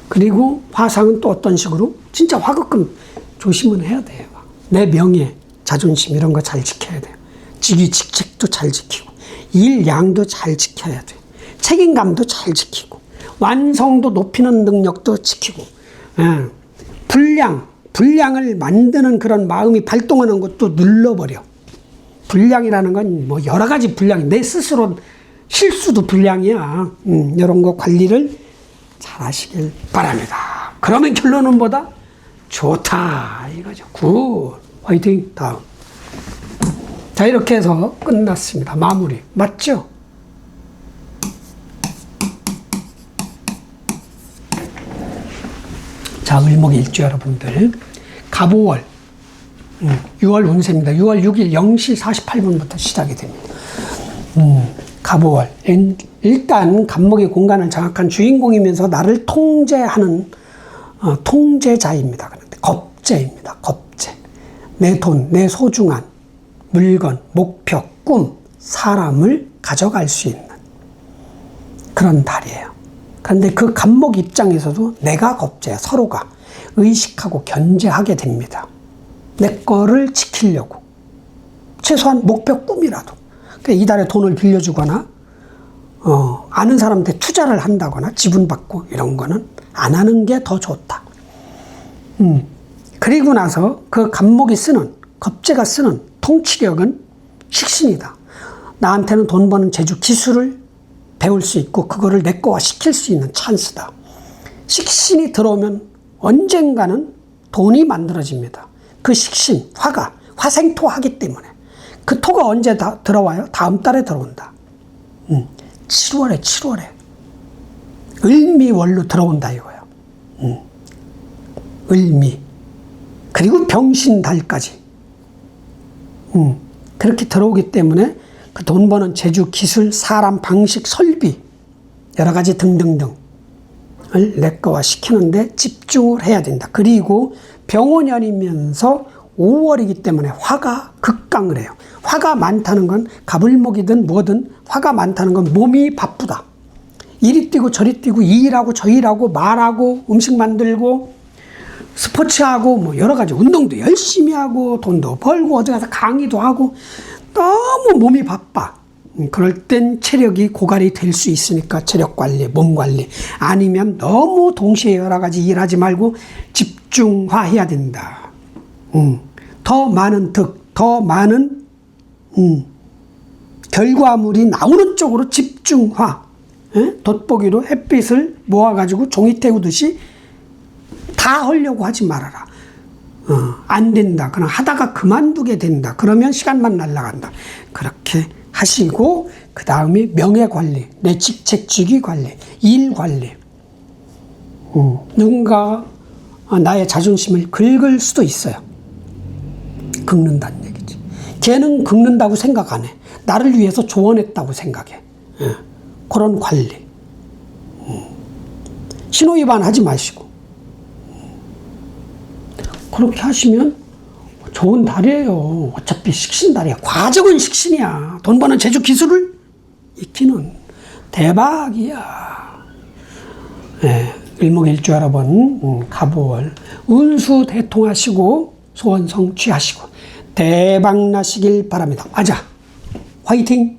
Speaker 1: 그리고 화상은 또 어떤 식으로? 진짜 화극금 조심은 해야 돼요. 내 명예, 자존심 이런 거 잘 지켜야 돼요. 직위, 직책도 잘 지키고 일, 양도 잘 지켜야 돼요. 책임감도 잘 지키고 완성도 높이는 능력도 지키고 불량을 만드는 그런 마음이 발동하는 것도 눌러버려. 불량이라는 건 여러 가지 불량이 내 스스로 실수도 불량이야. 이런 거 관리를 잘 하시길 바랍니다. 그러면 결론은 뭐다? 좋다 이거죠. 굿. 화이팅. 다음. 자, 이렇게 해서 끝났습니다. 마무리. 맞죠? 자, 을목일주 여러분들. 갑오월. 6월 운세입니다. 6월 6일 0시 48분부터 시작이 됩니다. 갑오월. 일단 갑목의 공간을 장악한 주인공이면서 나를 통제하는 통제자입니다. 그런데 겁재입니다. 겁재. 내 돈, 내 소중한 물건, 목표, 꿈, 사람을 가져갈 수 있는 그런 달이에요. 그런데 그 갑목 입장에서도 내가 겁재야. 서로가 의식하고 견제하게 됩니다. 내 거를 지키려고. 최소한 목표, 꿈이라도. 그러니까 이달에 돈을 빌려주거나 아는 사람한테 투자를 한다거나 지분받고 이런 거는 안 하는 게 더 좋다. 그리고 나서 그 갑목이 쓰는, 겁재가 쓰는 통치력은 식신이다. 나한테는 돈 버는 재주 기술을 배울 수 있고 그거를 내 거화 시킬 수 있는 찬스다. 식신이 들어오면 언젠가는 돈이 만들어집니다. 그 식신, 화가 화생토하기 때문에 그 토가 언제 들어와요? 다음 달에 들어온다. 7월에 을미월로 들어온다 이거야. 을미 그리고 병신달까지 그렇게 들어오기 때문에 그 돈 버는 재주, 기술, 사람, 방식, 설비 여러 가지 등등등 내꺼화 시키는데 집중을 해야 된다. 그리고 병원년이면서 5월이기 때문에 화가 극강을 해요. 화가 많다는 건 가불목이든 뭐든 화가 많다는 건 몸이 바쁘다. 이리 뛰고 저리 뛰고 이 일하고 저 일하고 말하고 음식 만들고 스포츠하고 뭐 여러 가지 운동도 열심히 하고 돈도 벌고 어디 가서 강의도 하고 너무 몸이 바빠. 그럴 땐 체력이 고갈이 될 수 있으니까 체력 관리, 몸 관리. 아니면 너무 동시에 여러 가지 일하지 말고 집중화해야 된다. 더 많은 득, 더 많은 결과물이 나오는 쪽으로 집중화. 돋보기로 햇빛을 모아가지고 종이 태우듯이 다 하려고 하지 말아라. 안 된다. 그냥 하다가 그만두게 된다. 그러면 시간만 날아간다. 그렇게 하시고 그 다음에 명예관리, 내 직책주기 관리, 일 관리. 누군가 나의 자존심을 긁을 수도 있어요. 긁는다는 얘기지. 걔는 긁는다고 생각 안 해. 나를 위해서 조언했다고 생각해. 그런 관리. 신호위반 하지 마시고. 그렇게 하시면 좋은 달이에요. 어차피 식신달이야. 과정은 식신이야. 돈 버는 제주 기술을 익히는 대박이야. 네, 일목일주 여러분 갑오월 운수 대통하시고 소원 성취하시고 대박 나시길 바랍니다. 아자 화이팅!